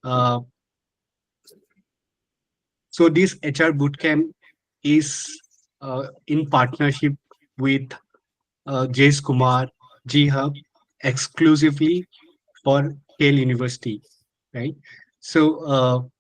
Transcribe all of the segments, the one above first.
Uh, so this HR Bootcamp is in partnership with Jace Kumar G Hub exclusively for Yale University, right? So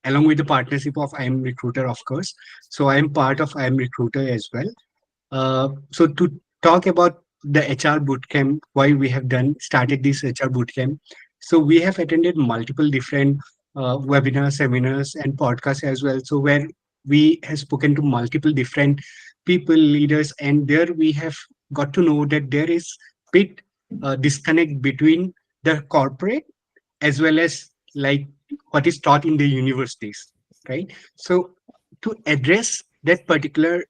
along with the partnership of I am Recruiter, of course. So I am part of I am Recruiter as well. So to talk about the HR bootcamp, why we have started this HR bootcamp. So we have attended multiple different webinars, seminars, and podcasts as well. So where we have spoken to multiple different people, leaders, and there we have got to know that there is bit disconnect between the corporate as well as like what is taught in the universities, right? So to address that particular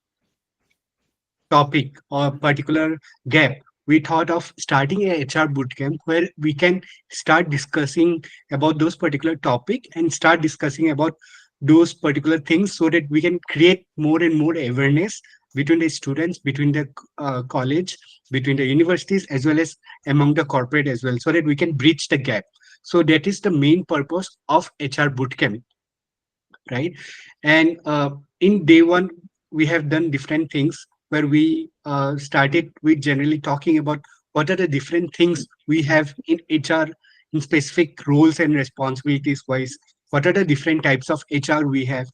topic or particular gap, we thought of starting a HR bootcamp where we can start discussing about those particular topic and start discussing about those particular things so that we can create more and more awareness between the students, between the college, between the universities, as well as among the corporate as well, so that we can bridge the gap. So that is the main purpose of HR bootcamp, right? And in day one, we have done different things where we started with generally talking about what are the different things we have in HR in specific roles and responsibilities wise. What are the different types of HR we have?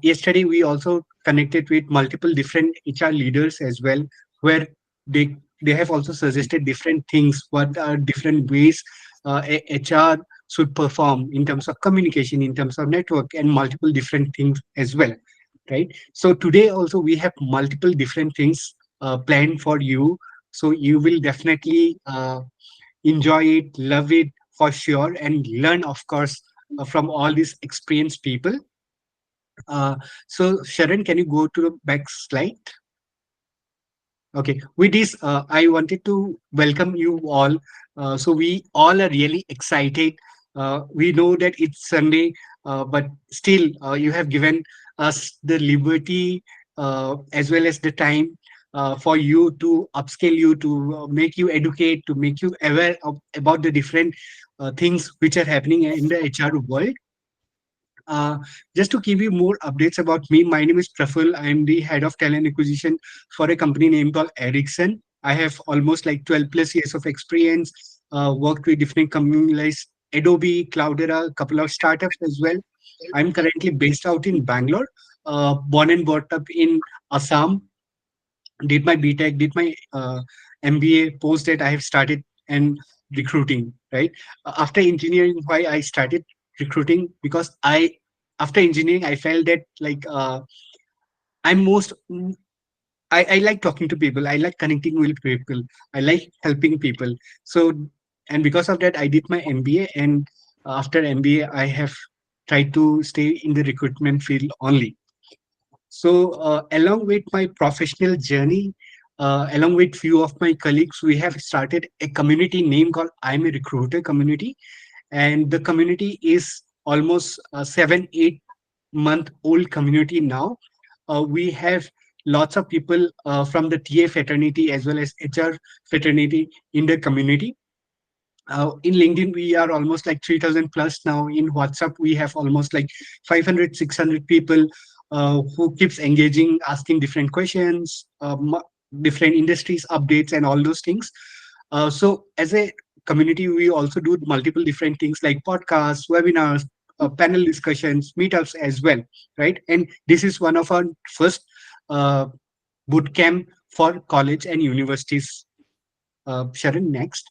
Yesterday, we also connected with multiple different HR leaders as well, where they they have also suggested different things. What are different ways HR should perform in terms of communication, in terms of network, and multiple different things as well, right? So today also we have multiple different things planned for you. So you will definitely enjoy it, love it for sure, and learn, of course, from all these experienced people. uh, so Sharon, can you go to the back slide? Okay, with this, I wanted to welcome you all. So we all are really excited. We know that it's Sunday, but still, you have given us the liberty as well as the time for you to upscale you, to make you educate, to make you aware about the different things which are happening in the HR world. Uh, just to give you more updates about me, my name is Praful. I am the head of talent acquisition for a company named called Ericsson. I have almost like 12 plus years of experience, worked with different companies like Adobe, Cloudera, a couple of startups as well. I'm currently based out in Bangalore, born and brought up in Assam, did my BTech, did my MBA. Post that I have started and recruiting. Right after engineering, why I started recruiting, because after engineering I felt that like I'm most I like talking to people. I like connecting with people. I like helping people. So and because of that, I did my MBA, and after MBA, I have tried to stay in the recruitment field only. So, along with my professional journey, along with few of my colleagues, we have started a community name called I'm a Recruiter community, and the community is almost 7 8 month old community now. We have lots of people from the TA fraternity as well as HR fraternity in the community. In LinkedIn, we are almost like 3,000 plus now. In WhatsApp, we have almost like 500, 600 people who keeps engaging, asking different questions, different industries updates, and all those things. So as a community, we also do multiple different things like podcasts, webinars, panel discussions, meetups as well, right? And this is one of our first uh, boot camp for college and universities. Sharon, next.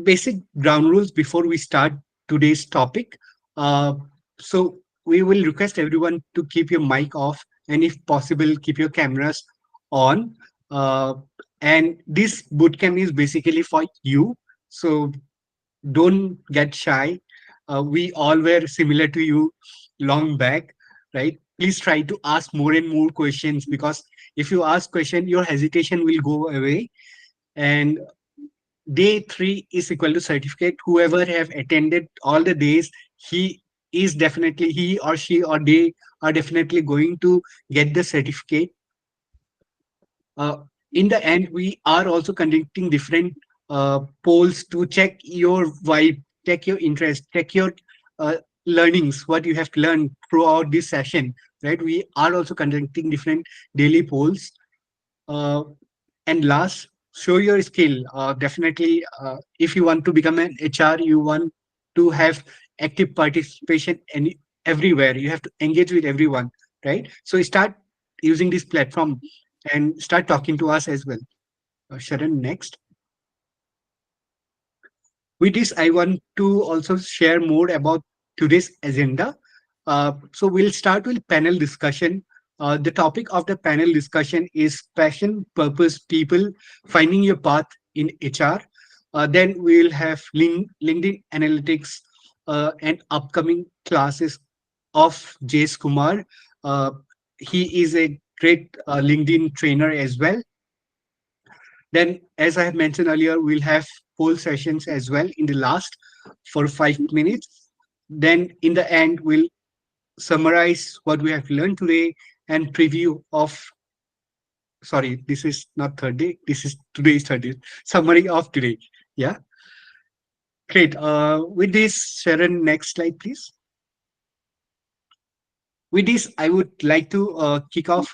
Basic ground rules before we start today's topic. Uh, so we will request everyone to keep your mic off, and if possible, keep your cameras on. Uh, and this bootcamp is basically for you. So don't get shy. We all were similar to you long back, right? Please try to ask more and more questions, because if you ask question, your hesitation will go away. And day three is equal to certificate. Whoever have attended all the days, he or she or they are definitely going to get the certificate. uh, in the end, we are also conducting different polls to check your vibe, check your interest, check your uh, learnings, what you have learned throughout this session. Right? We are also conducting different daily polls. Uh, and last, show your skill. Definitely, if you want to become an HR, you want to have active participation and everywhere. You have to engage with everyone, right? So start using this platform and start talking to us as well. Sharon, next. With this, I want to also share more about today's agenda. So we'll start with panel discussion. The topic of the panel discussion is passion, purpose, people, finding your path in HR. Then we'll have LinkedIn analytics and upcoming classes of Jace Kumar. Uh, he is a great LinkedIn trainer as well. Then, as I have mentioned earlier, we'll have poll sessions as well in the last for 5 minutes. Then, in the end, we'll summarize what we have learned today and preview of. Sorry, this is not third day. This is today's third day. Summary of today. Yeah, great. With this, Sharon, next slide, please. With this, I would like to kick off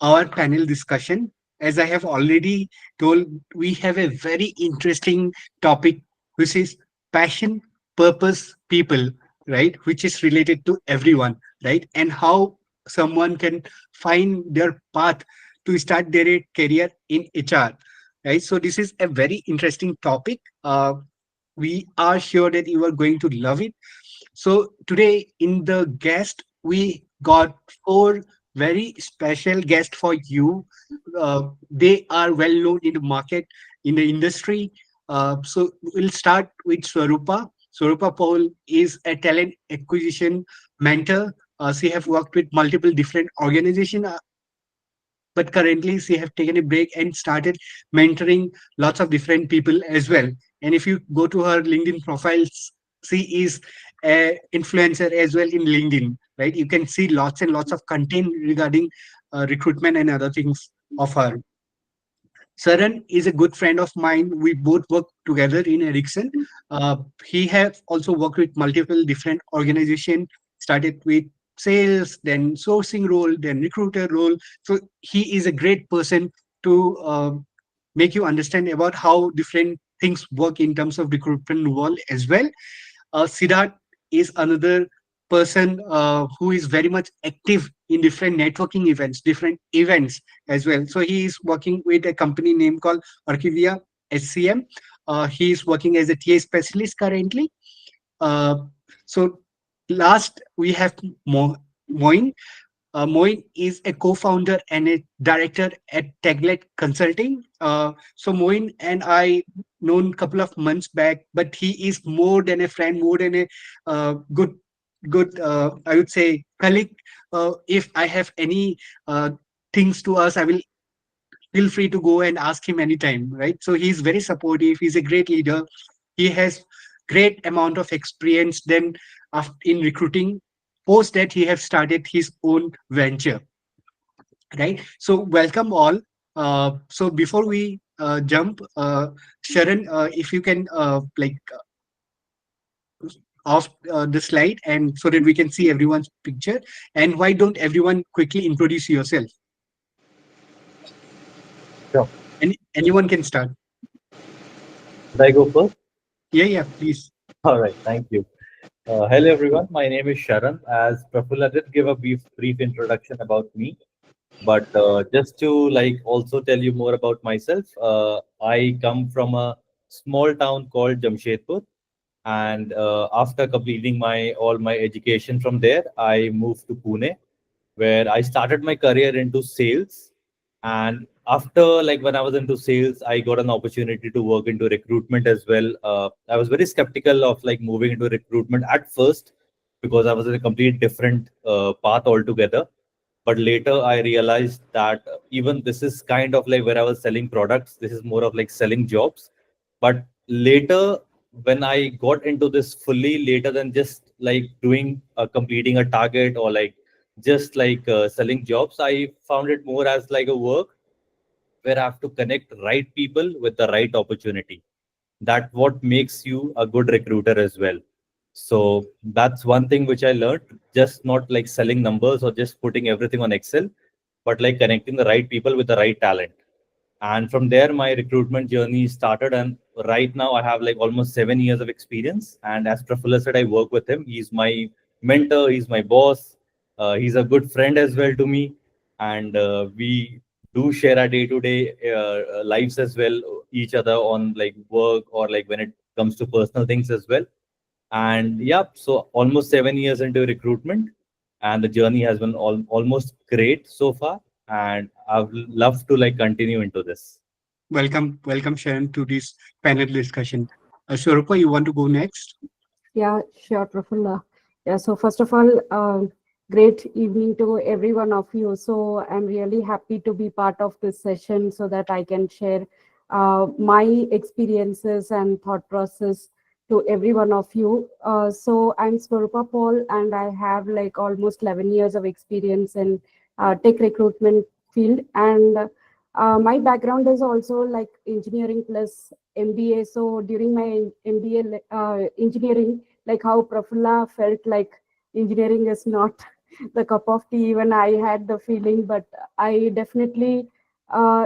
our panel discussion. As I have already told, we have a very interesting topic, which is passion, purpose, people, right? Which is related to everyone, right? And how someone can find their path to start their career in HR, right? So, this is a very interesting topic. We are sure that you are going to love it. So today in the guest, we got four very special guests for you. They are well known in the market, in the industry. So we'll start with Swarupa. Swarupa Paul is a talent acquisition mentor. She have worked with multiple different organizations, but currently she have taken a break and started mentoring lots of different people as well. And if you go to her LinkedIn profiles, she is a influencer as well in LinkedIn, right? You can see lots and lots of content regarding recruitment and other things of her. Saran is a good friend of mine. We both work together in Ericsson. He have also worked with multiple different organizations. Started with sales, then sourcing role, then recruiter role. So he is a great person to make you understand about how different things work in terms of recruitment role as well. Siddharth is another person who is very much active in different networking events, different events as well. So he is working with a company name called Archivia SCM. He is working as a TA specialist currently. Uh, so last we have Moin. Moin is a co-founder and a director at Taglet Consulting. So Moin and I known a couple of months back, but he is more than a friend, more than a good, I would say, colleague. If I have any things to ask, I will feel free to go and ask him anytime, right? So he's very supportive. He's a great leader. He has great amount of experience. Then in recruiting, post that he have started his own venture, right? So welcome all. So before we jump, Sharon, if you can like off the slide and so that we can see everyone's picture. And why don't everyone quickly introduce yourself? Sure. Anyone can start. Should I go first? Yeah, yeah, please. All right. Thank you. Hello, everyone. My name is Sharan. As Prafulla did give a brief introduction about me, but just to like also tell you more about myself, I come from a small town called Jamshedpur, and after completing my all my education from there, I moved to Pune, where I started my career into sales. And after like when I was into sales, I got an opportunity to work into recruitment as well. I was very skeptical of like moving into recruitment at first because I was in a complete different path altogether. But later I realized that even this is kind of like where I was selling products. This is more of like selling jobs. But later, when I got into this fully, later than just like doing completing a target or like just like selling jobs, I found it more as like a work where I have to connect right people with the right opportunity. that what makes you a good recruiter as well. So that's one thing which I learned, just not like selling numbers or just putting everything on Excel, but like connecting the right people with the right talent. And from there my recruitment journey started, and right now I have like almost 7 years of experience. And as Prafulla said, I work with him. He's my mentor, he's my boss, he's a good friend as well to me. And we do share our day-to-day lives as well, each other on like work or like when it comes to personal things as well. And yeah, so almost 7 years into recruitment, and the journey has been almost great so far. And I've loved to like continue into this. Welcome, Sharon, to this panel discussion. Swarupa, you want to go next? Yeah, sure, Prafulla. Yeah, so first of all, great evening to every one of you. So I'm really happy to be part of this session so that I can share my experiences and thought process to every one of you. So I'm Swarupa Paul, and I have like almost 11 years of experience in tech recruitment field. And my background is also like engineering plus MBA. So during my MBA engineering, like how Prafulla felt like engineering is not the cup of tea. Even I had the feeling, but I definitely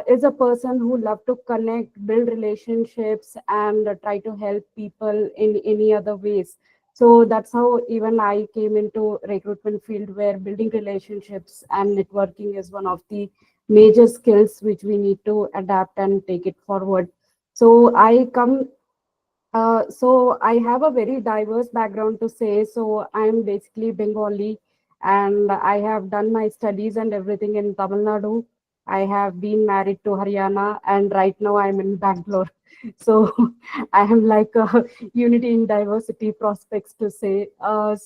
is a person who love to connect, build relationships, and try to help people in any other ways. So that's how even I came into recruitment field, where building relationships and networking is one of the major skills which we need to adapt and take it forward. So I have a very diverse background to say. So I'm basically Bengali, and I have done my studies and everything in Tamil Nadu. I have been married to Haryana, and right now I'm in Bangalore. So I am like a unity in diversity prospects to say. I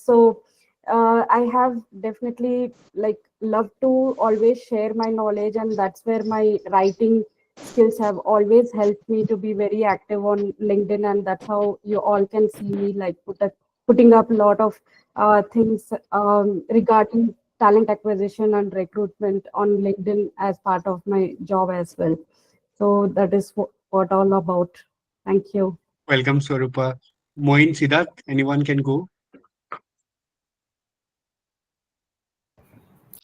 have definitely like love to always share my knowledge, and that's where my writing skills have always helped me to be very active on LinkedIn, and that's how you all can see me like putting up a lot of things regarding talent acquisition and recruitment on LinkedIn as part of my job as well. So that is what all about. Thank you. Welcome, Swarupa. Moin, Siddharth, anyone can go.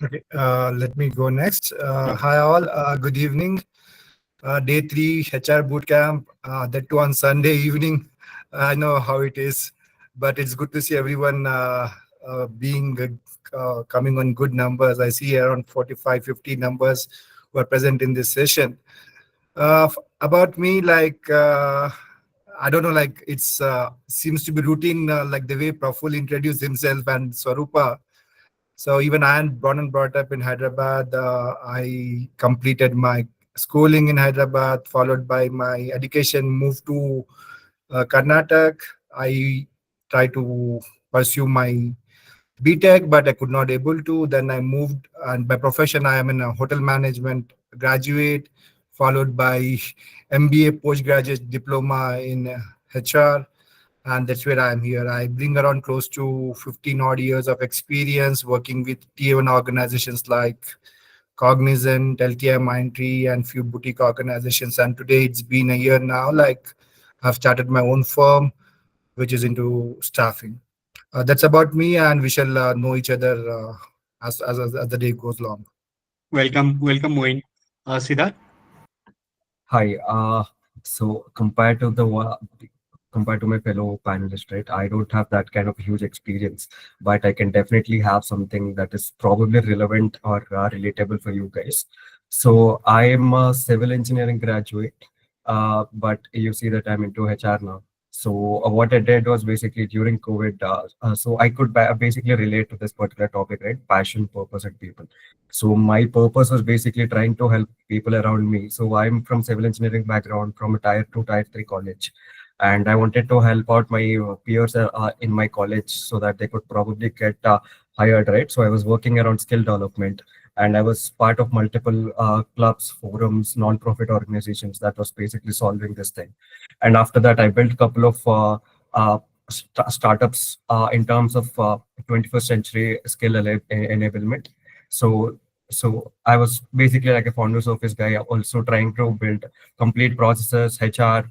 Okay, let me go next. Yeah. Hi all, good evening. Day 3 HR Bootcamp, that too on Sunday evening. I know how it is, but it's good to see everyone coming on good numbers. I see around 45, 50 numbers who are present in this session. About me, like, I don't know, like it's seems to be routine, like the way Praful introduced himself and Swarupa. So even I am born and brought up in Hyderabad. I completed my schooling in Hyderabad, followed by my education, moved to Karnataka. I tried to pursue my BTech, but I could not able to. Then I moved, and by profession, I am in a hotel management graduate, followed by MBA postgraduate diploma in HR, and that's where I am here. I bring around close to 15 odd years of experience working with Tier 1 organizations like Cognizant, LTI Mindtree, and few boutique organizations. And today it's been a year now. Like I've started my own firm, which is into staffing. That's about me, and we shall know each other as the day goes along. Welcome, Moin. Siddharth, Hi. So compared to my fellow panelists, right, I don't have that kind of huge experience, but I can definitely have something that is probably relevant or relatable for you guys. So I am a civil engineering graduate, but you see that I'm into HR now. So what I did was basically during COVID, so I could basically relate to this particular topic, right? Passion, purpose, and people. So my purpose was basically trying to help people around me. So I'm from civil engineering background from a tier 2, tier 3 college. And I wanted to help out my peers in my college so that they could probably get hired, right? So I was working around skill development, and I was part of multiple clubs, forums, non-profit organizations that was basically solving this thing. And after that, I built a couple of startups in terms of 21st century skill enablement. So so I was basically like a founder's office guy, also trying to build complete processes, HR,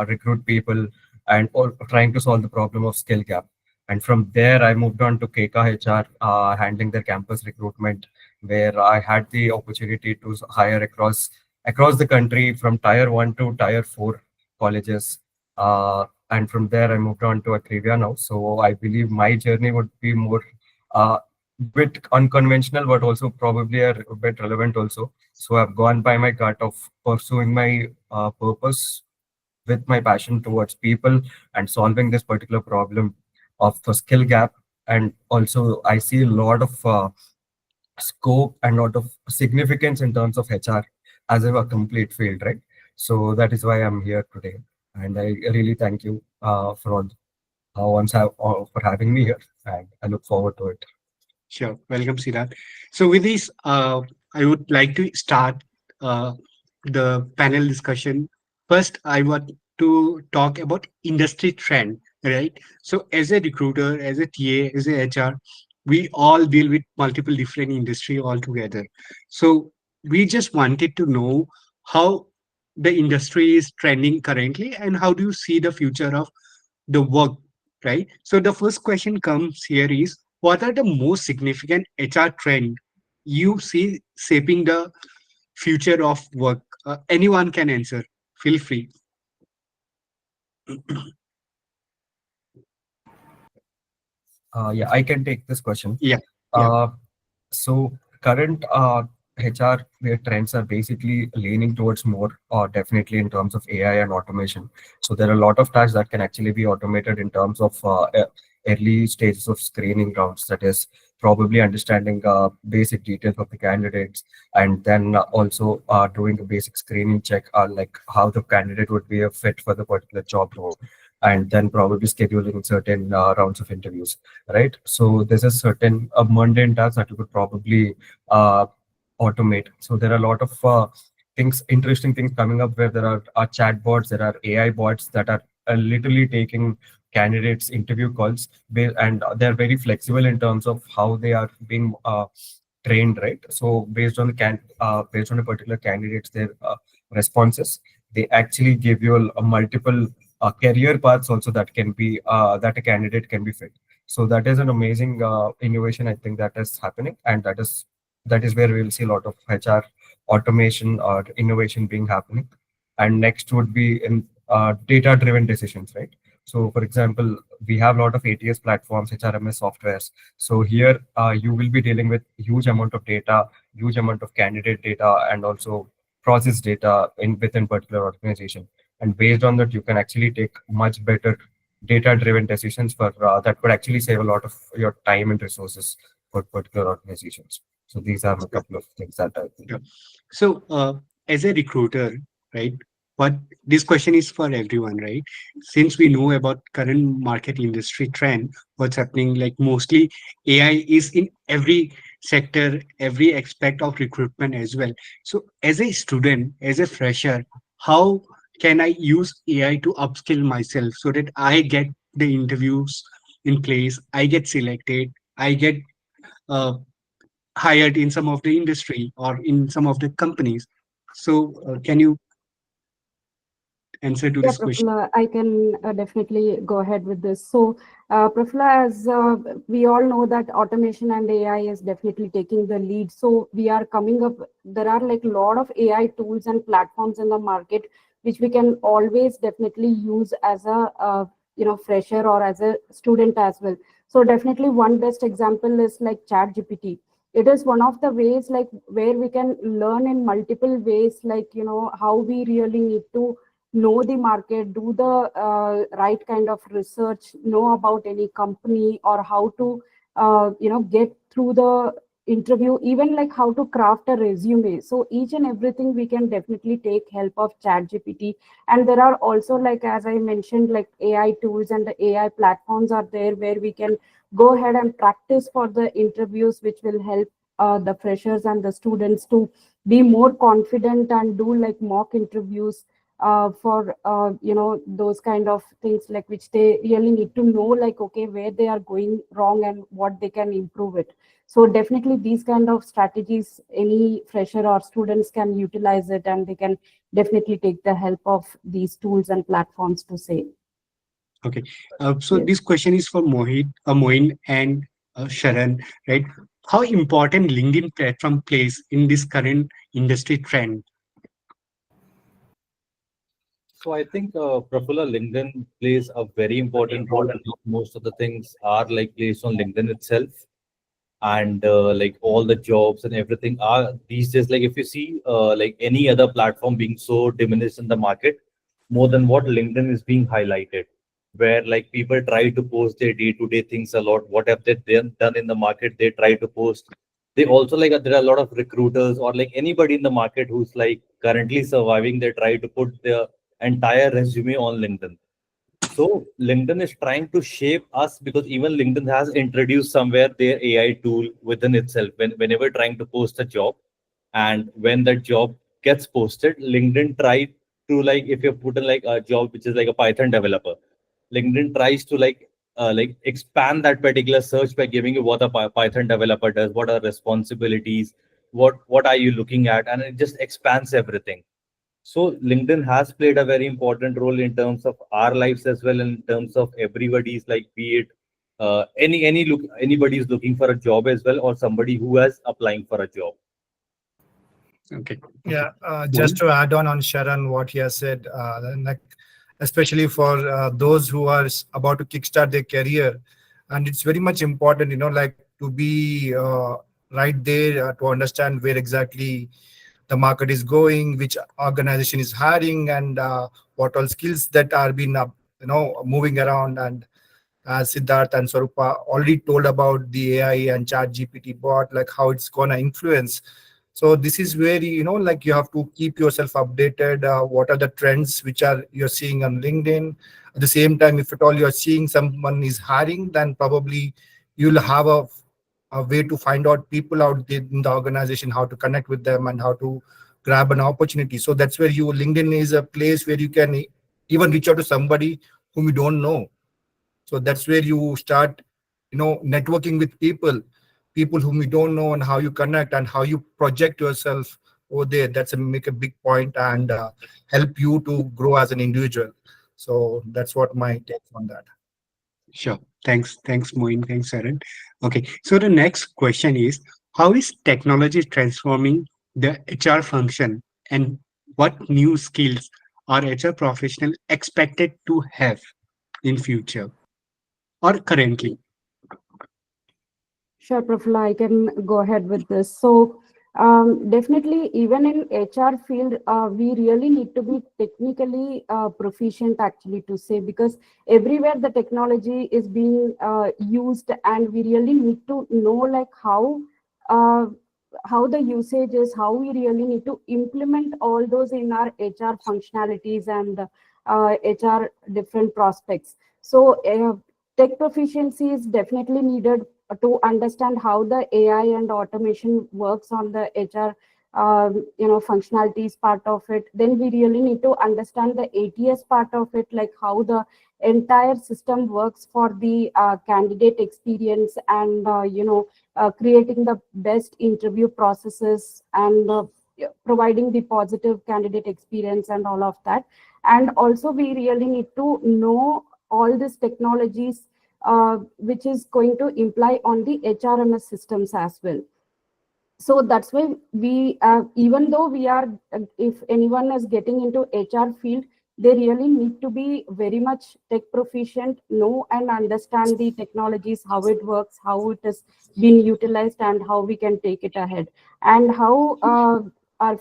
recruit people, and or trying to solve the problem of skill gap. And from there, I moved on to KK HR, handling their campus recruitment, where I had the opportunity to hire across the country from tier 1 to tier 4 colleges. And from there, I moved on to Akrivia now. So I believe my journey would be more bit unconventional, but also probably a bit relevant also. So I've gone by my gut of pursuing my purpose with my passion towards people and solving this particular problem of the skill gap. And also, I see a lot of scope and lot of significance in terms of HR as a complete field, right? So that is why I'm here today. And I really thank you for all for having me here. And I look forward to it. Sure. Welcome, Siddharth. So with this, I would like to start uh, the panel discussion. First, I want to talk about industry trend, right? So as a recruiter, as a TA, as a HR, we all deal with multiple different industry altogether. So we just wanted to know how the industry is trending currently and how do you see the future of the work, right? So the first question comes here is, what are the most significant HR trend you see shaping the future of work? Anyone can answer. Feel free. Yeah, I can take this question. Yeah, yeah, Uh, so current HR where trends are basically leaning towards more, definitely in terms of AI and automation. So there are a lot of tasks that can actually be automated in terms of early stages of screening rounds. That is probably understanding basic details of the candidates, and then also doing a basic screening check, like how the candidate would be a fit for the particular job role, and then probably scheduling certain rounds of interviews, right? So there's a certain mundane task that you could probably uh, automate. So there are a lot of things, interesting things coming up where there are chat bots, there are AI bots that are literally taking candidates interview calls, and they're very flexible in terms of how they are being trained, right? So based on a particular candidate's their responses, they actually give you a multiple career paths also that can be that a candidate can be fit. So that is an amazing innovation, I think, that is happening, and that is where we'll see a lot of HR automation or innovation being happening. And next would be in data-driven decisions, right? So, for example, we have a lot of ATS platforms, HRMS softwares. So here you will be dealing with huge amount of data, huge amount of candidate data, and also process data within particular organization. And based on that, you can actually take much better data-driven decisions for that could actually save a lot of your time and resources for particular organizations. So these are a sure, couple of things that I think. sure. So as a recruiter, right? What this question is for everyone, right? Since we know about current market industry trend, what's happening, like mostly AI is in every sector, every aspect of recruitment as well. So as a student, as a fresher, how can I use AI to upskill myself so that I get the interviews in place, I get selected, I get uh, hired in some of the industry or in some of the companies? So can you answer to Yeah, this question? Prafula, I can definitely go ahead with this. So, Prafula, as we all know that automation and AI is definitely taking the lead. So, we are coming up, there are like a lot of AI tools and platforms in the market, which we can always definitely use as a, fresher or as a student as well. So, definitely one best example is like ChatGPT. It is one of the ways like where we can learn in multiple ways, like, how we really need to know the market, do the right kind of research, know about any company, or how to get through the interview, even like how to craft a resume. So each and everything we can definitely take help of chat gpt. And there are also, like as I mentioned, like AI tools and the AI platforms are there where we can go ahead and practice for the interviews, which will help the freshers and the students to be more confident and do like mock interviews for those kind of things, like which they really need to know, like okay, where they are going wrong and what they can improve it. So definitely these kind of strategies, any fresher or students can utilize it, and they can definitely take the help of these tools and platforms to say. Okay. So Yes. this question is for Moin and Sharan, right? How important LinkedIn platform plays in this current industry trend? So I think Prafula, LinkedIn plays a very important role because most of the things are like placed on LinkedIn itself, and like all the jobs and everything are these days. Like if you see like any other platform being so diminished in the market, more than what LinkedIn is being highlighted, where like people try to post their day-to-day things a lot. What have they done in the market? They try to post. They also like there are a lot of recruiters or like anybody in the market who's like currently surviving. They try to put their entire resume on LinkedIn. So LinkedIn is trying to shape us because even LinkedIn has introduced somewhere their AI tool within itself. Whenever trying to post a job, and when that job gets posted, LinkedIn try to like if you put in like a job which is like a Python developer, LinkedIn tries to like expand that particular search by giving you what a Python developer does, what are responsibilities, what are you looking at, and it just expands everything. So LinkedIn has played a very important role in terms of our lives as well, in terms of everybody's like be it any look anybody is looking for a job as well, or somebody who is applying for a job. Okay. Okay. Yeah, just Moin? to add on Sharon what he has said, like especially for those who are about to kickstart their career, and it's very much important, like to be right there to understand where exactly the market is going, which organization is hiring, and what all skills that are being moving around. And as Siddharth and Swarupa already told about the AI and Chat GPT bot, like how it's gonna influence. So this is where like you have to keep yourself updated. What are the trends which are you're seeing on LinkedIn? At the same time, if at all you're seeing someone is hiring, then probably you'll have a way to find out people out there in the organization, how to connect with them and how to grab an opportunity. So that's where you LinkedIn is a place where you can even reach out to somebody whom you don't know. So that's where you start networking with people whom you don't know, and how you connect and how you project yourself over there. That's a make a big point and help you to grow as an individual. So that's what my take on that. Sure. Thanks. Thanks, Moin. Thanks, Sharan. Okay. So the next question is, how is technology transforming the HR function, and what new skills are HR professional expected to have in future or currently? Sure, Prafula, I can go ahead with this. So, definitely, even in HR field, we really need to be technically proficient, actually, to say, because everywhere the technology is being used, and we really need to know like uh, how the usage is, how we really need to implement all those in our HR functionalities and HR different prospects. So, tech proficiency is definitely needed to understand how the AI and automation works on the HR, functionalities part of it. Then we really need to understand the ATS part of it, like how the entire system works for the candidate experience, and creating the best interview processes, and providing the positive candidate experience and all of that. And also we really need to know all these technologies which is going to imply on the HRMS systems as well. So that's why we even though we are if anyone is getting into HR field, they really need to be very much tech proficient, know and understand the technologies, how it works, how it is being utilized, and how we can take it ahead. And how our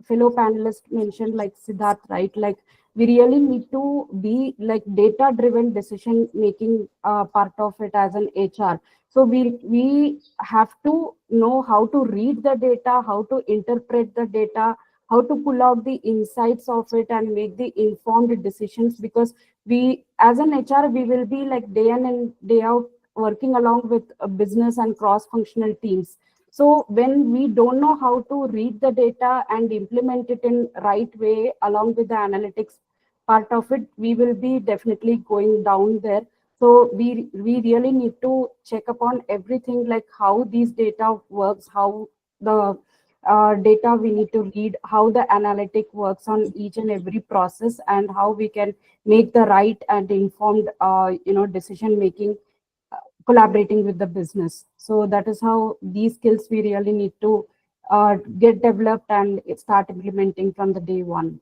fellow panelists mentioned, like Siddharth, right, like we really need to be like data driven decision making part of it as an HR. So we have to know how to read the data, how to interpret the data, how to pull out the insights of it and make the informed decisions. Because we, as an HR, we will be like day in and day out working along with a business and cross-functional teams. So when we don't know how to read the data and implement it in right way along with the analytics part of it, we will be definitely going down there. So we really need to check upon everything, like how these data works, how the data we need to read, how the analytic works on each and every process, and how we can make the right and informed decision making, collaborating with the business. So that is how these skills we really need to get developed and start implementing from the day one.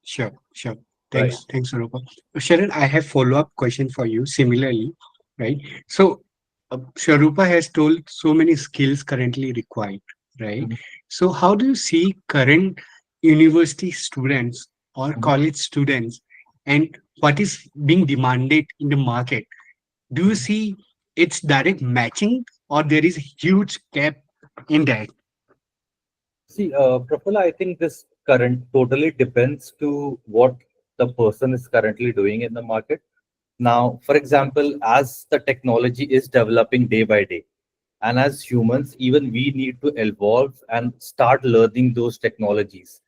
Sure, sure. Right. Thanks, Arupa. Sharon, I have follow-up question for you similarly, right? So, Sharupa has told so many skills currently required, right? Mhm, So, how do you see current university students or mhm. college students and what is being demanded in the market? Do you Mhm. see it's direct matching or there is a huge gap in that? See, Prafula, I think this current totally depends to what the person is currently doing in the market. Now, for example, as the technology is developing day by day, and as humans, even we need to evolve and start learning those technologies.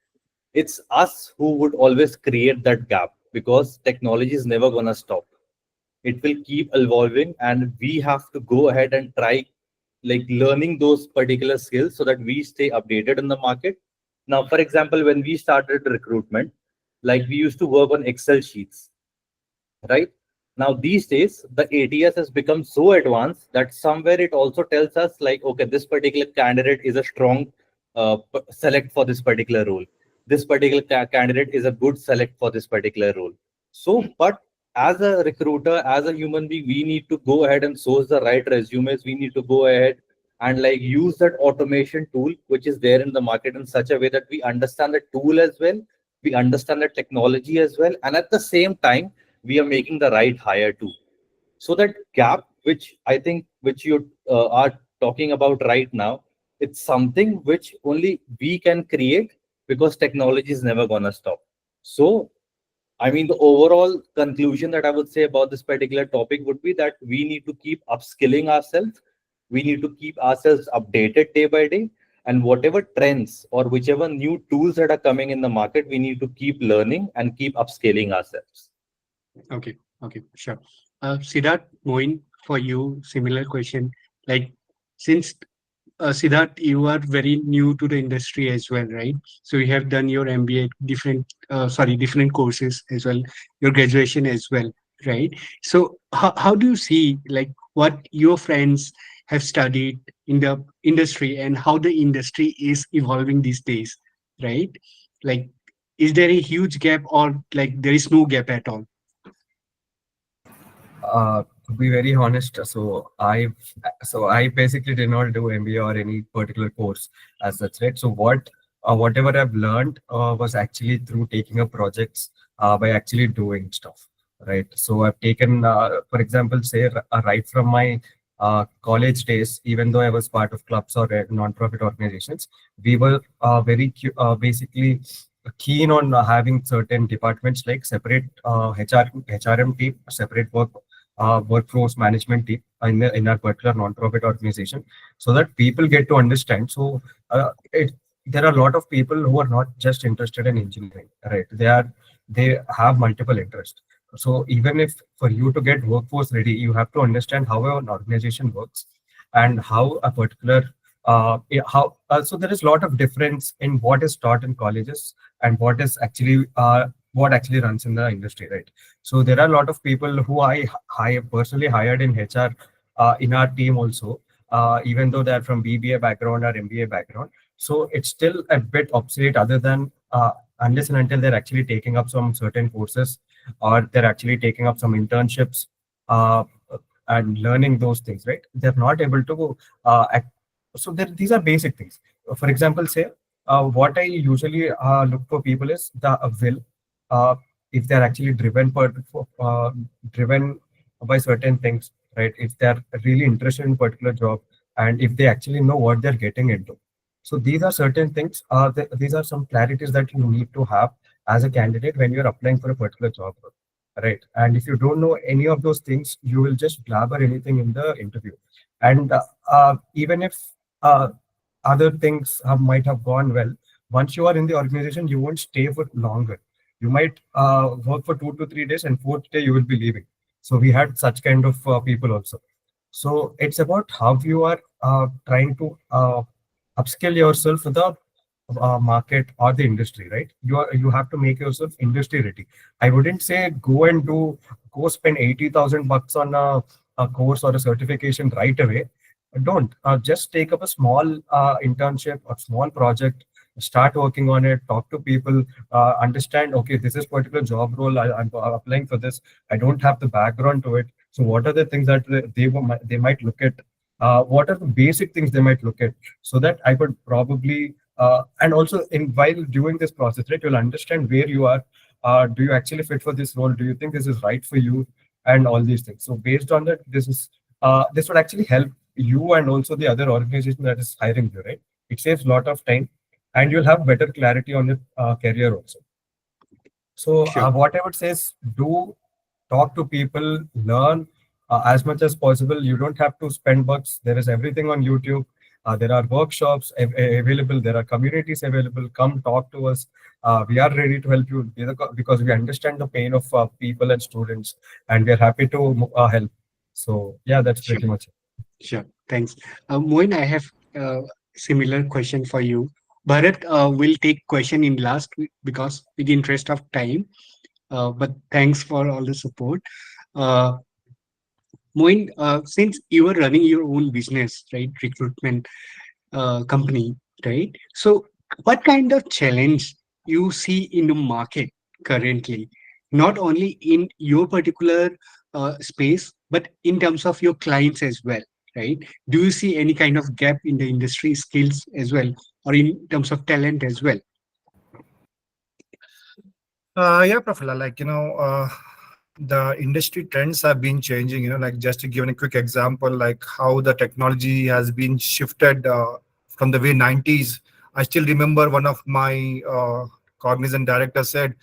It's us who would always create that gap because technology is never going to stop. It will keep evolving, and we have to go ahead and try like learning those particular skills so that we stay updated in the market. Now, for example, when we started recruitment, like we used to work on Excel sheets, right? Now these days the ATS has become so advanced that somewhere it also tells us like, okay, this particular candidate is a strong select for this particular role. This particular candidate is a good select for this particular role. So, but as a recruiter, as a human being, we need to go ahead and source the right resumes. We need to go ahead and like use that automation tool which is there in the market in such a way that we understand the tool as well, we understand the technology as well, and at the same time we are making the right hire too. So that gap which I think which you are talking about right now, it's something which only we can create because technology is never going to stop. So I mean, the overall conclusion that I would say about this particular topic would be that we need to keep upskilling ourselves. We need to keep ourselves updated day by day. And whatever trends or whichever new tools that are coming in the market, we need to keep learning and keep upscaling ourselves. Okay, okay, sure. Siddharth, Moin, for you, similar question. Like, since Siddharth, you are very new to the industry as well, right? So you have done your MBA, different courses as well, your graduation as well, right? So how do you see like what your friends have studied in the industry and how the industry is evolving these days, right? Like, is there a huge gap or like there is no gap at all? To be very honest, so I basically did not do MBA or any particular course as such, right? So whatever I've learned was actually through taking up projects by actually doing stuff, right? So I've taken, for example, say right from my college days, even though I was part of clubs or non-profit organizations, we were basically keen on having certain departments like separate HRM team, separate workforce management team in our particular non-profit organization, so that people get to understand. So there are a lot of people who are not just interested in engineering, right? They have multiple interests. So even if for you to get workforce ready, you have to understand how an organization works and how a particular how so there is a lot of difference in what is taught in colleges and what actually runs in the industry, right? So there are a lot of people who I personally hired in HR in our team also, even though they're from BBA background or MBA background. So it's still a bit obsolete, other than unless and until they're actually taking up some certain courses or they're actually taking up some internships uh, and learning those things, right? They're not able to. So these are basic things. For example, say what I usually look for people is the will. Uh, if they're actually driven by certain things, right? If they're really interested in particular job and if they actually know what they're getting into. So these are certain things. These are some clarities that you need to have as a candidate when you're applying for a particular job, right? And if you don't know any of those things, you will just blabber anything in the interview. And even if uh, other things might have gone well, once you are in the organization, you won't stay for longer. You might work for 2 to 3 days, and fourth day you will be leaving. So we had such kind of people also. So it's about how you are trying to upskill yourself for the market or the industry, right? You have to make yourself industry ready. I wouldn't say go spend 80,000 bucks on a course or a certification right away. Don't just take up a small internship or small project, start working on it, talk to people, understand, okay, this is particular job role, I'm applying for this, I don't have the background to it. So what are the things that they might look at? What are the basic things they might look at, so that I could probably and also in while doing this process, right, you'll understand where you are. Do you actually fit for this role? Do you think this is right for you? And all these things. So based on that, this would actually help you and also the other organization that is hiring you, right? It saves a lot of time, and you'll have better clarity on your career also. So Sure. what I would say is, do talk to people, learn as much as possible. You don't have to spend bucks. There is everything on YouTube. There are workshops available. There are communities available. Come talk to us. We are ready to help you because we understand the pain of people and students, and we are happy to help. So yeah, that's Sure. pretty much it. Sure. Thanks. Moin, I have similar question for you. Bharat will take question in last because with the interest of time. But thanks for all the support. Uh, Moin, since you are running your own business, right, recruitment company, right? So, what kind of challenge you see in the market currently, not only in your particular space, but in terms of your clients as well, right? Do you see any kind of gap in the industry skills as well, or in terms of talent as well? Yeah, Prafula, the industry trends have been changing. Like just to give a quick example, like how the technology has been shifted from the way 90s. I still remember one of my cognizant directors said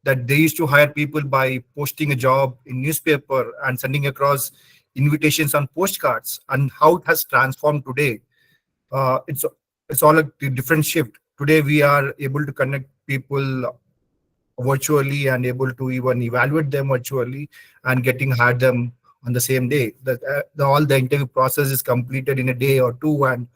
that they used to hire people by posting a job in newspaper and sending across invitations on postcards, and how it has transformed today. It's all a different shift. Today we are able to connect people virtually and able to even evaluate them virtually and getting hired them on the same day. All the interview process is completed in a day or two, and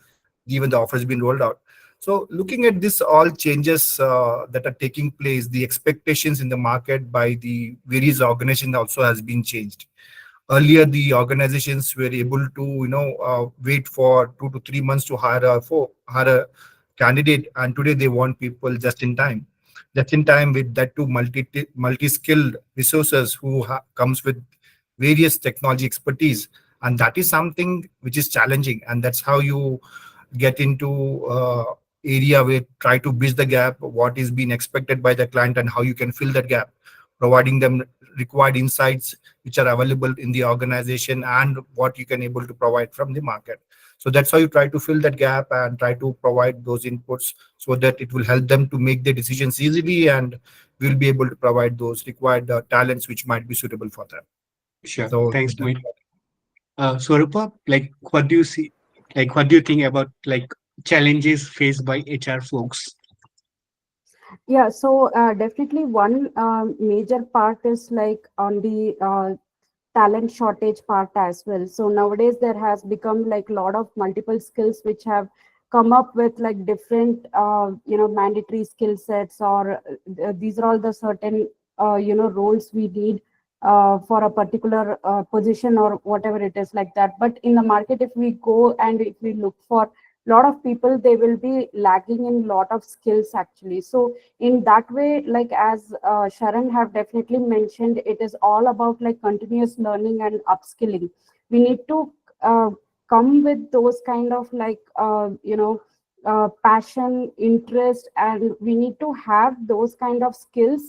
even the offer has been rolled out. So looking at this all changes that are taking place, the expectations in the market by the various organizations also has been changed. Earlier, the organizations were able to wait for 2 to 3 months to hire a candidate, and today they want people just in time with that too multi skilled resources who comes with various technology expertise. And that is something which is challenging, and that's how you get into area where try to bridge the gap, what is being expected by the client and how you can fill that gap, providing them required insights which are available in the organization and what you can able to provide from the market. So that's how you try to fill that gap and try to provide those inputs so that it will help them to make their decisions easily, and we'll be able to provide those required talents which might be suitable for them. Sure. So Thanks, Moin. Swarupa, like, what do you see? Like, what do you think about like challenges faced by HR folks? Yeah, so definitely one major part is like on the talent shortage part as well. So nowadays there has become like a lot of multiple skills which have come up with like different mandatory skill sets, or these are all the certain roles we need for a particular position or whatever it is like that. But in the market, if we go and if we look for lot of people, they will be lagging in lot of skills actually. So in that way, like as Sharon have definitely mentioned, it is all about like continuous learning and upskilling. We need to come with those kind of like passion, interest, and we need to have those kind of skills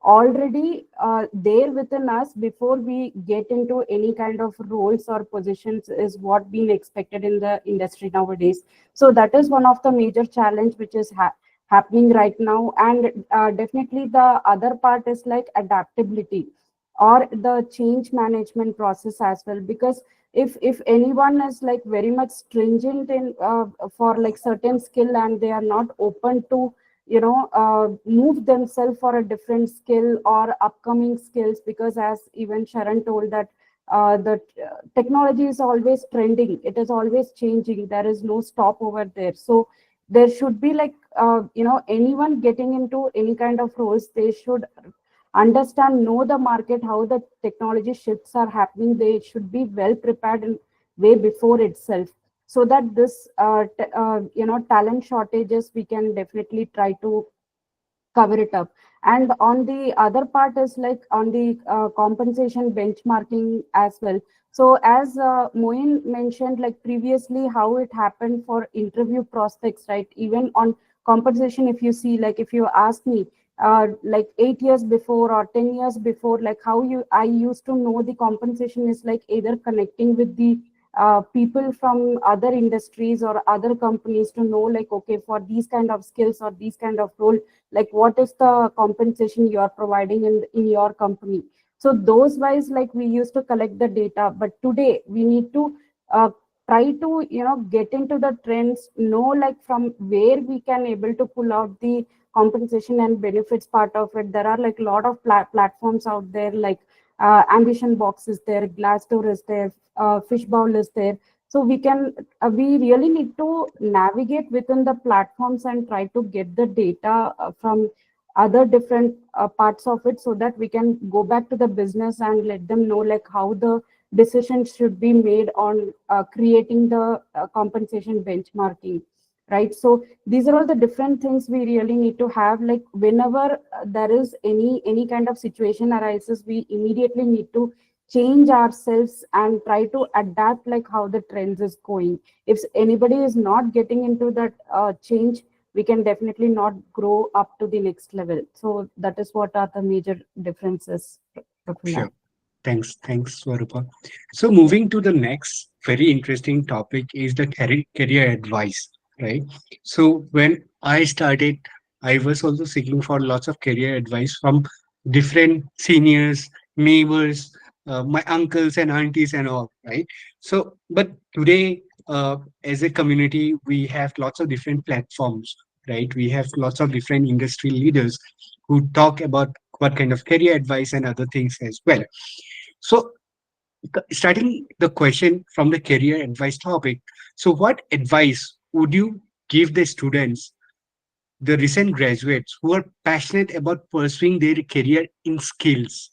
already there within us before we get into any kind of roles or positions is what being expected in the industry nowadays. So that is one of the major challenge which is happening right now. And definitely the other part is like adaptability or the change management process as well, because if anyone is like very much stringent in for like certain skill, and they are not open to move themselves for a different skill or upcoming skills, because as even Sharon told that technology is always trending, it is always changing, there is no stop over there. So there should be like anyone getting into any kind of roles, they should understand, know the market, how the technology shifts are happening. They should be well prepared in way before itself, so that this talent shortages we can definitely try to cover it up. And on the other part is like on the compensation benchmarking as well. So as Moin mentioned, like previously how it happened for interview prospects, right? Even on compensation, if you see, like if you ask me like 8 years before or 10 years before, like how you I used to know the compensation is like either connecting with the people from other industries or other companies to know like, okay, for these kind of skills or these kind of role, like what is the compensation you are providing in your company. So those wise, like we used to collect the data, but today we need to uh, try to get into the trends, know like from where we can able to pull out the compensation and benefits part of it. There are like a lot of platforms out there, like ambition box is there, glassdoor is there, fishbowl is there. So we can we really need to navigate within the platforms and try to get the data from other different parts of it, so that we can go back to the business and let them know like how the decisions should be made on creating the compensation benchmarking, right? So these are all the different things we really need to have, like whenever there is any kind of situation arises, we immediately need to change ourselves and try to adapt like how the trends is going. If anybody is not getting into that change, we can definitely not grow up to the next level. So that is what are the major differences, Prafula. Sure. Thanks, Swarupa. So moving to the next very interesting topic is the career advice, right? So when I started, I was also seeking for lots of career advice from different seniors, neighbors, my uncles and aunties and all, right? So, but today, as a community, we have lots of different platforms, right? We have lots of different industry leaders who talk about what kind of career advice and other things as well. So, starting the question from the career advice topic, so what advice would you give the students, the recent graduates who are passionate about pursuing their career in skills?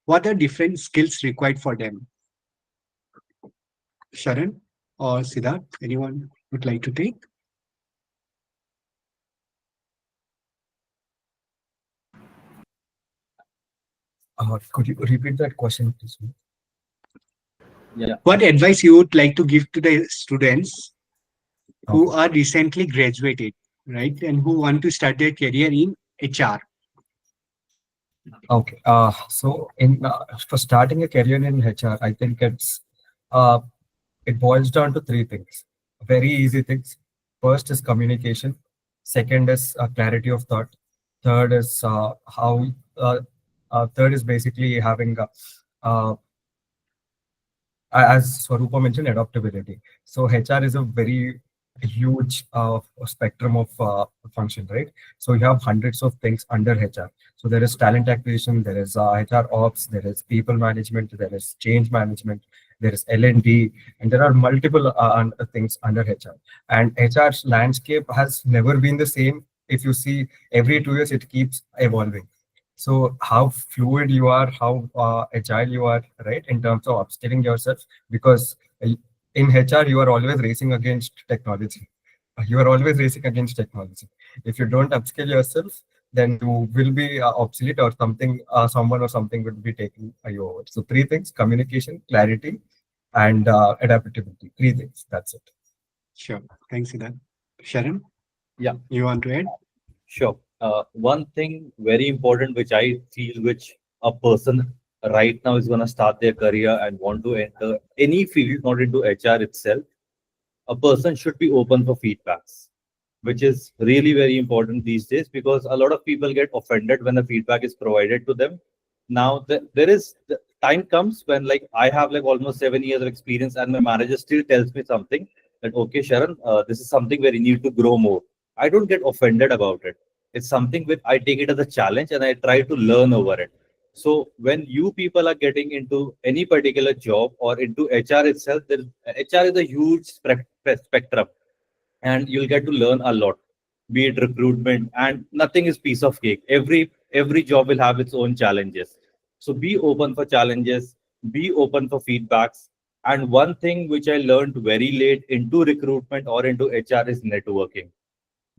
What are different skills required for them? Sharon or Siddharth, anyone would like to take? Could you repeat that question, please? Yeah. What advice you would like to give to the students who Okay. are recently graduated, right, and who want to start their career in HR? Okay. So in for starting a career in HR, I think uh, it boils down to three things. Very easy things. First is communication. Second is clarity of thought. Third is uh, third is basically having uh, as Swarupa mentioned, adaptability. So HR is a very huge spectrum of function, right? So you have hundreds of things under HR. So there is talent acquisition, there is HR ops, there is people management, there is change management, there is L&D, and there are multiple things under HR. And HR's landscape has never been the same. If you see, every 2 years it keeps evolving. So how fluid you are, how agile you are, right, in terms of upskilling yourself, because in HR you are always racing against technology. You are always racing against technology. If you don't upskill yourself, then you will be obsolete, or something, someone or something would be taking you over. So three things: communication, clarity, and adaptability. Three things. That's it. Sure. Thanks, Siddharth. Sharon, Yeah, you want to add? sure. One thing very important which I feel which a person right now is going to start their career and want to enter any field, not into HR itself, a person should be open for feedbacks, which is really very important these days because a lot of people get offended when the feedback is provided to them. Now, there is time comes when like I have like almost 7 years of experience and my manager still tells me something that, okay, Sharon, this is something where you need to grow more. I don't get offended about it. It's something where I take it as a challenge and I try to learn over it. So when you people are getting into any particular job or into HR itself, HR is a huge spectrum, and you'll get to learn a lot, be it recruitment, and nothing is piece of cake. Every job will have its own challenges. So be open for challenges, be open for feedbacks. And one thing which I learned very late into recruitment or into HR is networking.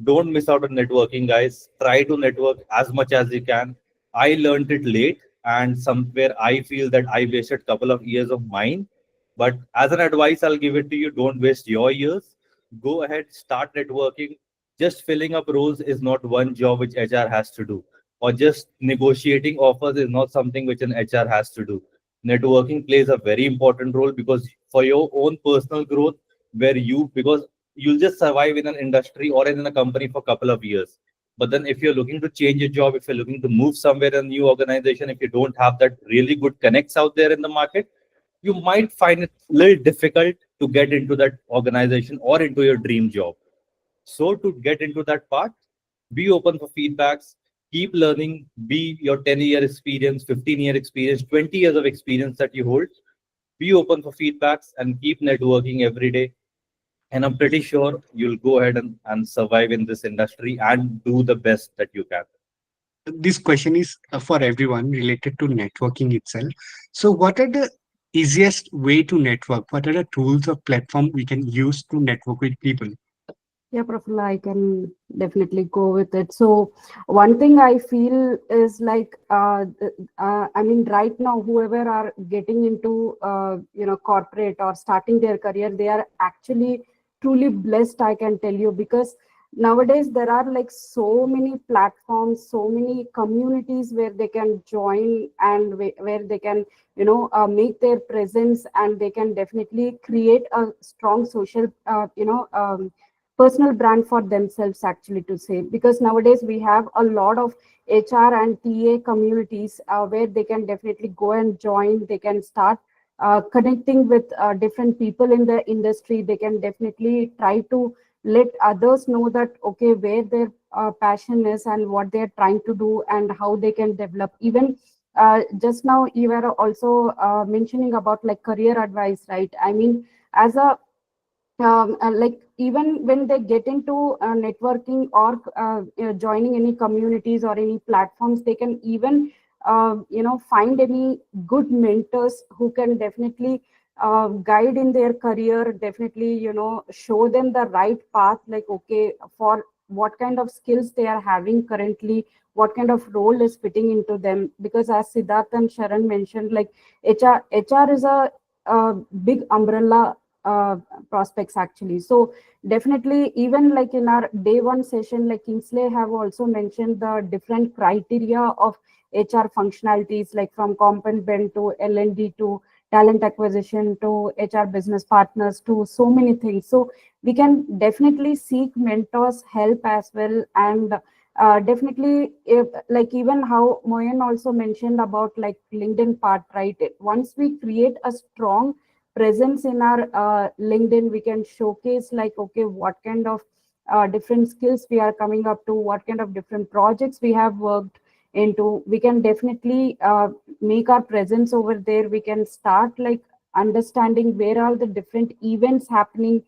Don't miss out on networking, guys. Try to network as much as you can. I learned it late, and somewhere I feel that I wasted a couple of years of mine. But as an advice, I'll give it to you: don't waste your years. Go ahead, start networking. Just filling up roles is not one job which HR has to do, or just negotiating offers is not something which an HR has to do. Networking plays a very important role, because for your own personal growth, where you, because you'll just survive in an industry or in a company for a couple of years. But then if you're looking to change your job, if you're looking to move somewhere in a new organization, if you don't have that really good connects out there in the market, you might find it a little difficult to get into that organization or into your dream job. So to get into that part, be open for feedbacks, keep learning, be your 10-year experience, 15-year experience, 20 years of experience that you hold. Be open for feedbacks and keep networking every day, and I'm pretty sure you'll go ahead and survive in this industry and do the best that you can. This question is for everyone related to networking itself. So, what are the easiest way to network? What are the tools or platform we can use to network with people? Yeah, Prafula, I can definitely go with it. So, one thing I feel is like, I mean, right now, whoever are getting into, corporate or starting their career, they are actually truly blessed, I can tell you, because nowadays there are like so many platforms, so many communities where they can join and where they can, make their presence, and they can definitely create a strong social, personal brand for themselves, actually, to say, because nowadays we have a lot of HR and TA communities where they can definitely go and join. They can start connecting with different people in the industry. They can definitely try to let others know that, okay, where their passion is and what they're trying to do and how they can develop. Even just now you were also mentioning about like career advice, right? I mean, as a like even when they get into networking or joining any communities or any platforms, they can even find any good mentors who can definitely guide in their career, definitely show them the right path, like, okay, for what kind of skills they are having currently, what kind of role is fitting into them. Because as Siddharth and Sharon mentioned, like HR is a big umbrella prospects, actually. So definitely, even like in our day one session, like Kingsley have also mentioned the different criteria of HR functionalities, like from component bend to L&D to talent acquisition to HR business partners to so many things. So we can definitely seek mentors help as well. And definitely, if like even how Moyen also mentioned about like LinkedIn part, right? Once we create a strong presence in our LinkedIn, we can showcase like, okay, what kind of different skills we are coming up to, what kind of different projects we have worked into. We can definitely make our presence over there. We can start like understanding where are the different events happening.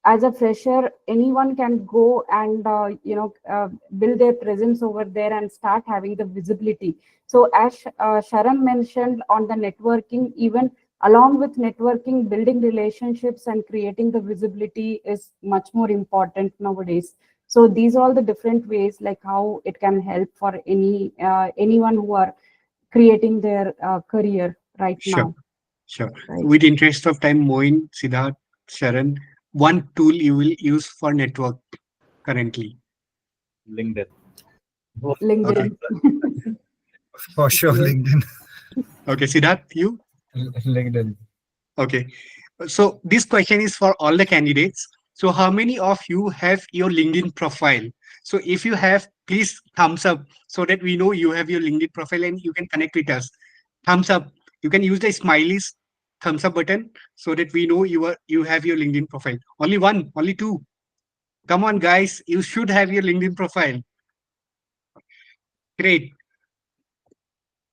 As a fresher, anyone can go and build their presence over there and start having the visibility. So as Sharon mentioned on the networking, even along with networking, building relationships and creating the visibility is much more important nowadays. So these are all the different ways like how it can help for anyone who are creating their career right Sure, now, sure. right? With interest of time, Moin, Siddharth, Sharon, one tool you will use for network currently. LinkedIn. What Okay, LinkedIn. for sure, Uh, LinkedIn. Okay, Siddharth, you? LinkedIn. Okay. So this question is for all the candidates. So how many of you have your LinkedIn profile? So if you have, please thumbs up so that we know you have your LinkedIn profile and you can connect with us. Thumbs up You can use the smileys thumbs up button so that we know you have your LinkedIn profile. Only one, only two. Come on, guys, you should have your LinkedIn profile. Great.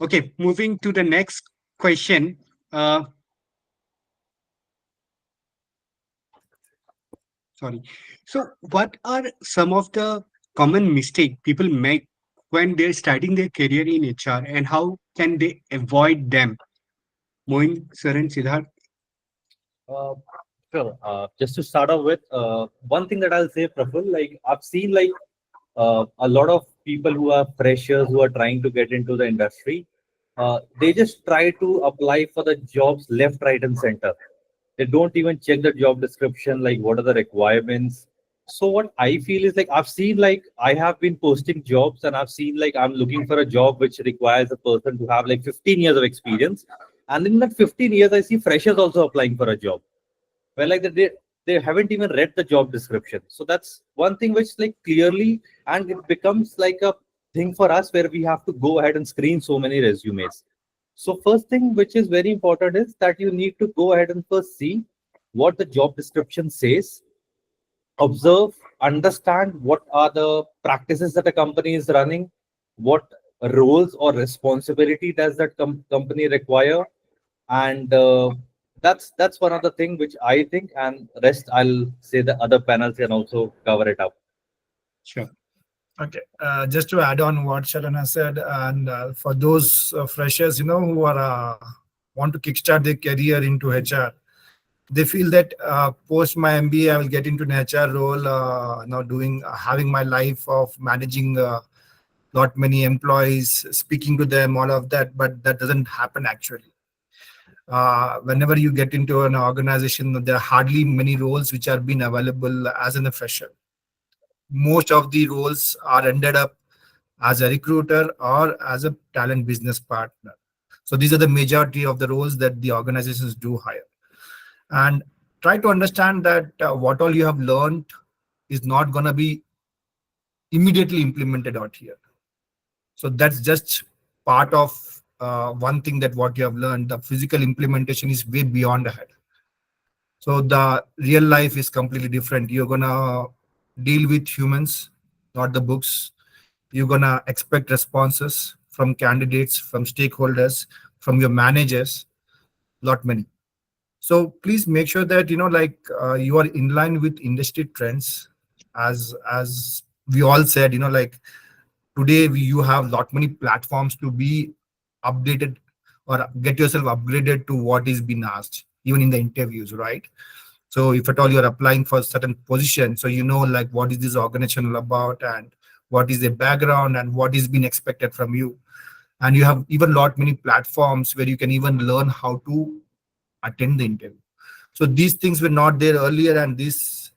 Okay, moving to the next question. Uh, Sorry. So, what are some of the common mistake people make when they're starting their career in HR, and how can they avoid them? Moin, Saran, Siddharth. Uh, sure. Just to start off with, one thing that I'll say, Praful, like I've seen like a lot of people who are freshers who are trying to get into the industry. They just try to apply for the jobs left, right, and center. They don't even check the job description, like what are the requirements. So what I feel is like I've seen like I have been posting jobs and I've seen like I'm looking for a job which requires a person to have like 15 years of experience. And in that 15 years, I see freshers also applying for a job where like they haven't even read the job description. So that's one thing which like clearly, and it becomes like a thing for us where we have to go ahead and screen so many resumes. So first thing which is very important is that you need to go ahead and first see what the job description says, observe, understand what are the practices that a company is running, what roles or responsibility does that company require, and that's one other thing which I think, and rest I'll say the other panels can also cover it up. Sure. Okay, just to add on what Shalana said, and for those freshers, who are want to kickstart their career into HR, they feel that post my MBA, I will get into an HR role, now doing having my life of managing lot many employees, speaking to them, all of that, but that doesn't happen actually. Whenever you get into an organization, there are hardly many roles which are being available as a fresher. Most of the roles are ended up as a recruiter or as a talent business partner. So these are the majority of the roles that the organizations do hire. And try to understand that what all you have learned is not going to be immediately implemented out here. So that's just part of one thing, that what you have learned, the physical implementation is way beyond ahead. So the real life is completely different. You're gonna deal with humans, not the books. You're gonna expect responses from candidates, from stakeholders, from your managers, lot many. So please make sure that you are in line with industry trends. As we all said, today you have lot many platforms to be updated or get yourself upgraded to what is being asked, even in the interviews, right? So if at all you're applying for a certain position, so like what is this organization all about, and what is their background, and what is being expected from you. And you have even lot many platforms where you can even learn how to attend the interview. So these things were not there earlier, and this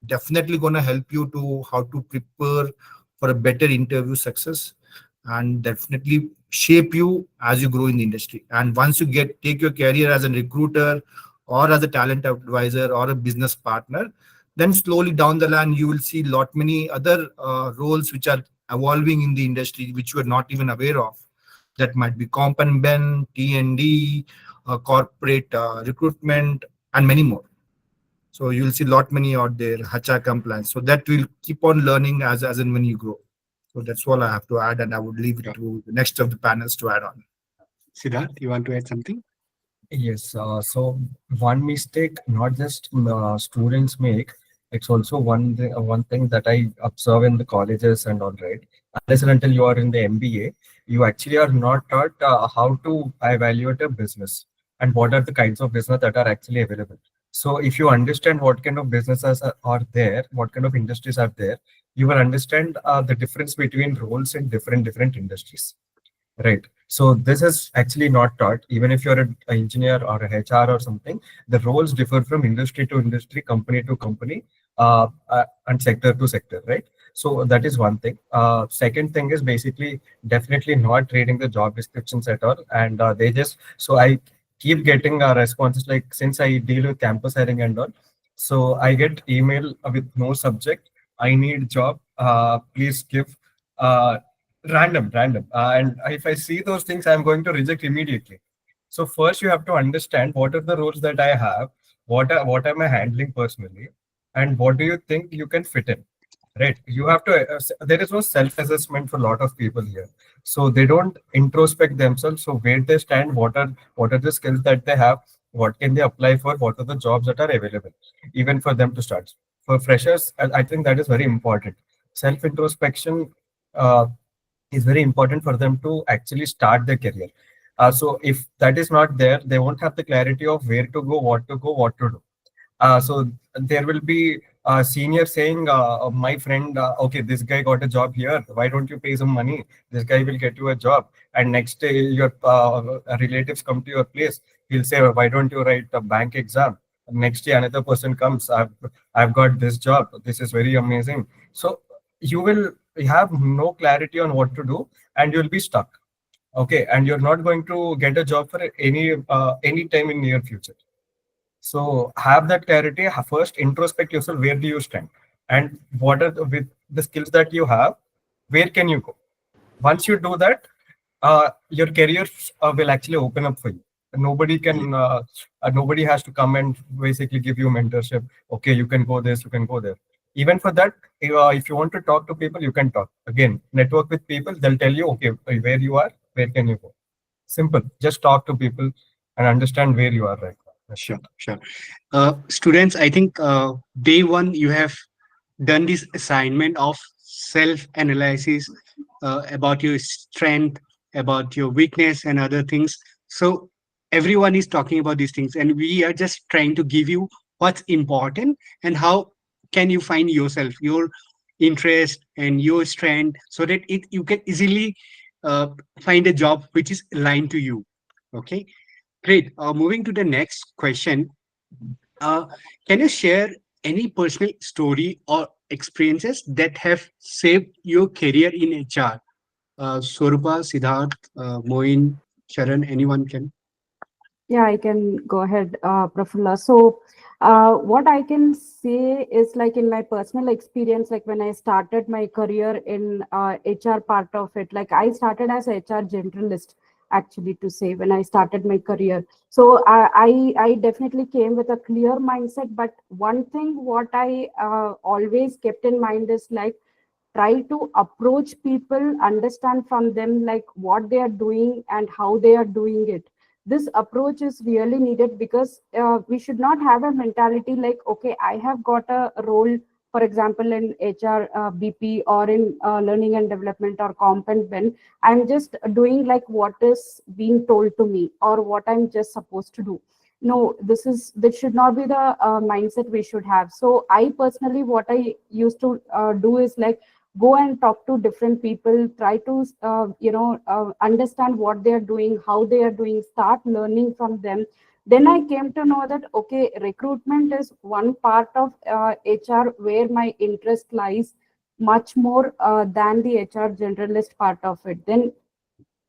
definitely going to help you to how to prepare for a better interview success, and definitely shape you as you grow in the industry. And once you take your career as a recruiter or as a talent advisor or a business partner, then slowly down the line you will see lot many other roles which are evolving in the industry which you are not even aware of. That might be comp and ben, T&D, corporate recruitment, and many more. So you'll see lot many out there, HR compliance. So that will keep on learning as and when you grow. So that's all I have to add, and I would leave it Sure. to the next of the panels to add on. Siddharth, you want to add something? Yes, so one mistake not just students make, it's also one thing that I observe in the colleges and all, right? Unless and until you are in the MBA, you actually are not taught how to evaluate a business and what are the kinds of business that are actually available. So if you understand what kind of businesses are there, what kind of industries are there, you will understand the difference between roles in different industries. Right. So this is actually not taught. Even if you're an engineer or a HR or something, the roles differ from industry to industry, company to company, and sector to sector. Right. So that is one thing. Second thing is basically definitely not reading the job descriptions at all, and they just so I keep getting responses like since I deal with campus hiring and all, so I get email with no subject. I need job. Please give. Random. And if I see those things, I'm going to reject immediately. So first you have to understand what are the roles that I have, what am I handling personally, and what do you think you can fit in. Right. You have to, there is no self assessment for a lot of people here. So they don't introspect themselves. So where they stand, what are the skills that they have, what can they apply for, what are the jobs that are available, even for them to start. For freshers, I think that is very important. Self introspection is very important for them to actually start their career. So if that is not there, they won't have the clarity of where to go, what to do. So there will be a senior saying, my friend, okay, this guy got a job here. Why don't you pay some money? This guy will get you a job. And next day, your relatives come to your place. He'll say, why don't you write a bank exam? Next day, another person comes. I've got this job. This is very amazing. So you will have no clarity on what to do, and you'll be stuck. Okay, and you're not going to get a job for any time in near future. So have that clarity. First, introspect yourself. Where do you stand, and what are with the skills that you have? Where can you go? Once you do that, your career will actually open up for you. Nobody has to come and basically give you mentorship. Okay, you can go this, you can go there. Even for that, if you want to talk to people, you can talk. Again, network with people. They'll tell you, okay, where you are, where can you go. Simple. Just talk to people and understand where you are right now. That's Sure, it. sure. Students, I think day one you have done this assignment of self analysis about your strength, about your weakness, and other things. So everyone is talking about these things, and we are just trying to give you what's important and how can you find yourself, your interest and your strength, so that you can easily uh, find a job which is aligned to you. Okay, great. Moving to the next question. Uh, can you share any personal story or experiences that have shaped your career in HR? Swarupa, Siddharth, Moin, Sharan, anyone can? Yeah, I can go ahead, Prafulla. So, what I can say is like in my personal experience, like when I started my career in HR part of it, like I started as a HR generalist, actually, to say when I started my career. So, I definitely came with a clear mindset. But one thing what I always kept in mind is like try to approach people, understand from them like what they are doing and how they are doing it. This approach is really needed because we should not have a mentality like, okay, I have got a role, for example, in HR, BP, or in learning and development or comp and ben. I'm just doing like what is being told to me or what I'm just supposed to do. No, this should not be the mindset we should have. So I personally, what I used to do is like go and talk to different people, try to understand what they are doing, how they are doing, start learning from them. Then I came to know that okay, recruitment is one part of HR where my interest lies much more than the HR generalist part of it. Then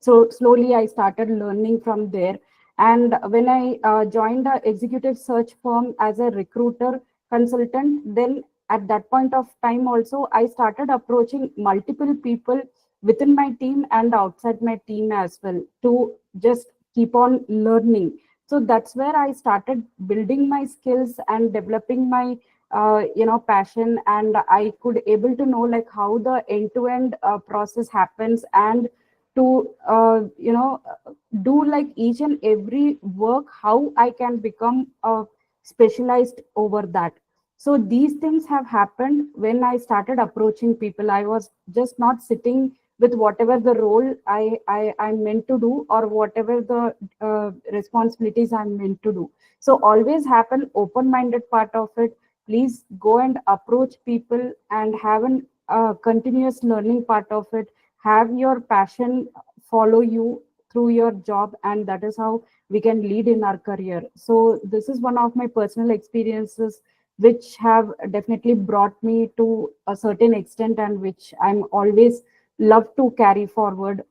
so slowly I started learning from there. And when I joined the executive search firm as a recruiter consultant, then at that point of time also I started approaching multiple people within my team and outside my team as well to just keep on learning. So that's where I started building my skills and developing my passion, and I could able to know like how the end to end process happens, and to do like each and every work how I can become specialized over that. So these things have happened when I started approaching people. I was just not sitting with whatever the role I'm meant to do or whatever the responsibilities I'm meant to do. So always happen open minded part of it. Please go and approach people and have an continuous learning part of it. Have your passion follow you through your job, and that is how we can lead in our career. So this is one of my personal experiences which have definitely brought me to a certain extent, and which I'm always love to carry forward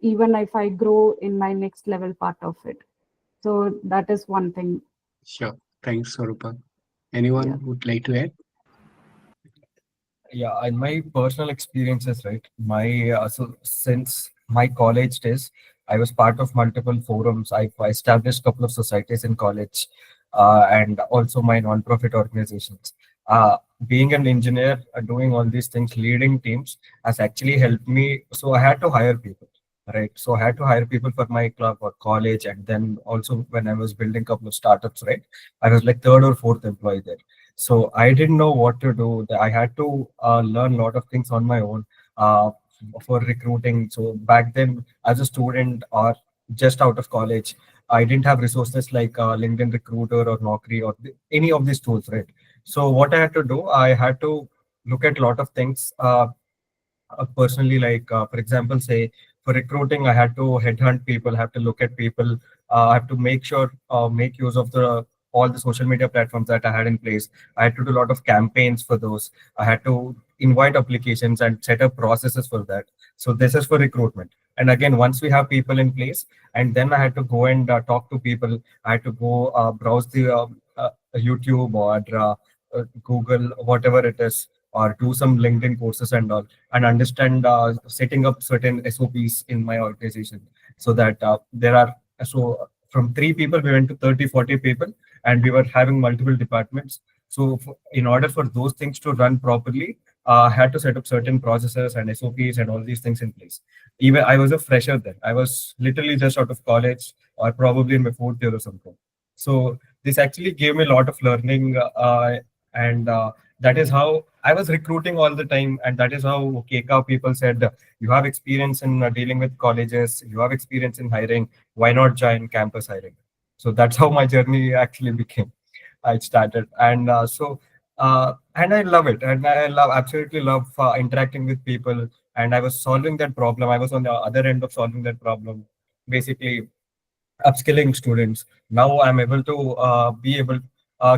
even if I grow in my next level part of it. So that is one thing. Sure. Thanks, Swarupa. Yeah. Anyone would like to add? Yeah, in my personal experiences, right? My so since my college days, I was part of multiple forums. I established a couple of societies in college, and also my non-profit organizations. Being an engineer, doing all these things, leading teams has actually helped me. So I had to hire people, right? So I had to hire people for my club or college, and then also when I was building a couple of startups, right? I was like third or fourth employee there. So I didn't know what to do. I had to learn a lot of things on my own for recruiting. So back then, as a student or just out of college, I didn't have resources like LinkedIn Recruiter or Naukri or any of these tools, right? So what I had to do, I had to look at a lot of things. Personally, like for example, say for recruiting, I had to headhunt people, have to look at people, I have to make sure make use of the all the social media platforms that I had in place. I had to do a lot of campaigns for those. I had to invite applications and set up processes for that. So this is for recruitment. And again, once we have people in place, and then I had to go and talk to people. I had to go browse the YouTube or Google, whatever it is, or do some LinkedIn courses and all, and understand setting up certain SOPs in my organization, so that there are so from 3 people we went to 30, 40 people, and we were having multiple departments. So in order for those things to run properly, I had to set up certain processes and SOPs and all these things in place. Even I was a fresher then. I was literally just out of college or probably in my fourth year or something. So this actually gave me a lot of learning, and that is how I was recruiting all the time, and that is how KK people said, "You have experience in dealing with colleges. You have experience in hiring. Why not join campus hiring?" So that's how my journey actually became. I started, and and I love it, and I love absolutely love interacting with people. And I was solving that problem. I was on the other end of solving that problem, basically upskilling students. Now I'm able to be able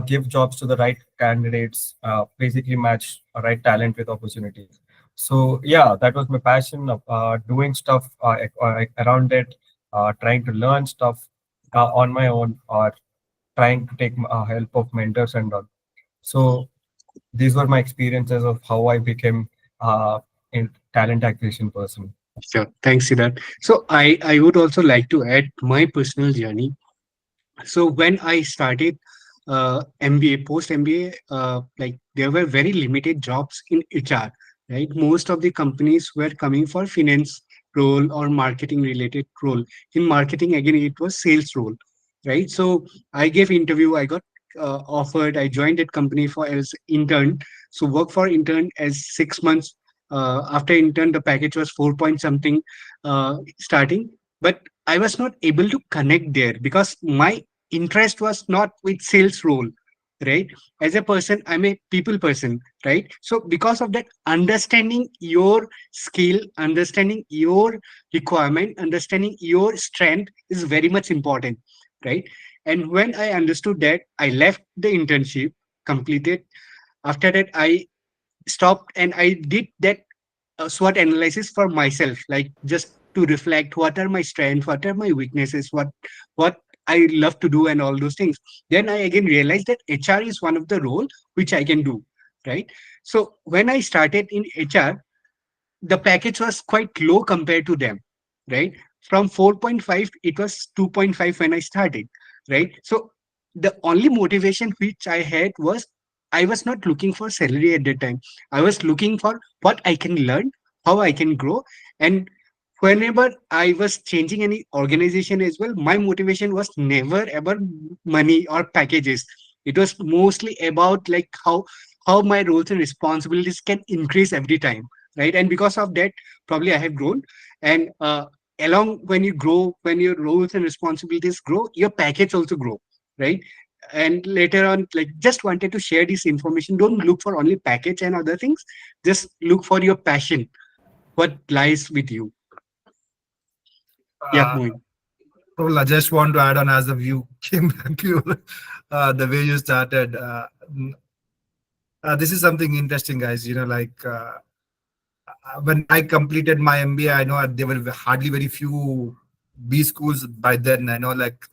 give jobs to the right candidates, basically match right talent with opportunities. So yeah, that was my passion of doing stuff around it, trying to learn stuff on my own, or trying to take help of mentors and all. So these were my experiences of how I became a talent acquisition person. Sure. Thanks, Siddharth. So I would also like to add my personal journey. So when I started MBA, post MBA, like there were very limited jobs in HR, right? Most of the companies were coming for finance role or marketing related role. In marketing, again, it was sales role, right? So I gave interview, I got offered, I joined that company for as intern. So work for intern as 6 months. After intern, the package was 4 point something starting, but I was not able to connect there because my interest was not with sales role, right? As a person, I'm a people person, right? So because of that, understanding your skill, understanding your requirement, understanding your strength is very much important, right? And when I understood that, I left the internship, completed. After that, I stopped and I did that SWOT analysis for myself, like just to reflect what are my strengths, what are my weaknesses, what I love to do, and all those things. Then I again realized that HR is one of the role which I can do, right? So when I started in HR, the package was quite low compared to them, right? From 4.5, it was 2.5 when I started, right? So the only motivation which I had was I was not looking for salary at that time. I was looking for what I can learn, how I can grow. And whenever I was changing any organization as well, my motivation was never ever money or packages. It was mostly about like how my roles and responsibilities can increase every time, right? And because of that, probably I have grown. And along when you grow, when your roles and responsibilities grow, your package also grow, right? And later on, like, just wanted to share this information. Don't look for only package and other things. Just look for your passion, what lies with you. Yeah, Uh, Moin. well, I just want to add on as the view came back to you, the way you started. This is something interesting, guys. When I completed my MBA, I know there were hardly very few B schools by then. I know like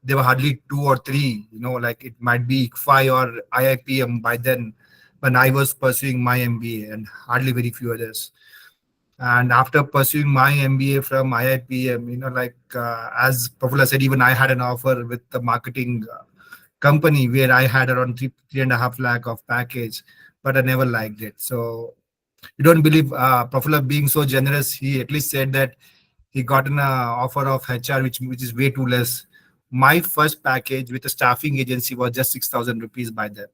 there were hardly two or three. Like it might be ICFI or IIPM by then when I was pursuing my MBA, and hardly very few others. And after pursuing my MBA from IIPM, as Prafula said, even I had an offer with the marketing company where I had around 3.5 lakh of package, but I never liked it. So you don't believe Prafula being so generous, he at least said that he got an offer of HR, which is way too less. My first package with a staffing agency was just 6,000 rupees by then,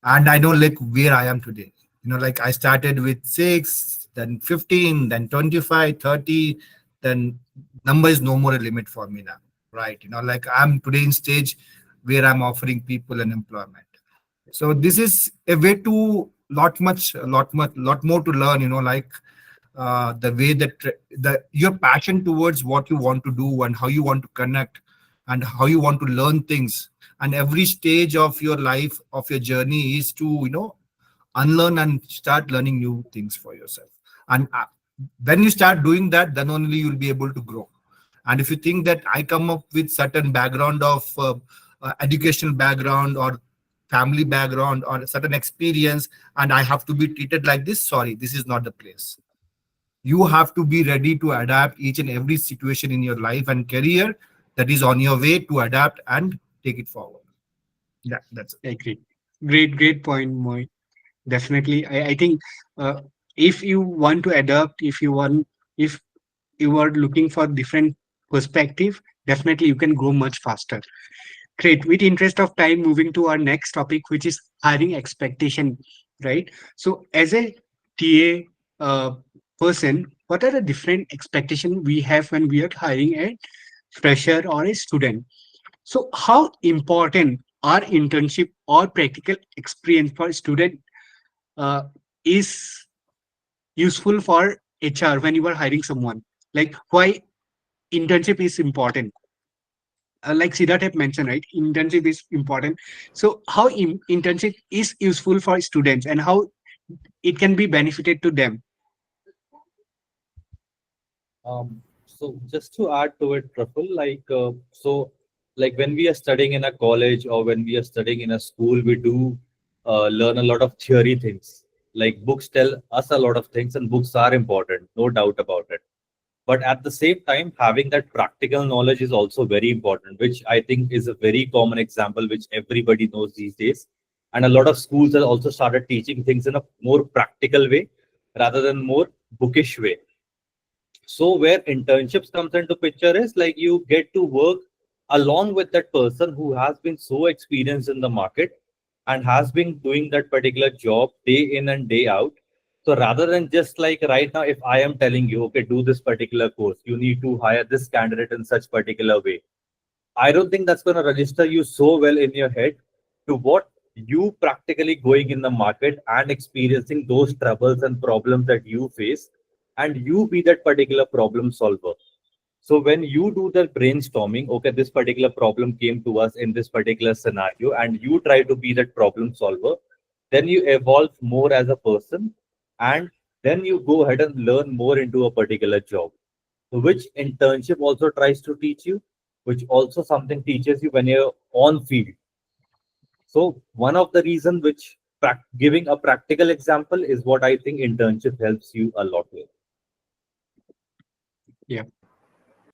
and I know like where I am today. Like I started with 6, then 15, then 25, 30. Then number is no more a limit for me now, right? Like I'm today in stage where I'm offering people an employment. So this is a way to lot more to learn. Like the way that the your passion towards what you want to do and how you want to connect and how you want to learn things, and every stage of your life of your journey is to unlearn and start learning new things for yourself. And when you start doing that, then only you'll be able to grow. And if you think that I come up with certain background of educational background or family background or certain experience and I have to be treated like this, sorry, this is not the place. You have to be ready to adapt each and every situation in your life and career that is on your way to adapt and take it forward. Yeah, that's it. Agree. Great point, Moy. Definitely. I think uh, if you want to adapt, if you are looking for different perspective, definitely you can grow much faster. Great. With interest of time, moving to our next topic, which is hiring expectation, right? So, as a TA person, what are the different expectation we have when we are hiring a fresher or a student? So, how important are internship or practical experience for student uh, is useful for HR when you are hiring someone? Like why internship is important? Like Siddharth have mentioned, right? Internship is important. So how internship is useful for students and how it can be benefited to them? So just to add to it, Praful, like when we are studying in a college or when we are studying in a school, we do learn a lot of theory things. Like books tell us a lot of things, and books are important, no doubt about it. But at the same time, having that practical knowledge is also very important, which I think is a very common example, which everybody knows these days. And a lot of schools have also started teaching things in a more practical way rather than more bookish way. So where internships comes into picture is like you get to work along with that person who has been so experienced in the market and has been doing that particular job day in and day out. So rather than just like right now, if I am telling you, okay, do this particular course, you need to hire this candidate in such particular way. I don't think that's going to register you so well in your head to what you practically going in the market and experiencing those troubles and problems that you face, and you be that particular problem solver. So when you do the brainstorming, okay, this particular problem came to us in this particular scenario, and you try to be that problem solver, then you evolve more as a person, and then you go ahead and learn more into a particular job. So which internship also tries to teach you, which also something teaches you when you're on field. So one of the reason which giving a practical example is what I think internship helps you a lot with. Yeah.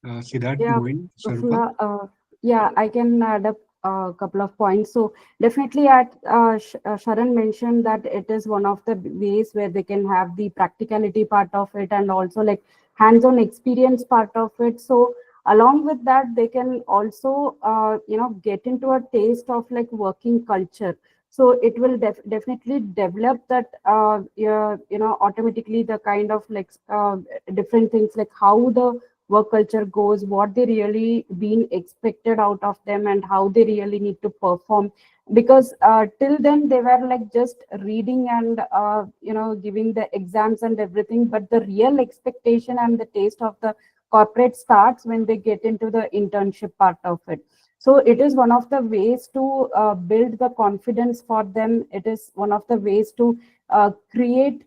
Siddharth, Yeah, Moin, Sarupa. Prafula, yeah, I can add up a couple of points. So definitely, at Sharan mentioned that it is one of the ways where they can have the practicality part of it and also like hands-on experience part of it. So along with that, they can also get into a taste of like working culture. So it will definitely develop that yeah, automatically the kind of like different things like how the work culture goes, what they really being expected out of them, and how they really need to perform. Because till then they were like just reading and giving the exams and everything, but the real expectation and the taste of the corporate starts when they get into the internship part of it. So it is one of the ways to build the confidence for them. It is one of the ways to create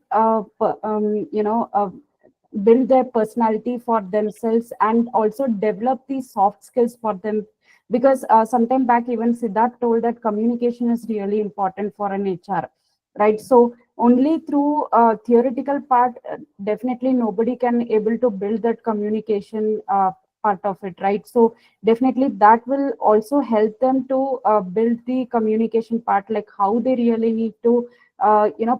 build their personality for themselves and also develop these soft skills for them. Because sometime back even Siddharth told that communication is really important for an HR. right? So only through theoretical part, definitely nobody can able to build that communication part of it, right? So definitely that will also help them to build the communication part, like how they really need to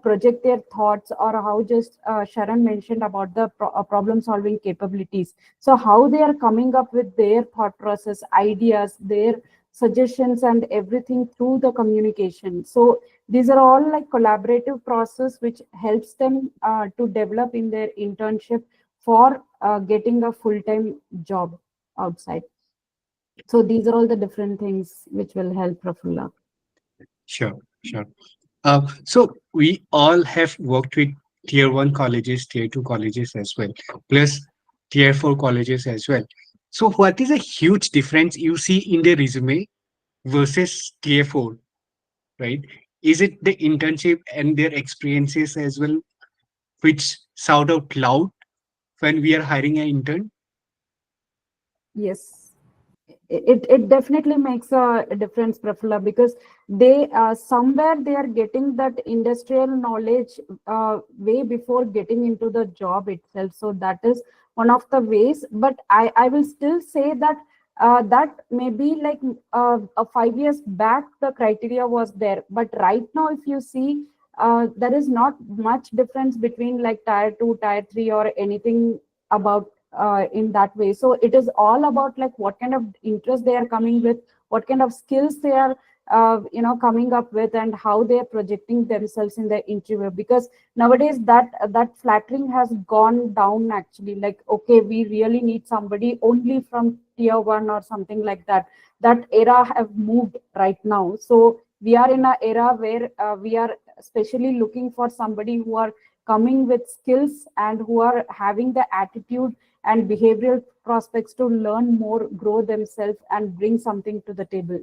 project their thoughts, or how just Sharon mentioned about the problem solving capabilities. So how they are coming up with their thought process, ideas, their suggestions and everything through the communication. So these are all like collaborative process which helps them to develop in their internship for getting a full-time job outside. So these are all the different things which will help Prafulla. Sure, sure. So we all have worked with tier one colleges, tier two colleges as well, plus tier four colleges as well. So what is a huge difference you see in the resume versus tier four, right? Is it the internship and their experiences as well, which sound out loud when we are hiring an intern? Yes. It definitely makes a difference, Prafulla, because they somewhere they are getting that industrial knowledge way before getting into the job itself. So that is one of the ways. But I will still say that that maybe like 5 years back the criteria was there, but right now if you see there is not much difference between like tier 2, tier 3 or anything about in that way. So it is all about like what kind of interest they are coming with, what kind of skills they are coming up with, and how they are projecting themselves in the interview. Because nowadays that flattering has gone down actually, like okay, we really need somebody only from tier 1 or something like that. That era have moved right now. So we are in an era where we are especially looking for somebody who are coming with skills and who are having the attitude and behavioral prospects to learn more, grow themselves, and bring something to the table.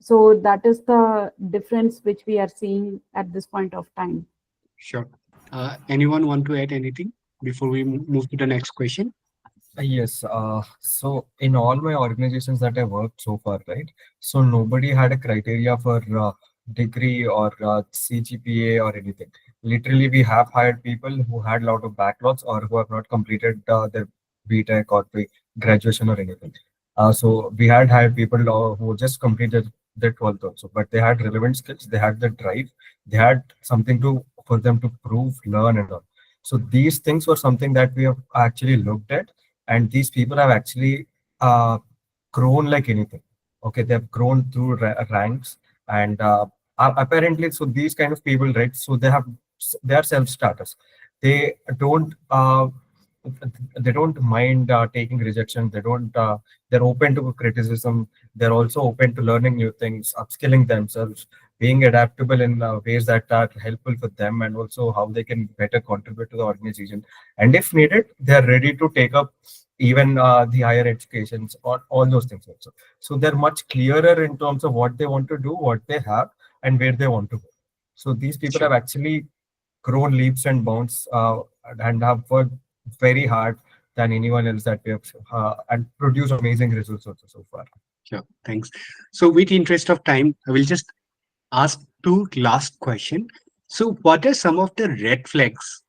So that is the difference which we are seeing at this point of time. Sure. Anyone want to add anything before we move to the next question? Yes. So in all my organizations that I worked so far, right? So nobody had a criteria for degree or CGPA or anything. Literally, we have hired people who had a lot of backlogs or who have not completed their BTech or graduation or anything. So we had hired people who just completed their 12th also, but they had relevant skills, they had the drive, they had something to for them to prove, learn, and all. So these things were something that we have actually looked at, and these people have actually uh, grown like anything. Okay, they have grown through ranks, and apparently, so these kind of people, right? So they are self starters. They don't they don't mind taking rejection. They don't. They're open to criticism. They're also open to learning new things, upskilling themselves, being adaptable in ways that are helpful for them, and also how they can better contribute to the organization. And if needed, they're ready to take up even the higher educations or all those things also. So they're much clearer in terms of what they want to do, what they have, and where they want to go. So these people Sure. have actually grown leaps and bounds and have worked very hard than anyone else that we have and produced amazing results also so far. Sure. Thanks. So with interest of time, I will just ask two last question. So what are some of the red flags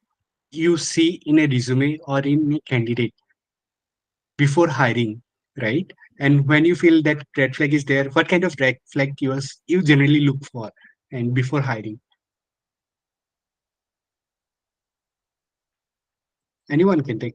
you see in a resume or in a candidate before hiring, right? And when you feel that red flag is there, what kind of red flag you generally look for and before hiring? Anyone can take.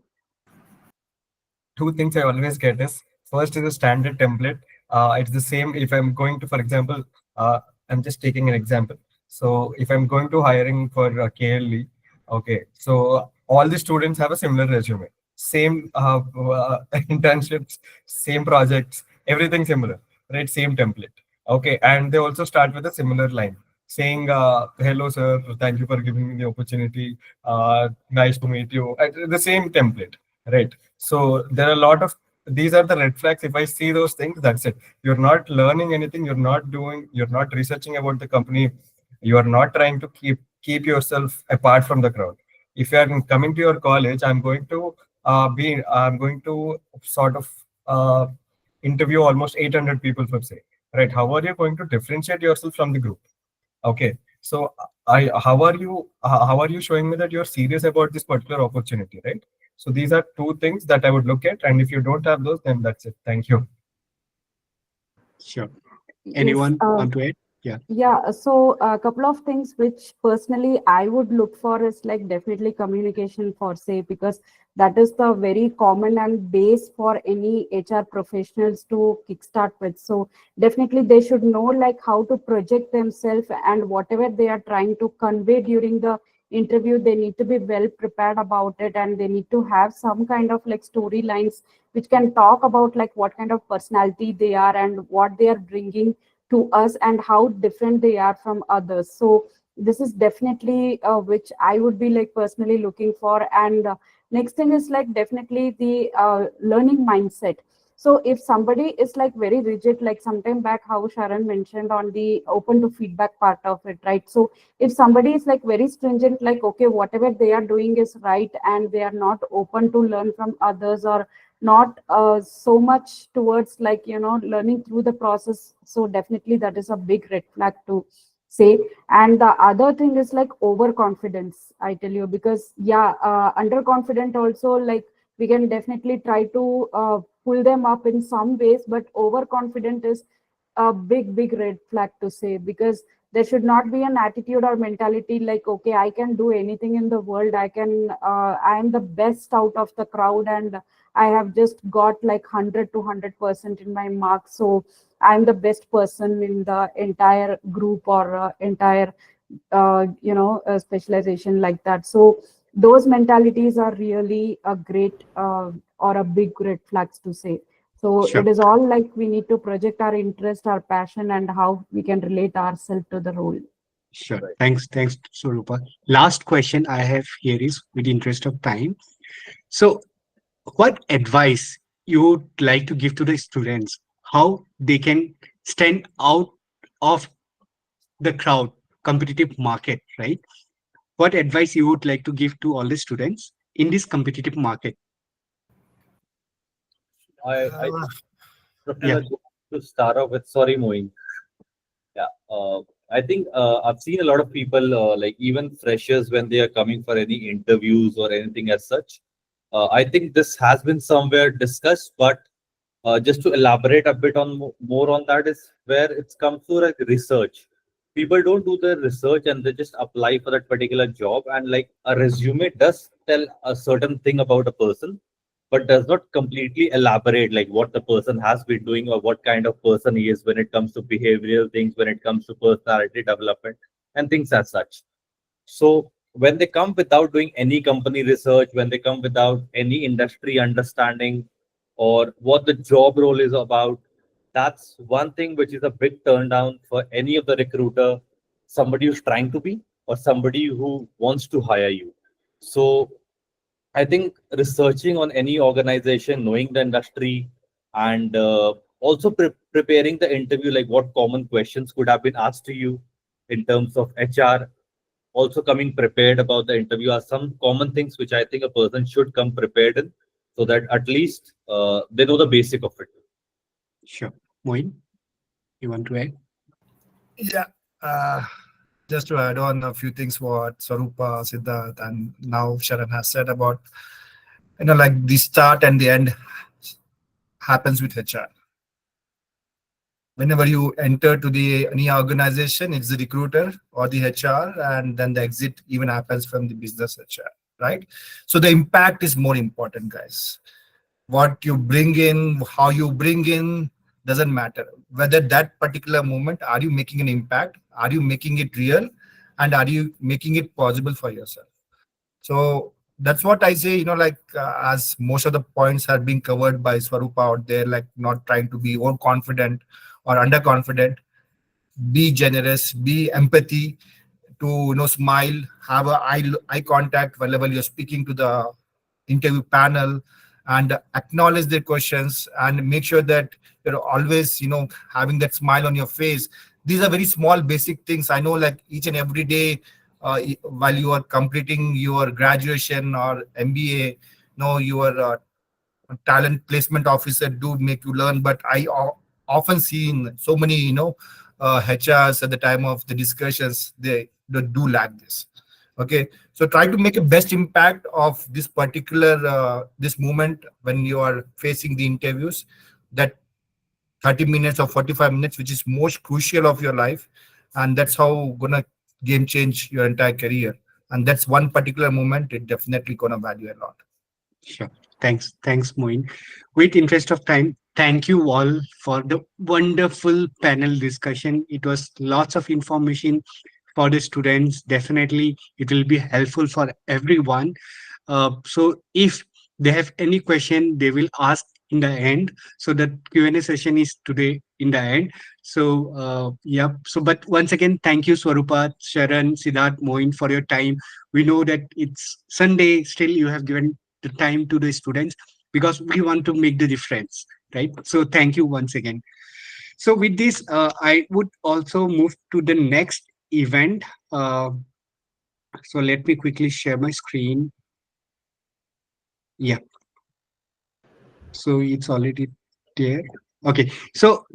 Two things I always get is first is a standard template. It's the same if I'm going to, for example, I'm just taking an example. So if I'm going to hiring for KLE, okay, so all the students have a similar resume, same internships, same projects, everything similar, right? Same template. Okay, and they also start with a similar line saying, "Hello, sir. Thank you for giving me the opportunity. Nice to meet you." The same template, right? So there are a lot of these are the red flags. If I see those things, that's it. You're not learning anything. You're not researching about the company. You are not trying to keep yourself apart from the crowd. If you are coming to your college, I'm going to sort of interview almost 800 people for say, right? How are you going to differentiate yourself from the group? Okay. So I how are you showing me that you're serious about this particular opportunity, right? So these are two things that I would look at, and if you don't have those, then that's it. Thank you. Sure. Yes. Anyone want to add? Yeah. Yeah, so a couple of things which personally I would look for is like definitely communication for say, because that is the very common and base for any HR professionals to kickstart with. So definitely they should know like how to project themselves, and whatever they are trying to convey during the interview, they need to be well prepared about it, and they need to have some kind of like storylines which can talk about like what kind of personality they are and what they are bringing to us and how different they are from others. So this is definitely which I would be like personally looking for. And next thing is like definitely the learning mindset. So if somebody is like very rigid, like sometime back how Sharon mentioned on the open to feedback part of it, right? So if somebody is like very stringent, like okay, whatever they are doing is right, and they are not open to learn from others, or not so much towards like learning through the process, so definitely that is a big red flag to say. And the other thing is like overconfidence, I tell you, because yeah, underconfident also, like we can definitely try to pull them up in some ways, but overconfident is a big red flag to say, because there should not be an attitude or mentality like okay, I can do anything in the world, I am the best out of the crowd, and I have just got like 100 to 100% in my marks, so I'm the best person in the entire group or entire specialization like that. So those mentalities are really a great or a big red flags to say. So it Sure. is all like we need to project our interest, our passion, and how we can relate ourselves to the role. Sure. Right. Thanks, Swarupa. Last question I have here is, with the interest of time. So, what advice you would like to give to the students? How they can stand out of the crowd, competitive market, right? What advice you would like to give to all the students in this competitive market? I Uh, Yeah. Prafula, to start off with, sorry, Moin. Yeah, I think I've seen a lot of people, like even freshers, when they are coming for any interviews or anything as such. I think this has been somewhere discussed, but just to elaborate a bit on more on that is where it comes to like research. People don't do the research and they just apply for that particular job, and like a resume does tell a certain thing about a person, but does not completely elaborate like what the person has been doing or what kind of person he is when it comes to behavioral things, when it comes to personality development and things as such. So when they come without doing any company research, when they come without any industry understanding or what the job role is about, that's one thing which is a big turn down for any of the recruiter, somebody who's trying to be or somebody who wants to hire you. So I think researching on any organization, knowing the industry, and also preparing the interview, like what common questions could have been asked to you in terms of HR, also coming prepared about the interview are some common things which I think a person should come prepared in, so that at least they know the basic of it. Sure. Moin, you want to add? yeah. Uh, just to add on a few things what Swarupa, Siddharth, and now Sharon has said about, like the start and the end happens with HR. Whenever you enter to the any organization, it's the recruiter or the HR, and then the exit even happens from the business HR, right? So the impact is more important, guys. What you bring in, how you bring in, doesn't matter. Whether that particular moment, are you making an impact? Are you making it real? And are you making it possible for yourself? So that's what I say, like as most of the points have been covered by Swarupa out there, like not trying to be overconfident or underconfident, be generous, be empathy, to smile, have a eye contact whenever you're speaking to the interview panel, and acknowledge their questions, and make sure that you're always having that smile on your face. These are very small basic things, I know, like each and every day, while you are completing your graduation or MBA, your talent placement officer do make you learn. But often seen so many HRs at the time of the discussions, they do lack this. Okay, so try to make a best impact of this particular this moment when you are facing the interviews, that 30 minutes or 45 minutes which is most crucial of your life, and that's how gonna game change your entire career. And that's one particular moment it definitely gonna value a lot. Sure. Thanks, Moin. With interest of time, thank you all for the wonderful panel discussion. It was lots of information for the students. Definitely, it will be helpful for everyone. So if they have any question, they will ask in the end. So the Q&A session is today in the end. So yeah. So but once again, thank you, Swarupa, Sharan, Siddharth, Moin, for your time. We know that it's Sunday. Still, you have given the time to the students because we want to make the difference, right? So thank you once again. So with this, I would also move to the next event. So let me quickly share my screen. Yeah. So it's already there. Okay. So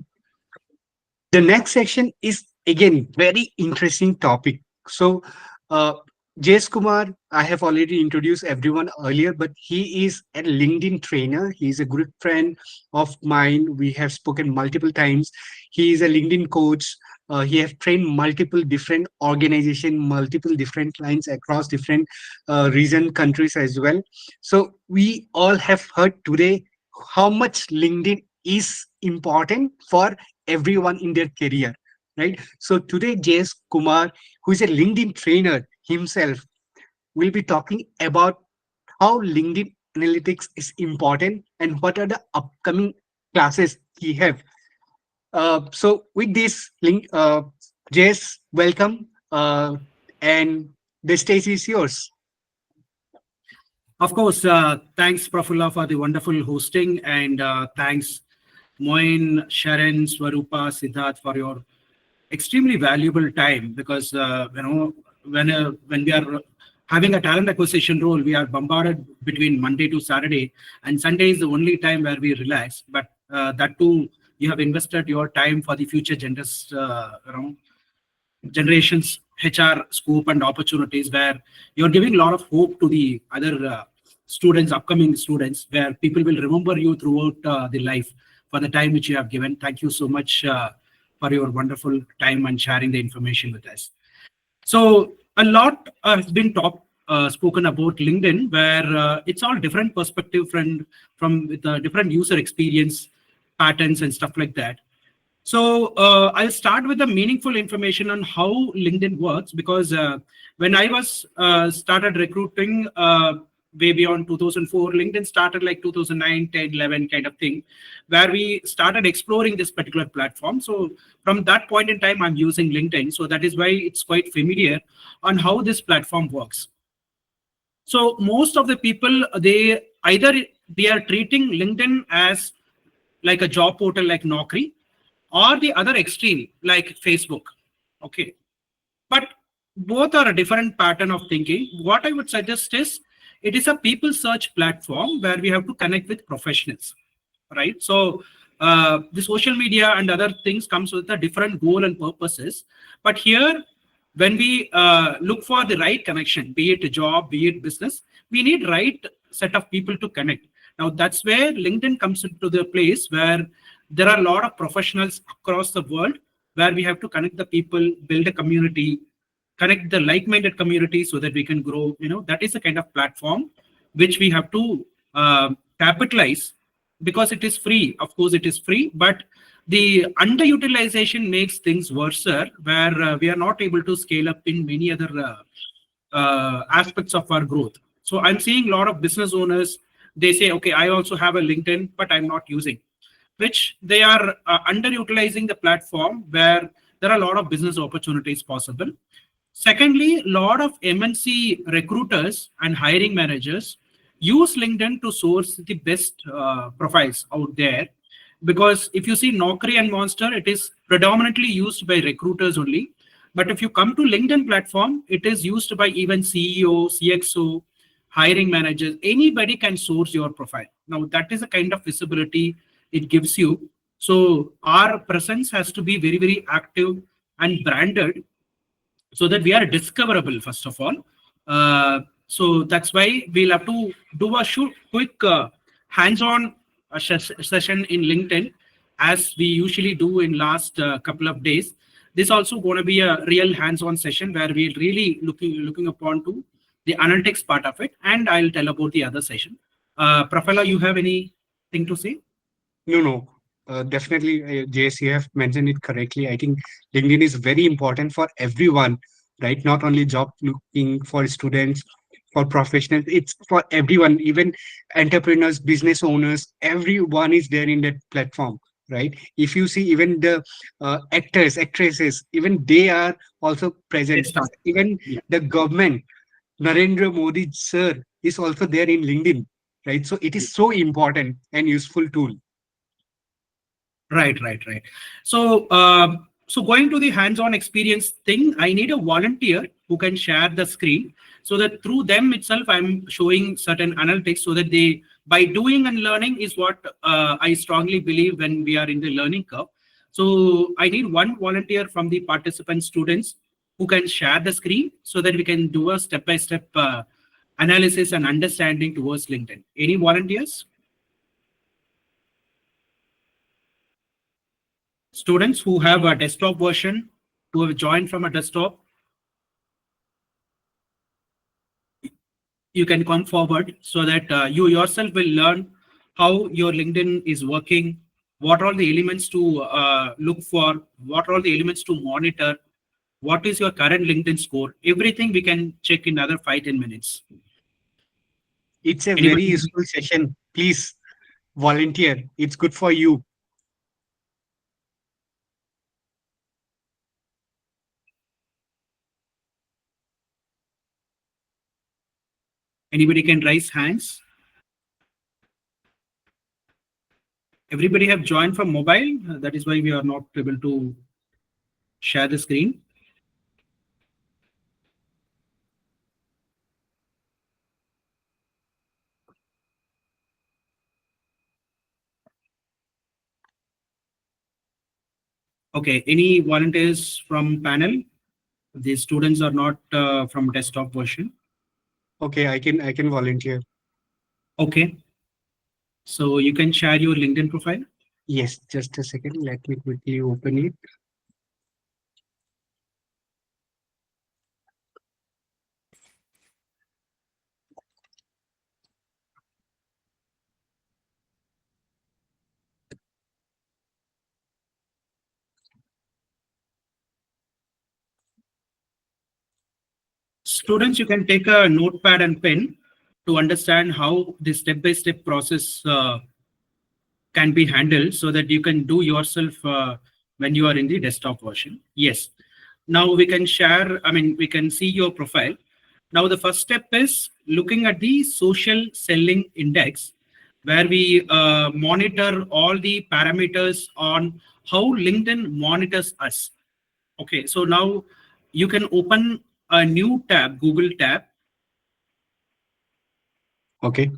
the next section is again very interesting topic. So uh, Jace Kumar, I have already introduced everyone earlier, but he is a LinkedIn trainer. He is a good friend of mine. We have spoken multiple times. He is a LinkedIn coach. He have trained multiple different organization, multiple different clients across different region countries as well. So we all have heard today how much LinkedIn is important for everyone in their career, right? So today, Jace Kumar, who is a LinkedIn trainer himself, will be talking about how LinkedIn analytics is important and what are the upcoming classes he have. So with this link, Jace, welcome, and the stage is yours. Of course, thanks, Prafulla, for the wonderful hosting, and thanks, Moin, Sharon, Swarupa, Siddharth, for your extremely valuable time. Because when we are having a talent acquisition role, we are bombarded between Monday to Saturday, and Sunday is the only time where we relax. But that too, you have invested your time for the future generations HR scope and opportunities, where you're giving a lot of hope to the other students, upcoming students, where people will remember you throughout the life for the time which you have given. Thank you so much for your wonderful time and sharing the information with us. So a lot has been spoken about LinkedIn, where it's all different perspective from the different user experience patterns and stuff like that. So I'll start with the meaningful information on how LinkedIn works, because when I was started recruiting way beyond 2004, LinkedIn started like 2009, 10, 11 kind of thing, where we started exploring this particular platform. So from that point in time, I'm using LinkedIn. So that is why it's quite familiar on how this platform works. So most of the people, they are treating LinkedIn as like a job portal like Naukri, or the other extreme like Facebook. Okay, but both are a different pattern of thinking. What I would suggest is it is a people search platform where we have to connect with professionals, right? So the social media and other things comes with a different goal and purposes. But here, when we look for the right connection, be it a job, be it business, we need right set of people to connect. Now that's where LinkedIn comes into the place, where there are a lot of professionals across the world, where we have to connect the people, build a community, connect the like-minded community, so that we can grow. That is the kind of platform which we have to capitalize, because it is free. Of course it is free, but the underutilization makes things worse, where we are not able to scale up in many other aspects of our growth. So I'm seeing a lot of business owners, they say, okay, I also have a LinkedIn, but I'm not using, which they are underutilizing the platform, where there are a lot of business opportunities possible. Secondly, a lot of MNC recruiters and hiring managers use LinkedIn to source the best profiles out there. Because if you see Naukri and Monster, it is predominantly used by recruiters only. But if you come to LinkedIn platform, it is used by even CEO, CXO, hiring managers. Anybody can source your profile. Now, that is the kind of visibility it gives you. So our presence has to be very, very active and branded, so that we are discoverable first of all. So that's why we'll have to do a quick hands-on session in LinkedIn, as we usually do in last couple of days. This also going to be a real hands-on session where we're really looking upon to the analytics part of it, and I'll tell about the other session. Prafala, you have anything to say? No, no. Definitely, JS, you have mentioned it correctly. I think LinkedIn is very important for everyone, right? Not only job looking for students, for professionals. It's for everyone, even entrepreneurs, business owners. Everyone is there in that platform, right? If you see, even the actors, actresses, even they are also present. Yes, sir. Even Yeah. the government, Narendra Modi sir, is also there in LinkedIn, right? So it is so important and useful tool. Right. So going to the hands-on experience thing, I need a volunteer who can share the screen so that through them itself, I'm showing certain analytics so that they, by doing and learning is what I strongly believe when we are in the learning curve. So I need one volunteer from the participant students who can share the screen so that we can do a step-by-step analysis and understanding towards LinkedIn. Any volunteers? Students who have a desktop version, who have joined from a desktop, you can come forward so that you yourself will learn how your LinkedIn is working, what are the elements to look for, what are the elements to monitor, what is your current LinkedIn score. Everything we can check in another 5-10 minutes. It's a very Anybody? useful session. Please volunteer. It's good for you. Anybody can raise hands. Everybody have joined from mobile. That is why we are not able to share the screen. Okay, any volunteers from panel? The students are not from desktop version. Okay, I can volunteer. Okay, so you can share your LinkedIn profile. Yes, just a second. Let me quickly open it. Students, you can take a notepad and pen to understand how the step-by-step process can be handled so that you can do yourself when you are in the desktop version. Yes. Now we can share, I mean, we can see your profile. Now the first step is looking at the social selling index, where we monitor all the parameters on how LinkedIn monitors us. Okay, so now you can open a new tab, Google tab. Okay.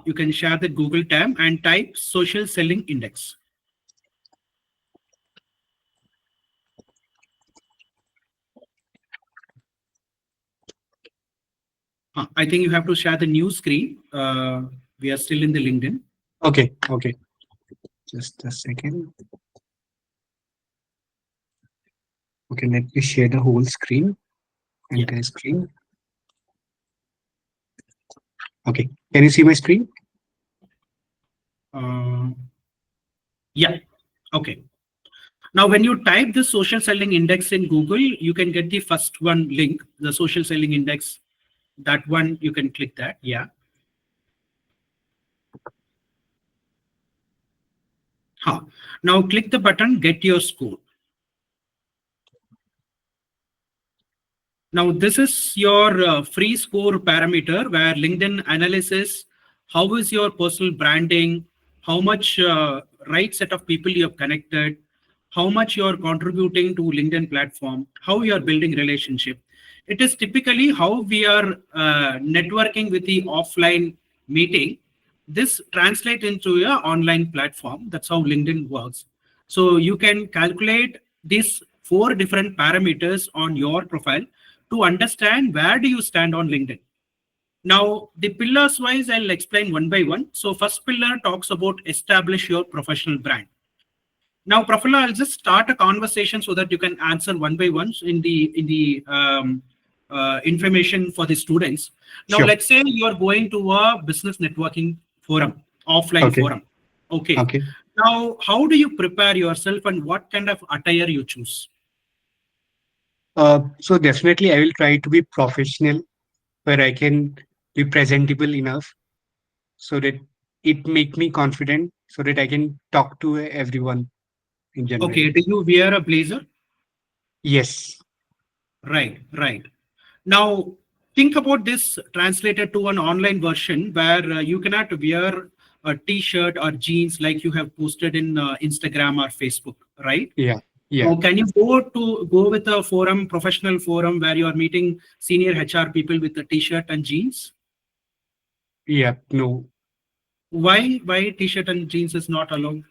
You can share the Google tab and type social selling index. I think you have to share the new screen. We are still in the LinkedIn. Okay. Okay. Just a second. Okay, let me share the whole screen. Yeah. Entire screen. Okay. Can you see my screen? Yeah. Okay. Now, when you type the social selling index in Google, you can get the first one link, the social selling index. That one, you can click that. Yeah. Now click the button, get your score. Now, this is your free score parameter where LinkedIn analyzes how is your personal branding, how much right set of people you have connected, how much you are contributing to LinkedIn platform, how you are building relationship. It is typically how we are networking with the offline meeting. This translates into a online platform. That's how LinkedIn works. So you can calculate this 4 different parameters on your profile to understand where do you stand on LinkedIn. Now, the pillars wise, I'll explain one by one. So first pillar talks about establish your professional brand. Now, Prafula, I'll just start a conversation so that you can answer one by one in the information for the students. Now, Sure. let's say you are going to a business networking forum, offline Okay. forum. Okay. Okay. Now, how do you prepare yourself and what kind of attire you choose? So definitely I will try to be professional where I can be presentable enough so that it make me confident so that I can talk to everyone in general. Okay. Do you wear a blazer? Yes. Right, right. Now, think about this translated to an online version where you cannot wear a t-shirt or jeans like you have posted in Instagram or Facebook, right? Yeah. Yeah. Now, can you go with a forum, professional forum where you are meeting senior HR people with a t-shirt and jeans? Yeah. No. Why t-shirt and jeans is not allowed?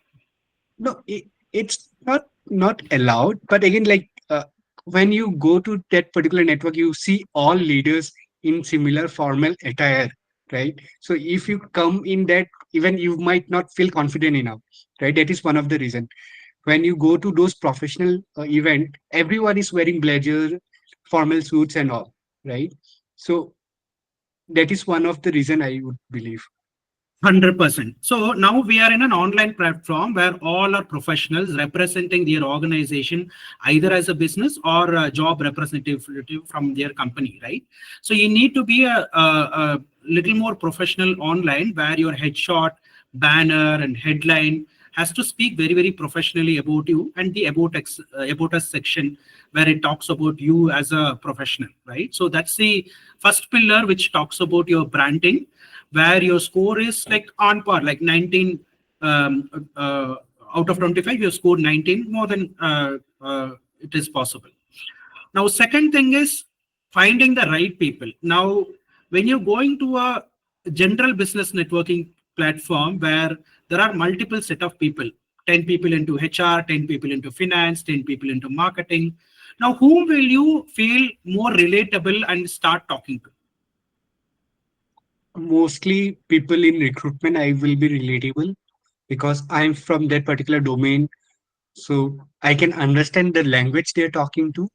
No. It's not allowed. But again, like when you go to that particular network, you see all leaders in similar formal attire, right? So if you come in that, even you might not feel confident enough, right? That is one of the reason. When you go to those professional event, everyone is wearing blazer, formal suits and all, right? So that is one of the reason I would believe. 100%. So now we are in an online platform where all are professionals representing their organization either as a business or a job representative from their company, right? So you need to be a little more professional online where your headshot, banner, and headline has to speak very, very professionally about you, and the about us section where it talks about you as a professional, right? So that's the first pillar which talks about your branding, where your score is like on par, like 19 out of 25, you scored 19, more than it is possible. Now, second thing is finding the right people. Now, when you're going to a general business networking platform where there are multiple set of people, 10 people into HR, 10 people into finance, 10 people into marketing. Now, whom will you feel more relatable and start talking to? Mostly people in recruitment, I will be relatable because I'm from that particular domain. So I can understand the language they're talking to,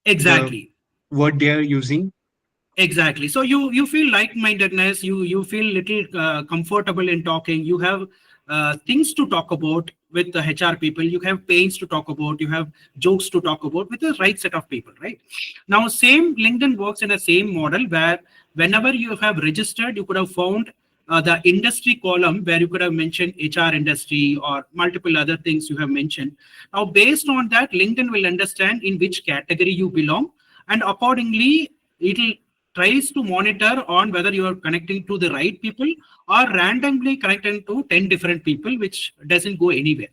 the Exactly. word they're using. Exactly. So you feel like-mindedness. You feel little comfortable in talking. You have things to talk about with the HR people. You have pains to talk about. You have jokes to talk about with the right set of people, right? Now, same LinkedIn works in the same model where whenever you have registered, you could have found the industry column where you could have mentioned HR industry or multiple other things you have mentioned. Now, based on that, LinkedIn will understand in which category you belong, and accordingly, it'll tries to monitor on whether you are connecting to the right people or randomly connecting to 10 different people, which doesn't go anywhere,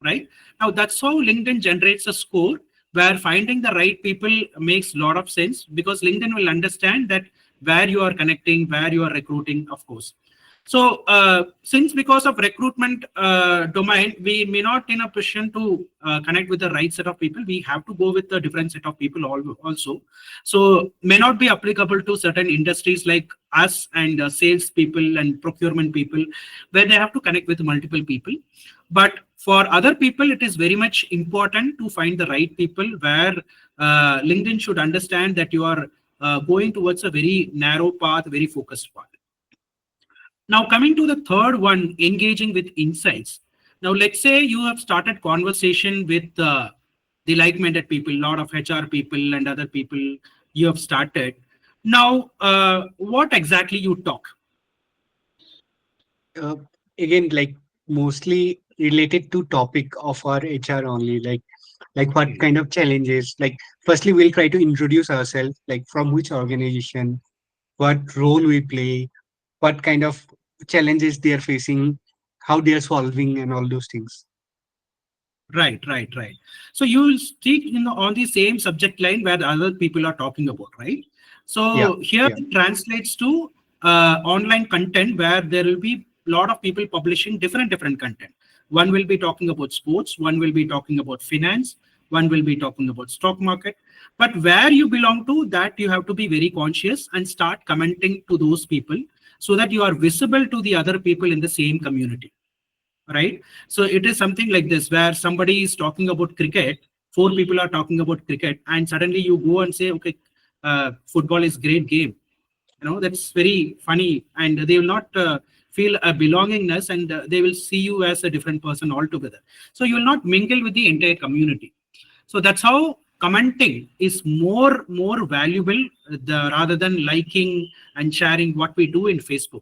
right? Now, that's how LinkedIn generates a score where finding the right people makes a lot of sense because LinkedIn will understand that where you are connecting, where you are recruiting, of course. So since because of recruitment domain, we may not in a position to connect with the right set of people. We have to go with a different set of people also. So may not be applicable to certain industries like us and sales people and procurement people, where they have to connect with multiple people. But for other people, it is very much important to find the right people where LinkedIn should understand that you are going towards a very narrow path, very focused path. Now, coming to the third one, engaging with insights. Now, let's say you have started conversation with the like-minded people, a lot of HR people and other people you have started. Now, what exactly you talk? Uh, Again, like mostly related to topic of our HR only, like what kind of challenges. Like firstly, we'll try to introduce ourselves, like from which organization, what role we play, what kind of challenges they are facing, how they are solving, and all those things. Right, right, right. So you will stick on the same subject line where the other people are talking about, right? Yeah, So here yeah, it translates to online content where there will be a lot of people publishing different content. One will be talking about sports, one will be talking about finance, one will be talking about stock market. But where you belong to, that you have to be very conscious and start commenting to those people so that you are visible to the other people in the same community, right? So it is something like this, where somebody is talking about cricket, four people are talking about cricket, and suddenly you go and say, okay, football is great game. That's very funny, and they will not feel a belongingness, and they will see you as a different person altogether. So you will not mingle with the entire community. So that's how commenting is more valuable, rather than liking and sharing what we do in Facebook.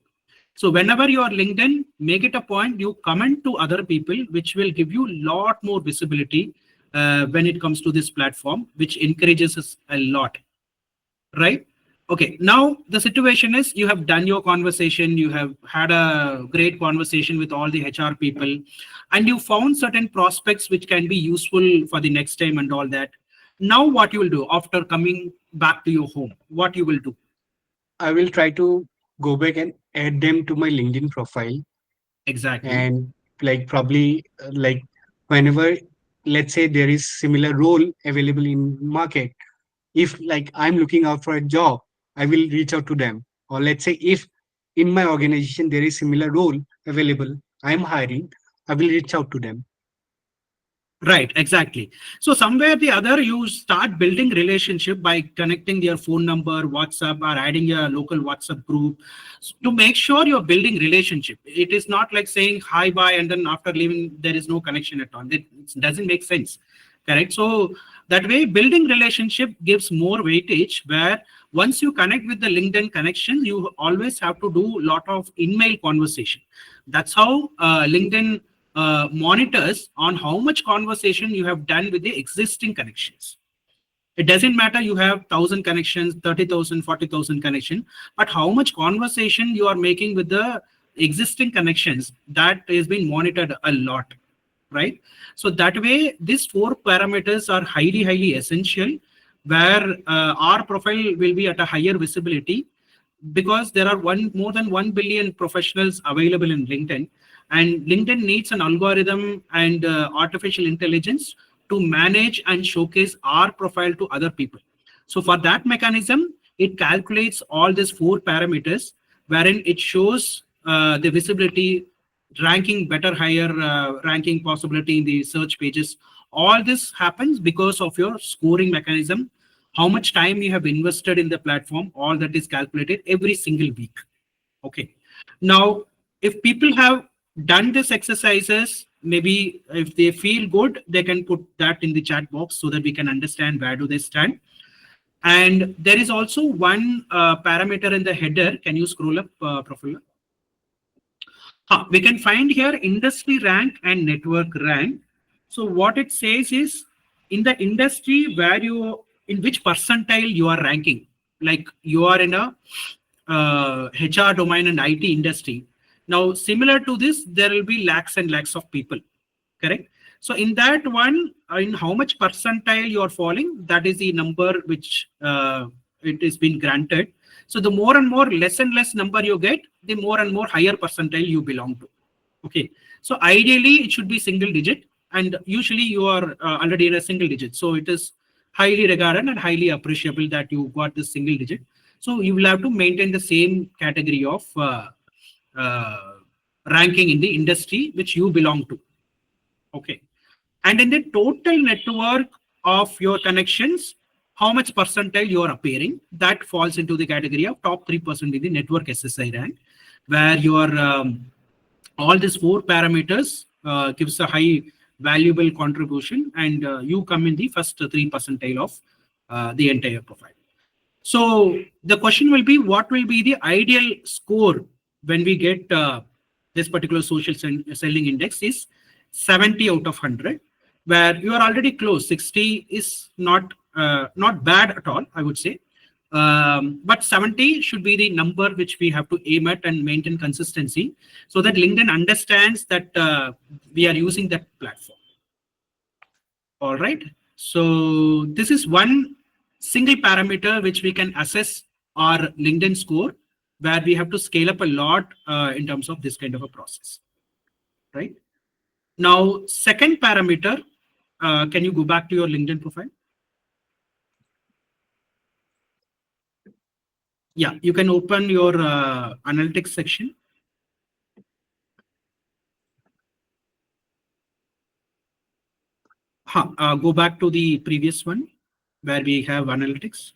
So whenever you are LinkedIn, make it a point you comment to other people, which will give you a lot more visibility when it comes to this platform, which encourages us a lot, right? Okay, now the situation is you have done your conversation, you have had a great conversation with all the HR people, and you found certain prospects which can be useful for the next time and all that. Now what you will do after coming back to your home? What you will do? I will try to go back and add them to my LinkedIn profile, Exactly. and like probably like whenever, let's say there is similar role available in market, if like I'm looking out for a job, I will reach out to them. Or let's say if in my organization there is similar role available, I'm hiring, I will reach out to them. Right, exactly. So somewhere or the other, you start building relationship by connecting their phone number, WhatsApp, or adding a local WhatsApp group to make sure you're building relationship. It is not like saying hi, bye, and then after leaving, there is no connection at all. It doesn't make sense. Correct. So that way, building relationship gives more weightage, where once you connect with the LinkedIn connection, you always have to do a lot of in-mail conversation. That's how LinkedIn monitors on how much conversation you have done with the existing connections. It doesn't matter you have 1,000 connections, 30,000, 40,000 connections, but how much conversation you are making with the existing connections, that is being monitored a lot, right? So that way, these four parameters are highly essential, where our profile will be at a higher visibility, because there are more than 1 billion professionals available in LinkedIn, and LinkedIn needs an algorithm and artificial intelligence to manage and showcase our profile to other people. So for that mechanism, it calculates all these four parameters, wherein it shows the visibility, ranking better, higher ranking possibility in the search pages. All this happens because of your scoring mechanism, how much time you have invested in the platform, all that is calculated every single week. Okay. Now, if people have done these exercises, maybe if they feel good, they can put that in the chat box so that we can understand where do they stand. And there is also one parameter in the header. Can you scroll up, Prafulla? We can find here industry rank and network rank. So what it says is, in the industry where in which percentile you are ranking, like you are in a HR domain and IT industry. Now, similar to this, there will be lakhs and lakhs of people, correct? So in that one, in how much percentile you are falling, that is the number which it is been granted. So the more and more less and less number you get, the more and more higher percentile you belong to. Okay. So ideally, it should be single digit, and usually you are already in a single digit. So it is highly regarded and highly appreciable that you got this single digit. So you will have to maintain the same category of uh, ranking in the industry which you belong to. Okay. And in the total network of your connections, how much percentile you are appearing, that falls into the category of top 3% in the network SSI rank, where your all these four parameters gives a high valuable contribution, and you come in the first 3 percentile of the entire profile. So the question will be, what will be the ideal score when we get this particular social selling index is 70 out of 100, where you are already close. 60 is not bad at all, I would say. But 70 should be the number which we have to aim at and maintain consistency, so that LinkedIn understands that we are using that platform. All right. So this is one single parameter which we can assess our LinkedIn score, where we have to scale up a lot in terms of this kind of a process. Right. Now, second parameter Can you go back to your LinkedIn profile? Yeah, you can open your analytics section. Go back to the previous one where we have analytics.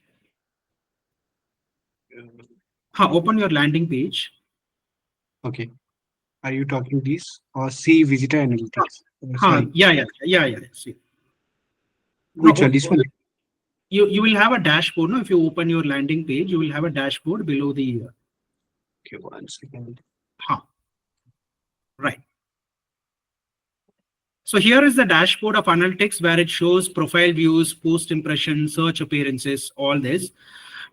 Open your landing page. Okay. Are you talking this or see visitor analytics? Sorry. Yeah. See. Which No, one? This one? you will have a dashboard. No, if you open your landing page, you will have a dashboard below the. Okay, 1 second. Right. So here is the dashboard of analytics where it shows profile views, post impressions, search appearances, all this.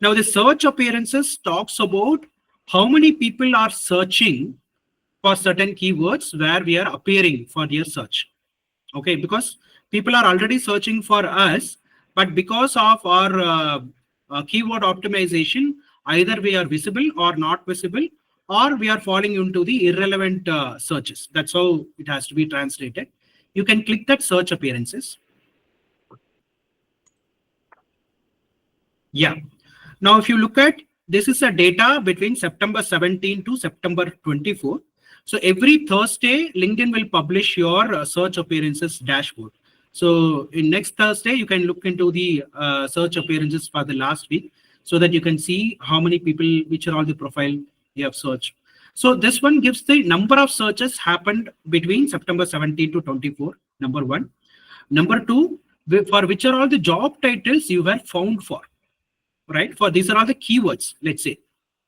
Now the search appearances talks about how many people are searching for certain keywords where we are appearing for their search. Okay, because people are already searching for us, but because of our keyword optimization, either we are visible or not visible, or we are falling into the irrelevant searches. That's how it has to be translated. You can click that search appearances. Yeah. Now, if you look at, this is a data between September 17 to September 24. So every Thursday, LinkedIn will publish your search appearances dashboard. So in next Thursday, you can look into the search appearances for the last week so that you can see how many people, which are all the profile you have searched. So this one gives the number of searches happened between September 17 to 24, number one. Number two, for which are all the job titles you were found for, right? For these are all the keywords, let's say.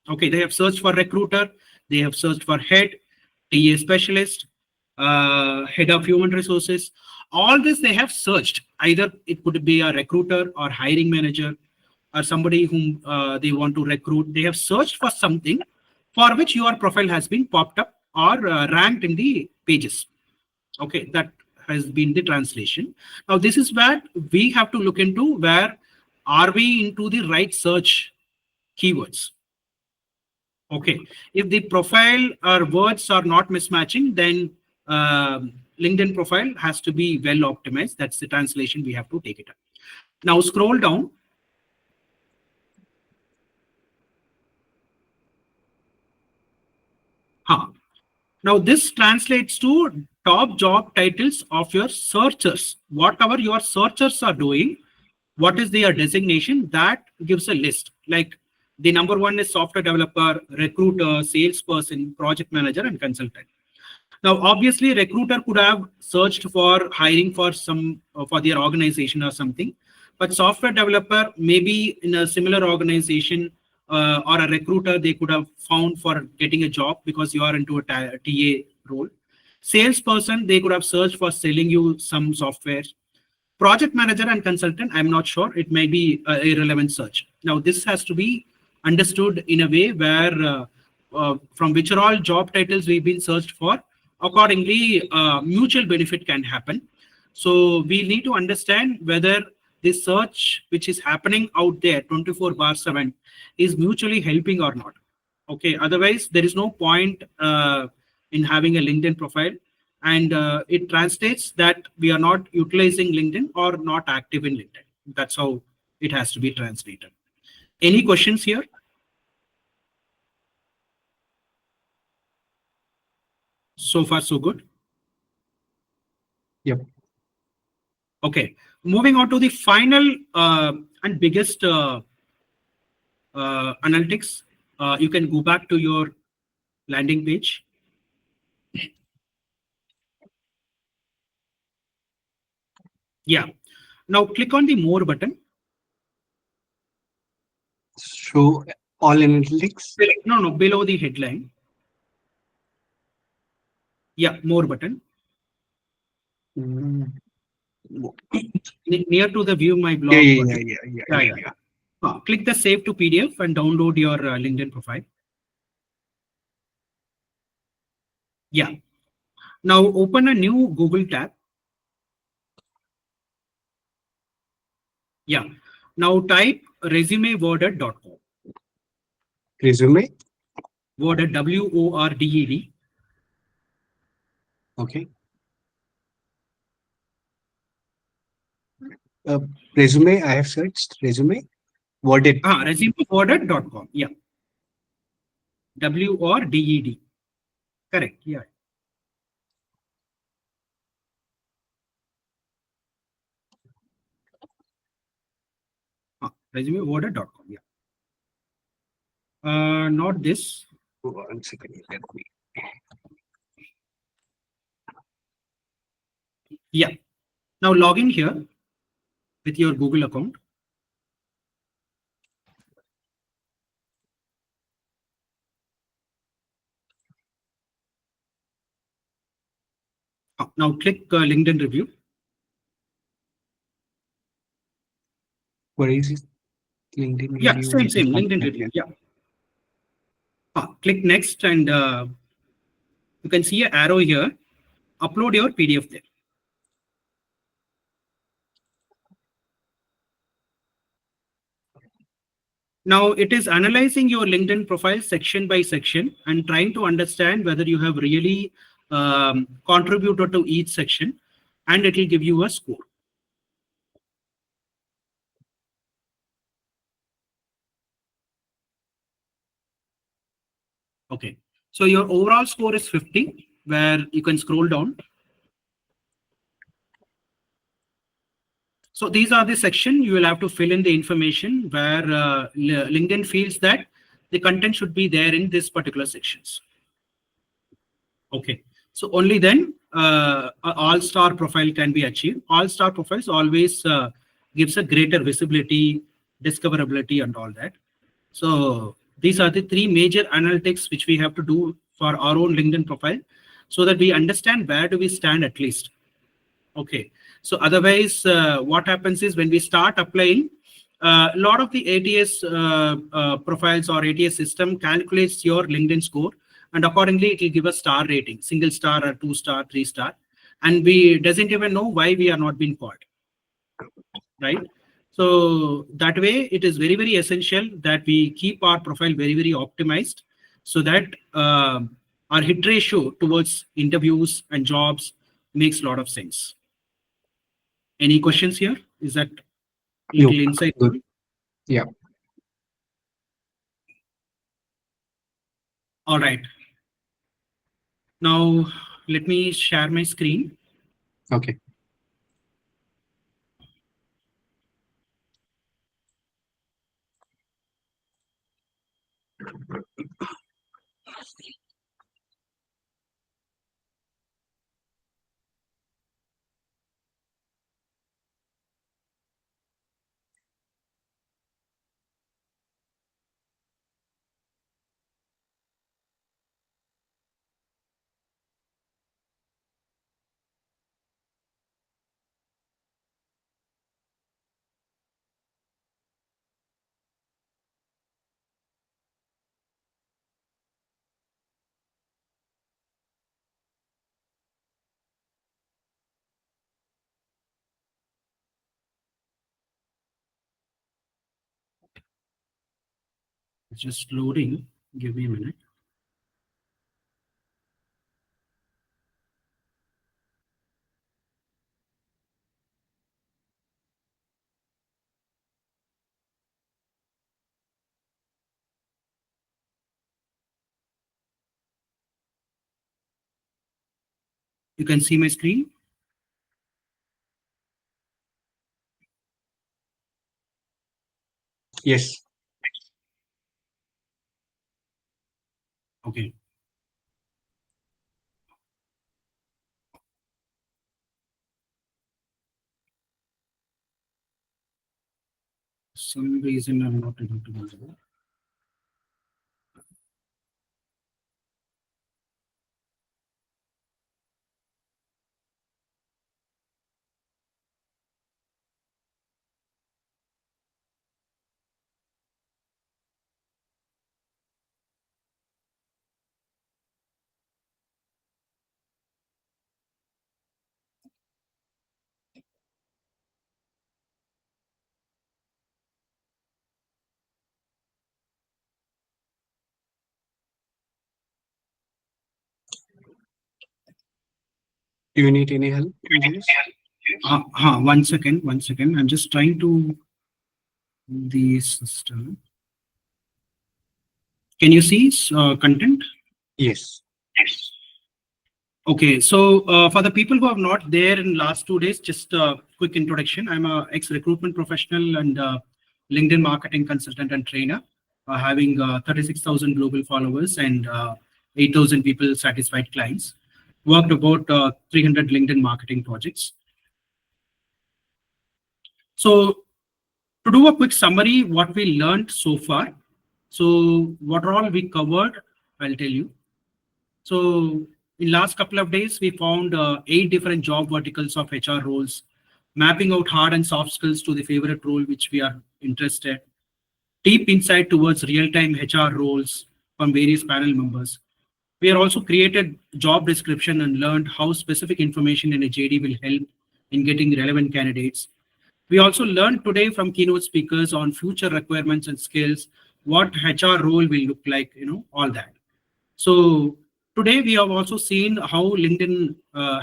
Okay, they have searched for recruiter, they have searched for head, TA specialist, head of human resources. All this they have searched. Either it could be a recruiter or hiring manager or somebody whom they want to recruit. They have searched for something for which your profile has been popped up or ranked in the pages. Okay, that has been the translation. Now, this is where we have to look into where are we into the right search keywords. Okay, if the profile or words are not mismatching, then LinkedIn profile has to be well optimized. That's the translation we have to take it up. Now scroll down. Now this translates to top job titles of your searchers. Whatever your searchers are doing, what is their designation, that gives a list. Like the number one is software developer, recruiter, salesperson, project manager, and consultant. Now, obviously, recruiter could have searched for hiring for some for their organization or something, but software developer maybe in a similar organization or a recruiter they could have found for getting a job because you are into a TA role. Salesperson they could have searched for selling you some software. Project manager and consultant, I'm not sure. It may be a relevant search. Now, this has to be understood in a way where from which are all job titles we've been searched for. Accordingly, mutual benefit can happen. So we need to understand whether this search which is happening out there 24/7 is mutually helping or not. Okay, otherwise there is no point in having a LinkedIn profile, and it translates that we are not utilizing LinkedIn or not active in LinkedIn. That's how it has to be translated. Any questions here? So far, so good. Yep. Okay, moving on to the final and biggest analytics. You can go back to your landing page. Yeah. Now click on the more button. Show all analytics. No, below the headline. Yeah, more button. Mm. Near to the view my blog. Yeah. Click the save to PDF and download your LinkedIn profile. Yeah. Now open a new Google tab. Yeah. Now type resumeworded.com. Resume. Worded, WORDED. Okay. Uh, Resume, I have searched resume. Worded. Resumeforwarded.com. Yeah. WORDED. Correct. Yeah. Resumeforwarded.com. Yeah. Not this. 1 second. Let me. Yeah. Now log in here with your Google account. Now click LinkedIn review. Where is it? LinkedIn Yeah, review. same, It is same. not LinkedIn there review. yet. Yeah. Click next and you can see an arrow here. Upload your PDF there. Now it is analyzing your LinkedIn profile section by section and trying to understand whether you have really contributed to each section, and it will give you a score. Okay. So your overall score is 50, where you can scroll down. So these are the section you will have to fill in the information where LinkedIn feels that the content should be there in this particular sections. Okay. So only then a all-star profile can be achieved. All-star profiles always gives a greater visibility, discoverability, and all that. So these are the three major analytics which we have to do for our own LinkedIn profile so that we understand where do we stand at least. Okay. So otherwise, what happens is when we start applying, a lot of the ATS profiles or ATS system calculates your LinkedIn score, and accordingly it will give a star rating, single star or 2 star, 3 star, and we doesn't even know why we are not being called, right? So that way, it is very, very essential that we keep our profile very, very optimized so that our hit ratio towards interviews and jobs makes a lot of sense. Any questions here? Is that No. little insight? Good. Yeah. All right. Now, let me share my screen. Okay. It's just loading. Give me a minute. You can see my screen. Yes. Okay. Some reason I'm not able to do that. Do you need any help in this? One second, one second. I'm just trying to the system. Can you see content? Yes. Okay, so for the people who are not there in last 2 days, just a quick introduction. I'm a ex-recruitment professional and LinkedIn marketing consultant and trainer, having 36,000 global followers and 8,000 people satisfied clients. Worked about 300 LinkedIn marketing projects. So to do a quick summary, what we learned so far. So what all we covered, I'll tell you. So in last couple of days, we found 8 different job verticals of HR roles, mapping out hard and soft skills to the favorite role which we are interested. Deep insight towards real-time HR roles from various panel members. We are also created job description and learned how specific information in a JD will help in getting relevant candidates. We also learned today from keynote speakers on future requirements and skills, what HR role will look like, all that. So today we have also seen how LinkedIn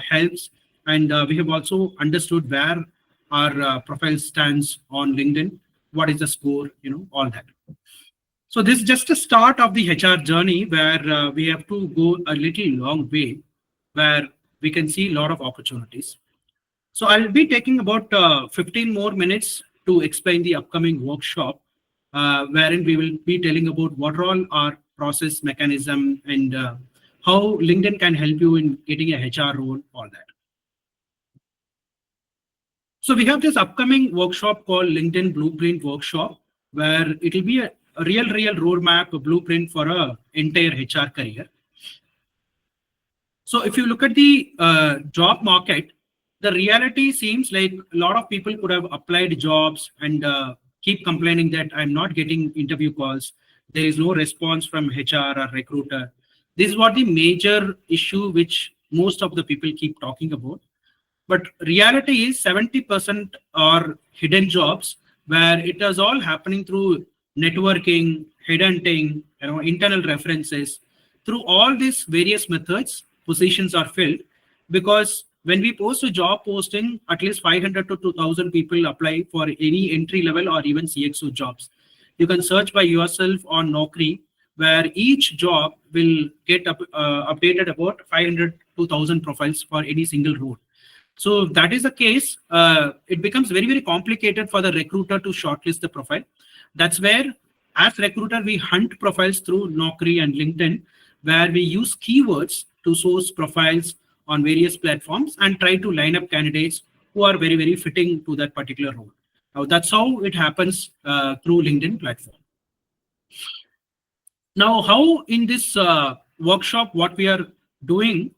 helps, and we have also understood where our profile stands on LinkedIn, what is the score, all that. So this is just a start of the HR journey where we have to go a little long way, where we can see a lot of opportunities. So I'll be taking about 15 more minutes to explain the upcoming workshop, wherein we will be telling about what are all our process mechanism and how LinkedIn can help you in getting a HR role, all that. So we have this upcoming workshop called LinkedIn Blueprint Workshop, where it will be a real roadmap, a blueprint for a entire HR career. So if you look at the job market, the reality seems like a lot of people could have applied jobs and keep complaining that I'm not getting interview calls. There is no response from HR or recruiter. This is what the major issue which most of the people keep talking about. But reality is 70% are hidden jobs where it is all happening through networking, headhunting, internal references. Through all these various methods, positions are filled because when we post a job posting, at least 500 to 2,000 people apply for any entry level or even CXO jobs. You can search by yourself on Naukri, where each job will get updated about 500 to 1,000 profiles for any single role. So if that is the case, it becomes very complicated for the recruiter to shortlist the profile. That's where, as recruiter, we hunt profiles through Naukri and LinkedIn, where we use keywords to source profiles on various platforms and try to line up candidates who are very fitting to that particular role. Now that's how it happens through LinkedIn platform. Now, how in this workshop, what we are doing,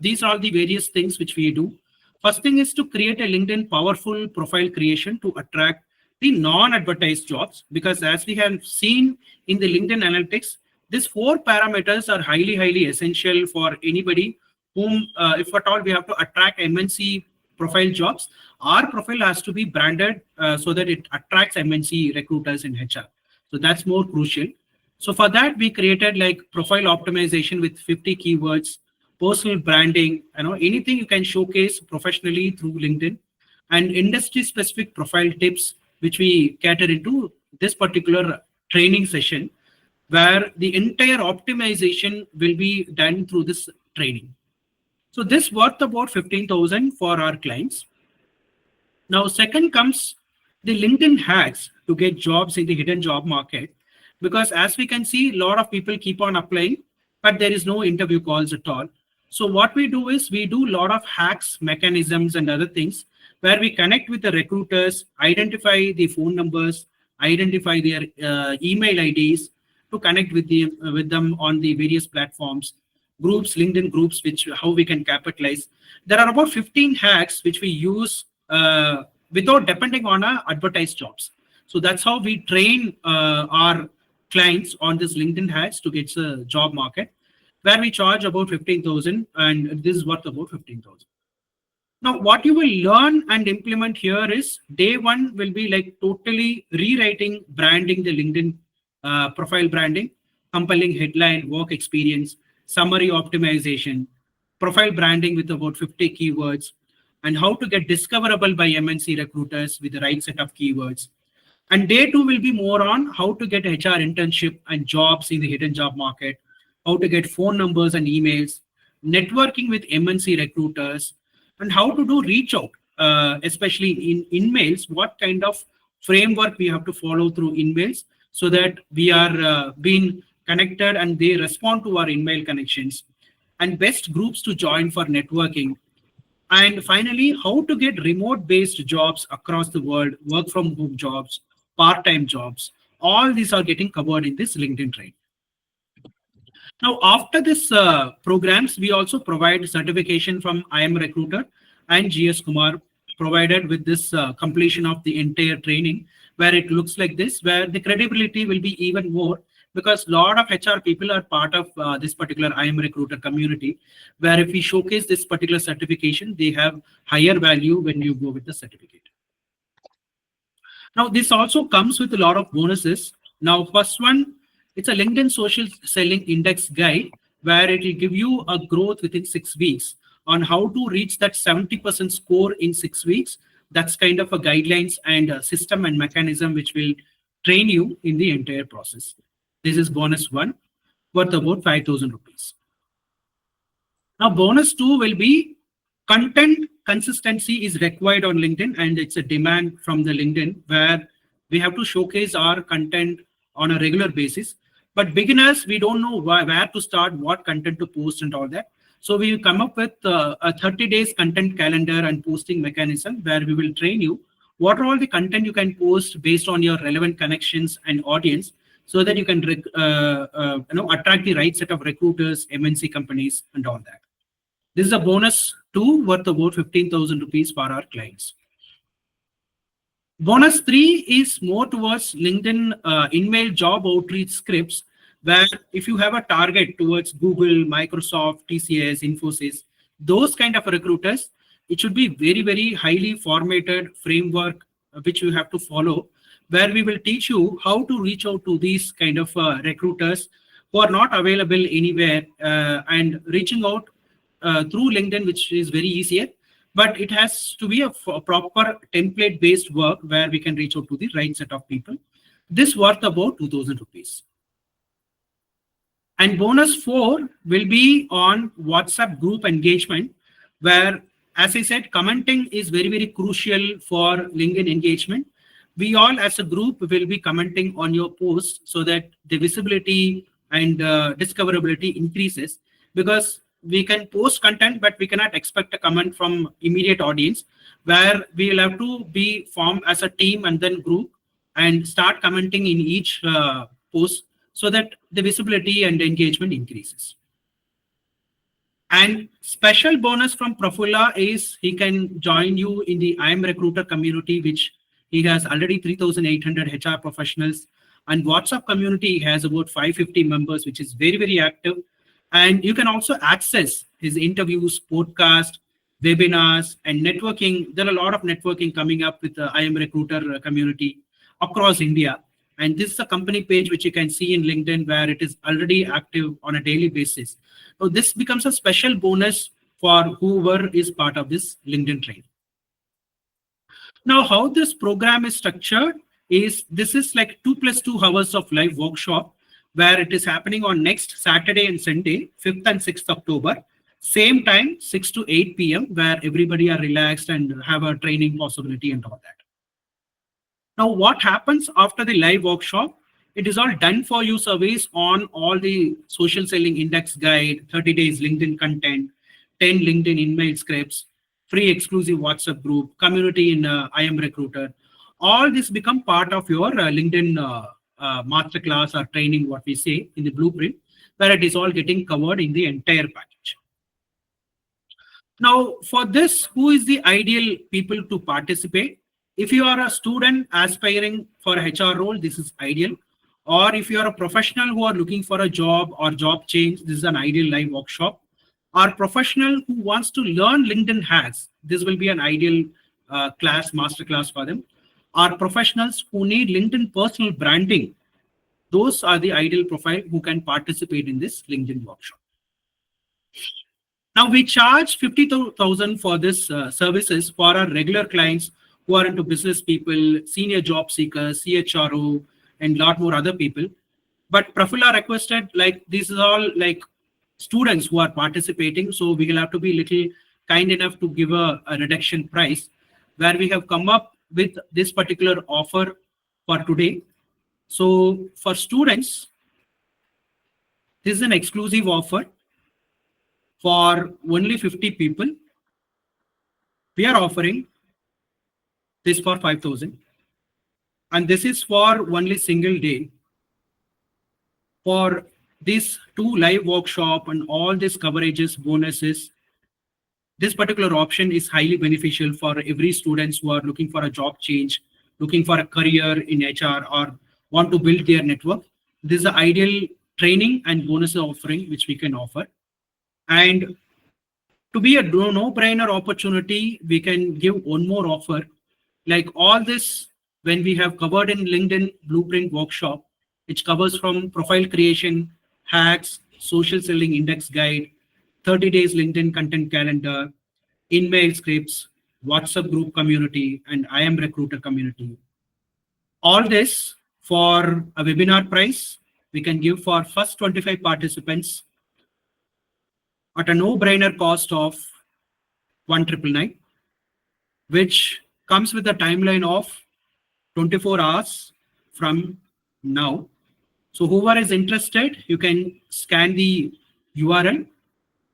these are the various things which we do. First thing is to create a LinkedIn powerful profile creation to attract the non-advertised jobs, because as we have seen in the LinkedIn analytics, these 4 parameters are highly essential for anybody whom, if at all we have to attract MNC profile jobs, our profile has to be branded so that it attracts MNC recruiters in HR. So that's more crucial. So for that, we created like profile optimization with 50 keywords, personal branding, anything you can showcase professionally through LinkedIn, and industry specific profile tips, which we cater into this particular training session, where the entire optimization will be done through this training. So this worth about 15,000 for our clients. Now, second comes the LinkedIn hacks to get jobs in the hidden job market, because as we can see, a lot of people keep on applying, but there is no interview calls at all. So what we do is we do a lot of hacks, mechanisms, and other things where we connect with the recruiters, identify the phone numbers, identify their email IDs to connect with them on the various platforms, groups, LinkedIn groups, which how we can capitalize. There are about 15 hacks which we use without depending on our advertised jobs. So that's how we train our clients on this LinkedIn hacks to get the job market, where we charge about 15,000, and this is worth about 15,000. Now, what you will learn and implement here is day one will be like totally rewriting, branding the LinkedIn profile branding, compelling headline, work experience, summary optimization, profile branding with about 50 keywords, and how to get discoverable by MNC recruiters with the right set of keywords. And day two will be more on how to get HR internship and jobs in the hidden job market, how to get phone numbers and emails, networking with MNC recruiters, and how to do reach out, especially in mails, what kind of framework we have to follow through emails so that we are being connected and they respond to our email connections, and best groups to join for networking, and finally, how to get remote based jobs across the world, work from home jobs, part time jobs. All these are getting covered in this LinkedIn training. Now, after this programs, we also provide certification from IM Recruiter and GS Kumar, provided with this completion of the entire training, where it looks like this, where the credibility will be even more, because a lot of HR people are part of this particular IM Recruiter community, where if we showcase this particular certification, they have higher value when you go with the certificate. Now, this also comes with a lot of bonuses. Now, first one, it's a LinkedIn Social Selling Index guide, where it will give you a growth within 6 weeks on how to reach that 70% score in 6 weeks. That's kind of a guidelines and a system and mechanism which will train you in the entire process. This is bonus one, worth about 5,000 rupees. Now, bonus two will be content consistency is required on LinkedIn, and it's a demand from the LinkedIn where we have to showcase our content on a regular basis. But beginners, we don't know where to start, what content to post and all that. So we will come up with a 30 days content calendar and posting mechanism where we will train you what are all the content you can post based on your relevant connections and audience, so that you can attract the right set of recruiters, MNC companies, and all that. This is a bonus two worth about 15,000 rupees for our clients. Bonus three is more towards LinkedIn in-mail job outreach scripts, where if you have a target towards Google, Microsoft, TCS, Infosys, those kind of recruiters, it should be very, very highly formatted framework which you have to follow, where we will teach you how to reach out to these kind of recruiters who are not available anywhere, and reaching out through LinkedIn, which is very easier, but it has to be a proper template based work where we can reach out to the right set of people. This worth about 2,000 rupees. And bonus four will be on WhatsApp group engagement, where, as I said, commenting is very, very crucial for LinkedIn engagement. We all as a group will be commenting on your posts so that the visibility and discoverability increases, because we can post content, but we cannot expect a comment from immediate audience, where we will have to be formed as a team and then group and start commenting in each post so that the visibility and engagement increases. And special bonus from Prafulla is he can join you in the IM Recruiter community, which he has already 3,800 HR professionals, and WhatsApp community has about 550 members, which is very, very active. And you can also access his interviews, podcast, webinars, and networking. There are a lot of networking coming up with the IM Recruiter community across India. And this is a company page which you can see in LinkedIn, where it is already active on a daily basis. So this becomes a special bonus for whoever is part of this LinkedIn training. Now, how this program is structured is this is like 2 + 2 hours of live workshop, where it is happening on next Saturday and Sunday, 5th and 6th October, same time, 6 to 8 p.m., where everybody are relaxed and have a training possibility and all that. Now, what happens after the live workshop? It is all done for you surveys on all the social selling index guide, 30 days LinkedIn content, 10 LinkedIn email scripts, free exclusive WhatsApp group, community in IM Recruiter. All this become part of your LinkedIn masterclass or training, what we say in the blueprint, where it is all getting covered in the entire package. Now, for this, who is the ideal people to participate? If you are a student aspiring for a HR role, this is ideal. Or if you are a professional who are looking for a job or job change, this is an ideal live workshop. Or professional who wants to learn LinkedIn hacks, this will be an ideal masterclass for them. Or professionals who need LinkedIn personal branding, those are the ideal profile who can participate in this LinkedIn workshop. Now we charge 50,000 for this services for our regular clients who are into business people, senior job seekers, CHRO, and lot more other people. But Prafulla requested, like, this is all like students who are participating, so we will have to be little kind enough to give a reduction price, where we have come up with this particular offer for today. So for students, this is an exclusive offer for only 50 people. We are offering this for 5,000, and this is for only single day. For these 2 live workshop and all these coverages, bonuses, this particular option is highly beneficial for every students who are looking for a job change, looking for a career in HR, or want to build their network. This is the ideal training and bonus offering which we can offer. And to be a no-brainer opportunity, we can give one more offer. Like all this, when we have covered in LinkedIn Blueprint workshop, which covers from profile creation, hacks, social selling index guide, 30 days LinkedIn content calendar, in-mail scripts, WhatsApp group community, and I am recruiter community. All this for a webinar price, we can give for first 25 participants at a no-brainer cost of 1,999, which comes with a timeline of 24 hours from now. So whoever is interested, you can scan the URL,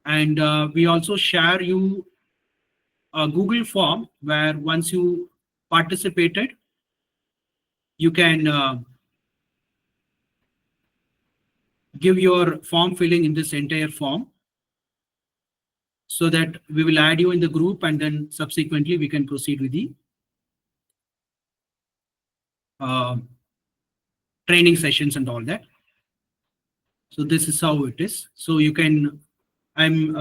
and we also share you a Google form where once you participated, you can give your form filling in this entire form, so that we will add you in the group, and then subsequently we can proceed with the training sessions and all that. So this is how it is. So you can, I'm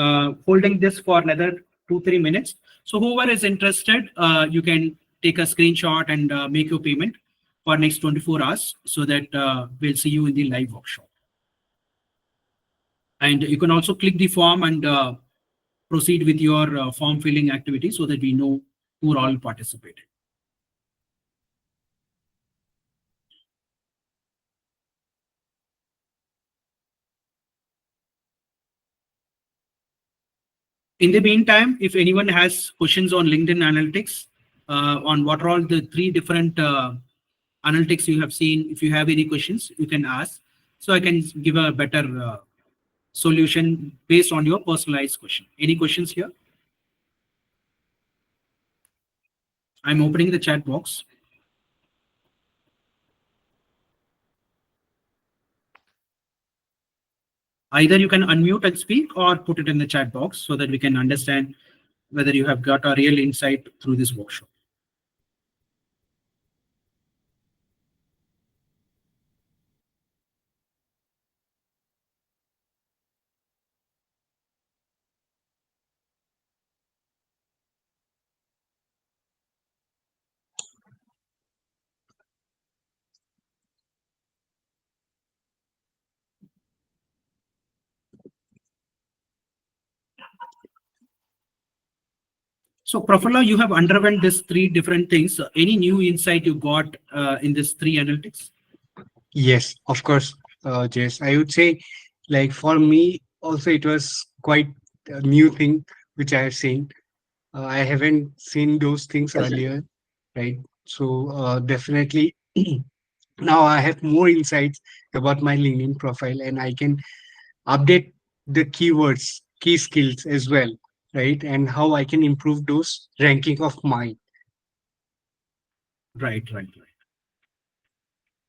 holding this for another 2-3 minutes. So whoever is interested, you can take a screenshot and make your payment for next 24 hours, so that we'll see you in the live workshop. And you can also click the form and proceed with your form filling activity, so that we know who all participated. In the meantime, if anyone has questions on LinkedIn analytics, on what are all the 3 different analytics you have seen, if you have any questions, you can ask, so I can give a better solution based on your personalized question. Any questions here? I'm opening the chat box. Either you can unmute and speak, or put it in the chat box, so that we can understand whether you have got a real insight through this workshop. So Prafulla, you have underwent these 3 different things. Any new insight you got in this 3 analytics? Yes, of course, Jess. I would say, like for me, also it was quite a new thing which I have seen. I haven't seen those things earlier, right? So definitely, now I have more insights about my LinkedIn profile, and I can update the keywords, key skills as well, right? And how I can improve those ranking of mine. Right.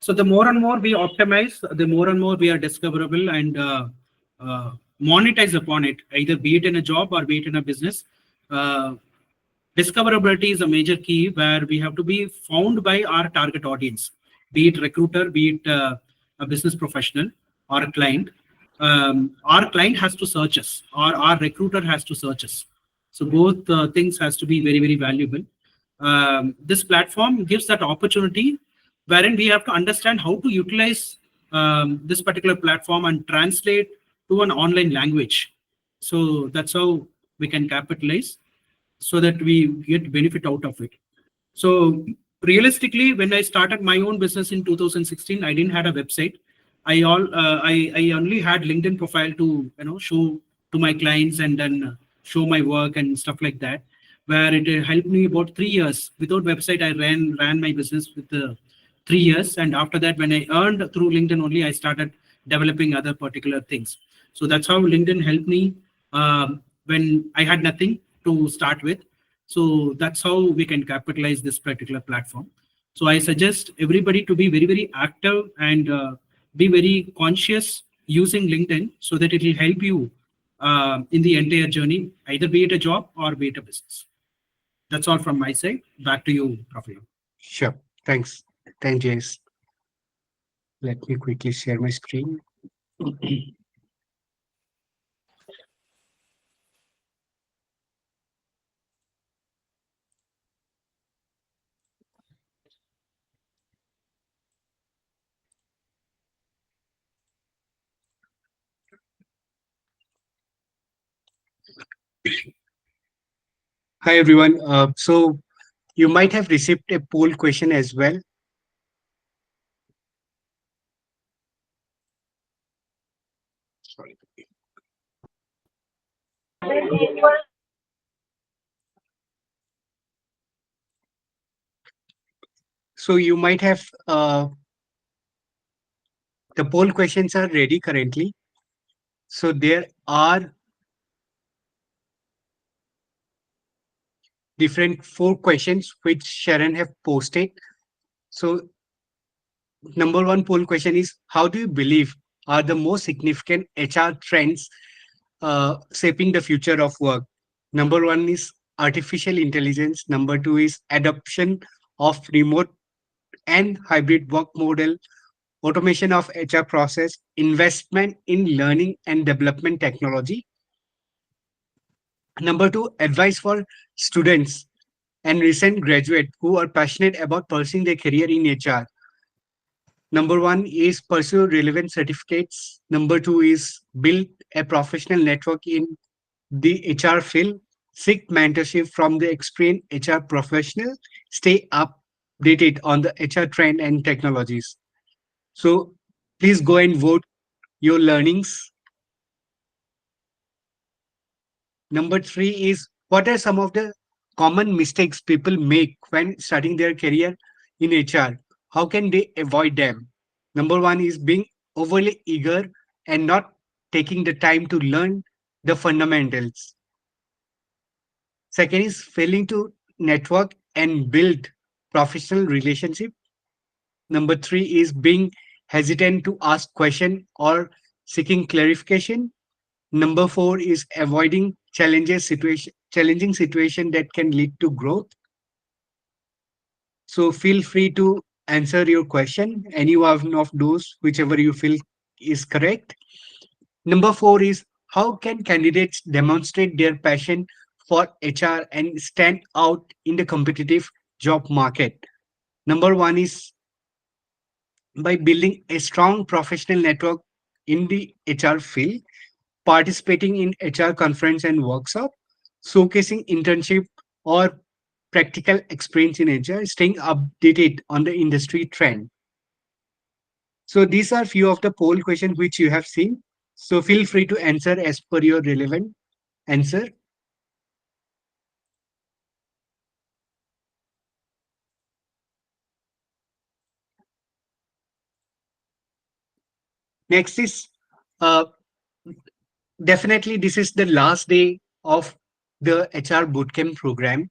So the more and more we optimize, the more and more we are discoverable and monetize upon it, either be it in a job or be it in a business. Discoverability is a major key, where we have to be found by our target audience, be it recruiter, be it a business professional or a client. Our client has to search us, or our recruiter has to search us. So both things has to be very, very valuable. This platform gives that opportunity, wherein we have to understand how to utilize this particular platform and translate to an online language. So that's how we can capitalize so that we get benefit out of it. So realistically, when I started my own business in 2016, I didn't had a website. I only had LinkedIn profile to show to my clients and then show my work and stuff like that. Where it helped me about 3 years. Without website, I ran my business with 3 years, and after that, when I earned through LinkedIn only, I started developing other particular things. So that's how LinkedIn helped me when I had nothing to start with. So that's how we can capitalize this particular platform. So I suggest everybody to be very, very active and be very conscious using LinkedIn so that it will help you in the entire journey, either be it a job or be it a business. That's all from my side. Back to you, Rafael. Sure. Thanks. Thanks, Jace. Let me quickly share my screen. Hi, everyone. So you might have received a poll question as well. Sorry. So you might have the poll questions are ready currently. So there are different 4 questions which Sharon have posted. So number one poll question is: how do you believe are the most significant HR trends shaping the future of work? Number one is artificial intelligence. Number two is adoption of remote and hybrid work model, automation of HR process, investment in learning and development technology. Number two, advice for students and recent graduates who are passionate about pursuing their career in HR. Number one is pursue relevant certificates. Number two is build a professional network in the HR field. Seek mentorship from the experienced HR professional. Stay updated on the HR trend and technologies. So please go and vote your learnings. Number three is what are some of the common mistakes people make when starting their career in HR? How can they avoid them? Number one is being overly eager and not taking the time to learn the fundamentals. Second is failing to network and build professional relationship. Number three is being hesitant to ask question or seeking clarification. Number four is avoiding challenging situation that can lead to growth. So feel free to answer your question, any one of those, whichever you feel is correct. Number four is how can candidates demonstrate their passion for HR and stand out in the competitive job market? Number one is by building a strong professional network in the HR field, participating in HR conference and workshop, showcasing internship or practical experience in HR, staying updated on the industry trend. So these are few of the poll questions which you have seen. So feel free to answer as per your relevant answer. Next is uh, definitely this is the last day of the HR Bootcamp program.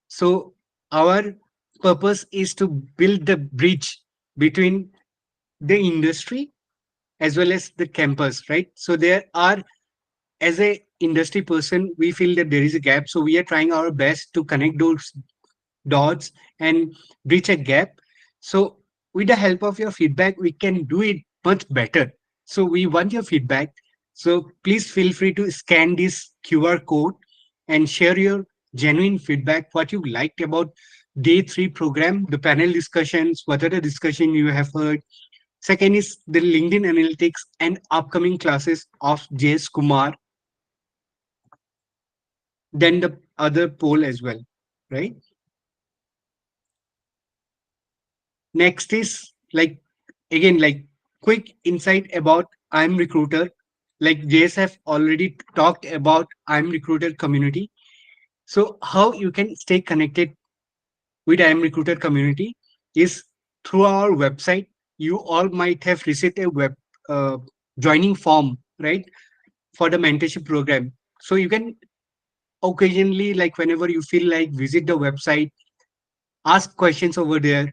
So our purpose is to build the bridge between the industry as well as the campus, right? So there are, as a industry person, we feel that there is a gap. So we are trying our best to connect those dots and bridge a gap. So with the help of your feedback, we can do it much better. So we want your feedback. So please feel free to scan this QR code and share your genuine feedback, what you liked about day three program, the panel discussions, what are the discussion you have heard. Second is the LinkedIn analytics and upcoming classes of JS Kumar. than the other pole as well, right? Next is like, again, like quick insight about I'm Recruiter. Like Jays have already talked about I'm Recruiter community. So how you can stay connected with I'm Recruiter community is through our website. You all might have received a web uh, joining form, right, for the mentorship program. So you can occasionally, like whenever you feel like, visit the website, ask questions over there,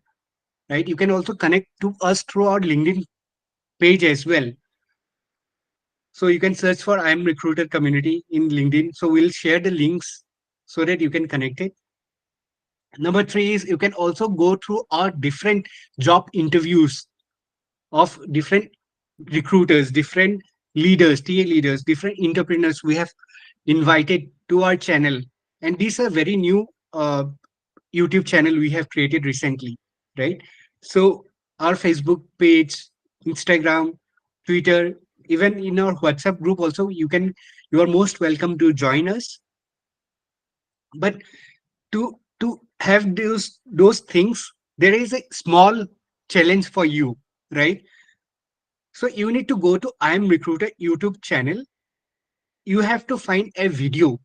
right? You can also connect to us through our LinkedIn page as well. So you can search for I'm Recruiter community in LinkedIn. So we'll share the links so that you can connect it. Number three is you can also go through our different job interviews of different recruiters, different leaders, TA leaders, different entrepreneurs we have invited to our channel. And these are very new YouTube channel we have created recently, right? So our Facebook page, Instagram, Twitter, even in our WhatsApp group also, you are most welcome to join us. But to have those things, there is a small challenge for you, right? So you need to go to I Am Recruiter YouTube channel. You have to find a video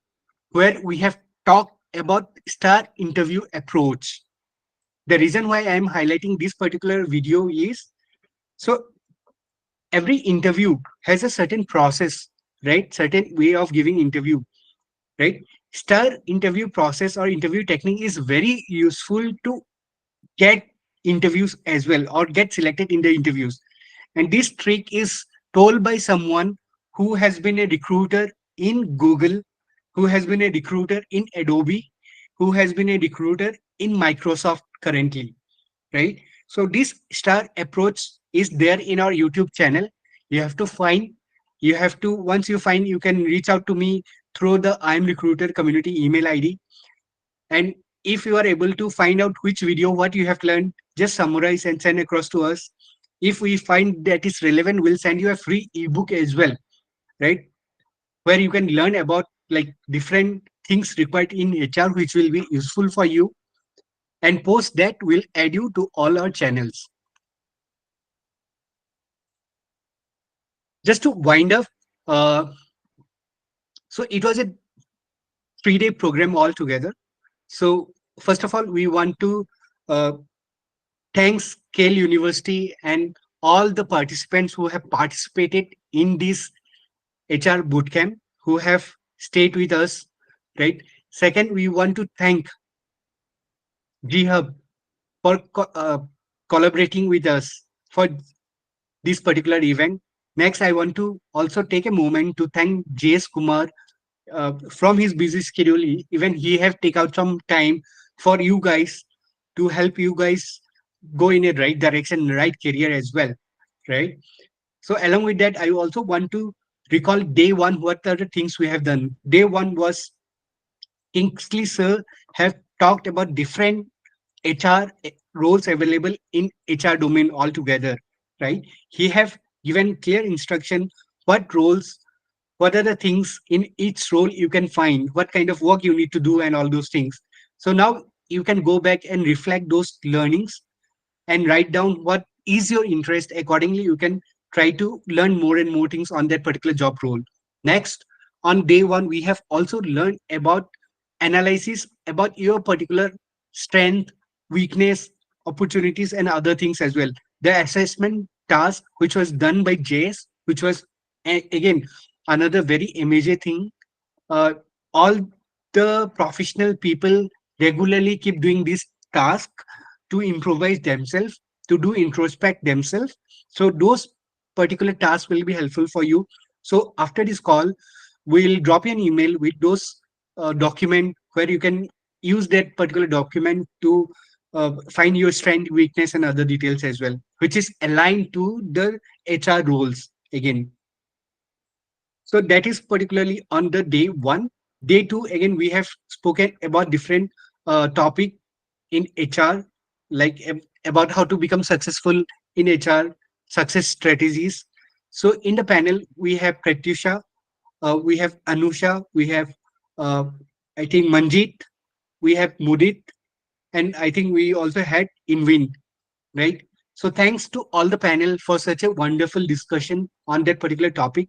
where we have talked about star interview approach. The reason why I am highlighting this particular video is, so every interview has a certain process, right? Certain way of giving interview, right? Star interview process or interview technique is very useful to get interviews as well, or get selected in the interviews. And this trick is told by someone who has been a recruiter in Google, who has been a recruiter in Adobe, who has been a recruiter in Microsoft currently, right? So this star approach is there in our YouTube channel. You have to find, you have to, once you find, you can reach out to me through the I'm Recruiter community email ID. And if you are able to find out which video, what you have learned, just summarize and send across to us. If we find that is relevant, we'll send you a free ebook as well, right? Where you can learn about like different things required in HR, which will be useful for you. And post that, we'll add you to all our channels. Just to wind up, uh, so it was a 3-day program altogether. So first of all, we want to uh, thank Scale University and all the participants who have participated in this HR bootcamp, who have stayed with us, right? Second, we want to thank GHub for collaborating with us for this particular event. Next, I want to also take a moment to thank JS Kumar from his busy schedule. Even he have take out some time for you guys, to help you guys go in a right direction, right career as well, right? So along with that, I also want to recall day one. What are the things we have done? Day one was Kingsley sir have talked about different HR roles available in HR domain altogether, right? He have given clear instruction what roles, what are the things in each role you can find, what kind of work you need to do, and all those things. So now you can go back and reflect those learnings and write down what is your interest. Accordingly, you can try to learn more and more things on that particular job role. Next, on day one, we have also learned about analysis about your particular strength, weakness, opportunities, and other things as well. The assessment task, which was done by JS, which was again another very amazing thing. Uh, all the professional people regularly keep doing this task to improvise themselves, to do introspect themselves. So those particular tasks will be helpful for you. So after this call, we'll drop you an email with those document where you can use that particular document to find your strength, weakness, and other details as well, which is aligned to the HR roles again. So that is particularly on the day one. Day two, again, we have spoken about different topic in HR, like about how to become successful in HR, success strategies. So in the panel, we have Pratyusha, we have Anusha, we have uh, I think Manjit, we have Mudit, and I think we also had Inwin, right? So thanks to all the panel for such a wonderful discussion on that particular topic.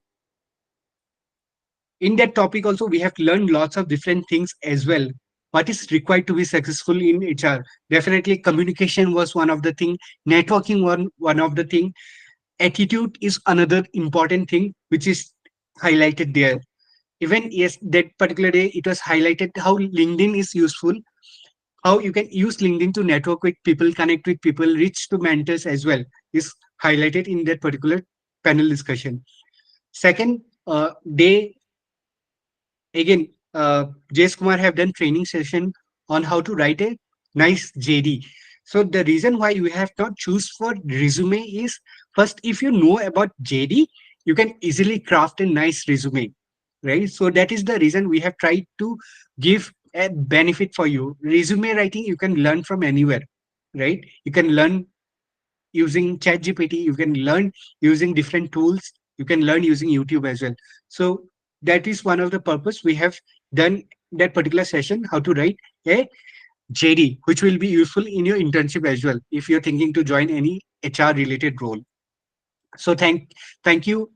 In that topic also we have learned lots of different things as well. What is required to be successful in HR? Definitely communication was one of the thing, networking one of the thing, attitude is another important thing which is highlighted there. Even yes, that particular day it was highlighted how LinkedIn is useful, how you can use LinkedIn to network with people, connect with people, reach to mentors as well, is highlighted in that particular panel discussion. Second day, again, Jace Kumar have done training session on how to write a nice JD. So the reason why you have not choose for resume is, first, if you know about JD, you can easily craft a nice resume, right? So that is the reason we have tried to give a benefit for you. Resume writing you can learn from anywhere, right? You can learn using ChatGPT, you can learn using different tools, you can learn using YouTube as well. So that is one of the purpose we have done that particular session, how to write a JD, which will be useful in your internship as well if you're thinking to join any HR related role. So thank you,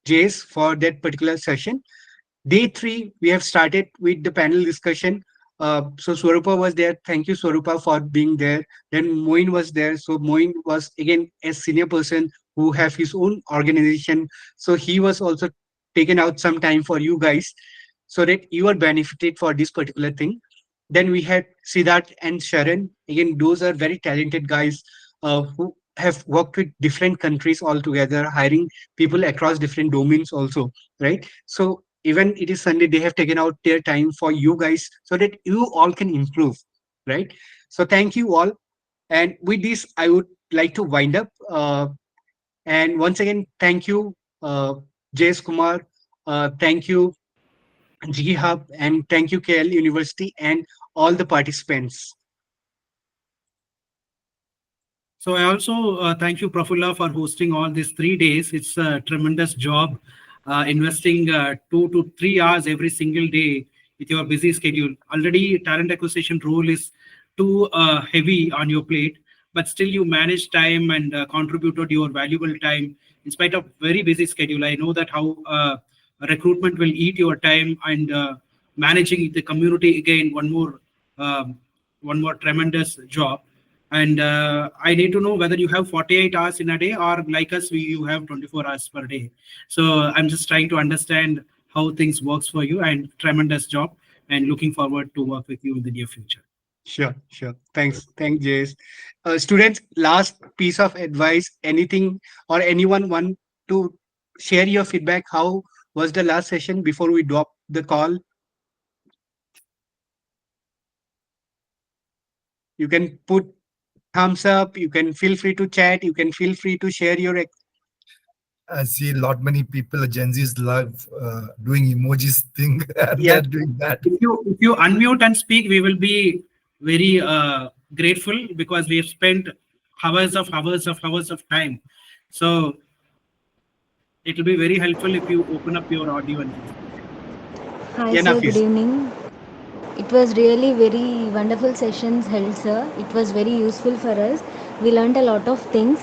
Jace, for that particular session. Day three, we have started with the panel discussion. So Swarupa was there. Thank you, Swarupa, for being there. Then Moin was there. So Moin was again a senior person who have his own organization. So he was also taken out some time for you guys so that you are benefited for this particular thing. Then we had Siddharth and Sharon. Again, those are very talented guys who have worked with different countries altogether, hiring people across different domains also, right? So even it is Sunday, they have taken out their time for you guys so that you all can improve, right? So thank you all. And with this, I would like to wind up. And once again, thank you, Jayesh Kumar. Thank you, G Hub, and thank you, KL University, and all the participants. So I also thank you, Prafulla, for hosting all these 3 days. It's a tremendous job, investing 2 to 3 hours every single day with your busy schedule. Already, talent acquisition role is too heavy on your plate, but still you manage time and contributed your valuable time in spite of very busy schedule. I know that how recruitment will eat your time, and managing the community again um, one more tremendous job. And I need to know whether you have 48 hours in a day, or like us, you have 24 hours per day. So I'm just trying to understand how things works for you, and tremendous job, and looking forward to work with you in the near future. Sure, sure. Thanks, Jayesh. Students, last piece of advice, anything or anyone want to share your feedback? How was the last session before we drop the call? You can put thumbs up, you can feel free to chat, you can feel free to share your I see a lot many people, Gen Zs love doing emojis thing, and yeah, they're doing that. If you unmute and speak, we will be very grateful, because we have spent hours of time. So it will be very helpful if you open up your audio and things like that. Hi, yeah, sir. Good Nafis. evening. It was really very wonderful sessions held, sir. It was very useful for us. We learned a lot of things.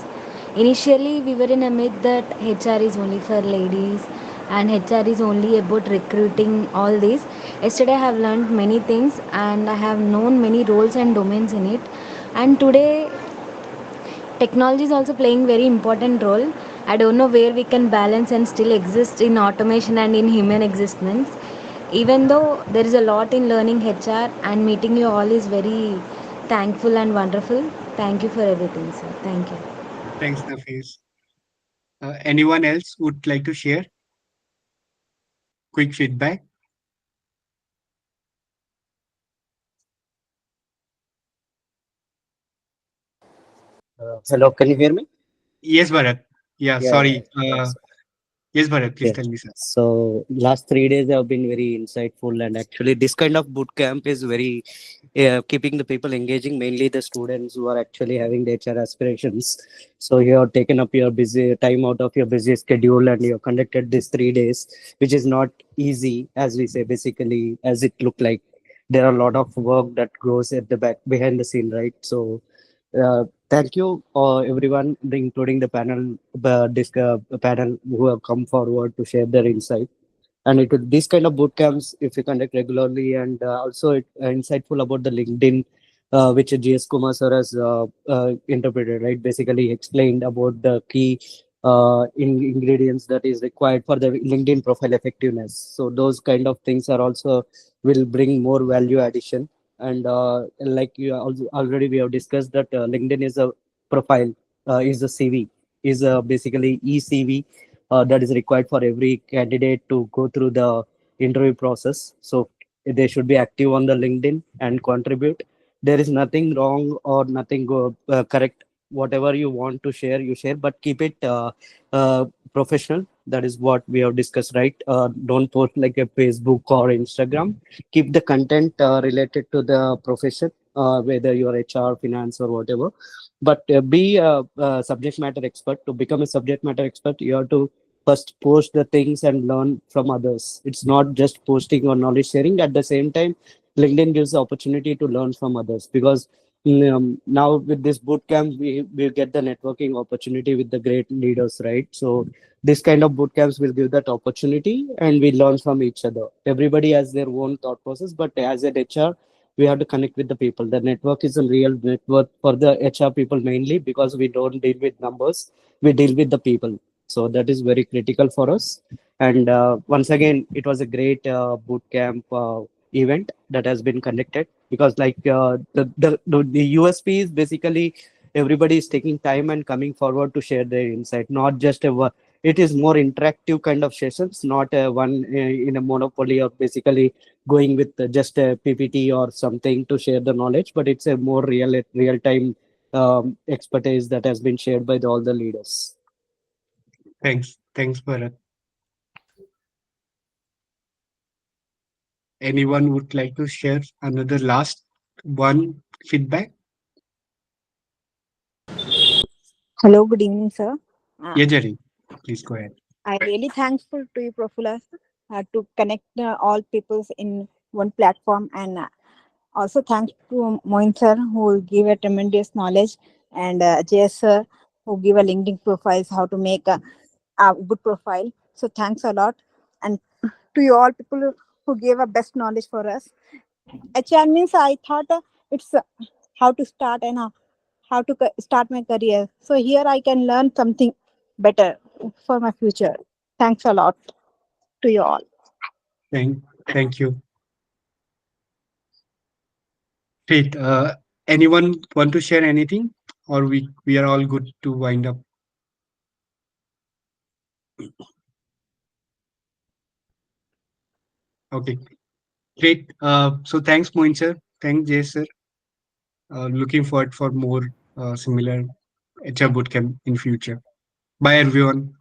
Initially, we were in a myth that HR is only for ladies and HR is only about recruiting, all this. Yesterday, I have learned many things and I have known many roles and domains in it. And today, technology is also playing very important role. I don't know where we can balance and still exist in automation and in human existence. Even though there is a lot in learning HR, and meeting you all is very thankful and wonderful. Thank you for everything, sir. Thank you. Thanks, Nafis. Anyone else would like to share quick feedback? Hello, can you hear me? Yes, Bharat. Yeah, Yeah, yeah, sorry. yeah. Sir. Yes, Bharat, please Yeah. tell me, sir. So last 3 days have been very insightful, and actually this kind of boot camp is very keeping the people engaging, mainly the students who are actually having the HR aspirations. So you have taken up your busy time out of your busy schedule, and you have conducted these 3 days, which is not easy, as we say, basically, as it look like. There are a lot of work that goes at the back behind the scene, right? So thank you, everyone, including the panel who have come forward to share their insight. And it would, these kind of boot camps, if you conduct regularly, and also insightful about the LinkedIn, which GS Kumar sir has interpreted, right? Basically, he explained about the key ingredients that is required for the LinkedIn profile effectiveness. So those kind of things are also will bring more value addition. And like you also already we have discussed that LinkedIn is a profile, is a CV, is basically ECV that is required for every candidate to go through the interview process. So they should be active on the LinkedIn and contribute. There is nothing wrong or nothing correct. Whatever you want to share, you share, but keep it professional. That is what we have discussed, right? Don't post like a Facebook or Instagram. Keep the content related to the profession, whether you are HR, finance, or whatever. But be a subject matter expert. To become a subject matter expert, you have to first post the things and learn from others. It's not just posting or knowledge sharing. At the same time, LinkedIn gives the opportunity to learn from others, because now with this boot camp, we get the networking opportunity with the great leaders, right? So this kind of boot camps will give that opportunity, and we learn from each other. Everybody has their own thought process, but as an HR, we have to connect with the people. The network is a real network for the HR people, mainly because we don't deal with numbers, we deal with the people. So that is very critical for us. And once again, it was a great boot camp event that has been conducted, because like the USP is basically everybody is taking time and coming forward to share their insight, not just it is more interactive kind of sessions, not one in a monopoly, or basically going with just a PPT or something to share the knowledge, but it's a more real time expertise that has been shared by all the leaders. Thanks, Bharat. Anyone would like to share another last one feedback? Hello, good evening, sir. Uh, Yeah, Jerry, please go ahead. I really thankful to you, Profula, to connect all peoples in one platform, and also thanks to Moin sir who give a tremendous knowledge, and JS sir who give a LinkedIn profiles how to make a good profile. So thanks a lot, and to you all people who gave a best knowledge for us. HR means I thought it's how to start and how to start my career. So here I can learn something better for my future. Thanks a lot to you all. Thank, thank you. Great. Anyone want to share anything, or we are all good to wind up? Okay, great. So thanks, Moin sir. Thanks, Jay sir. Looking forward for more similar HR bootcamp in future. Bye, everyone.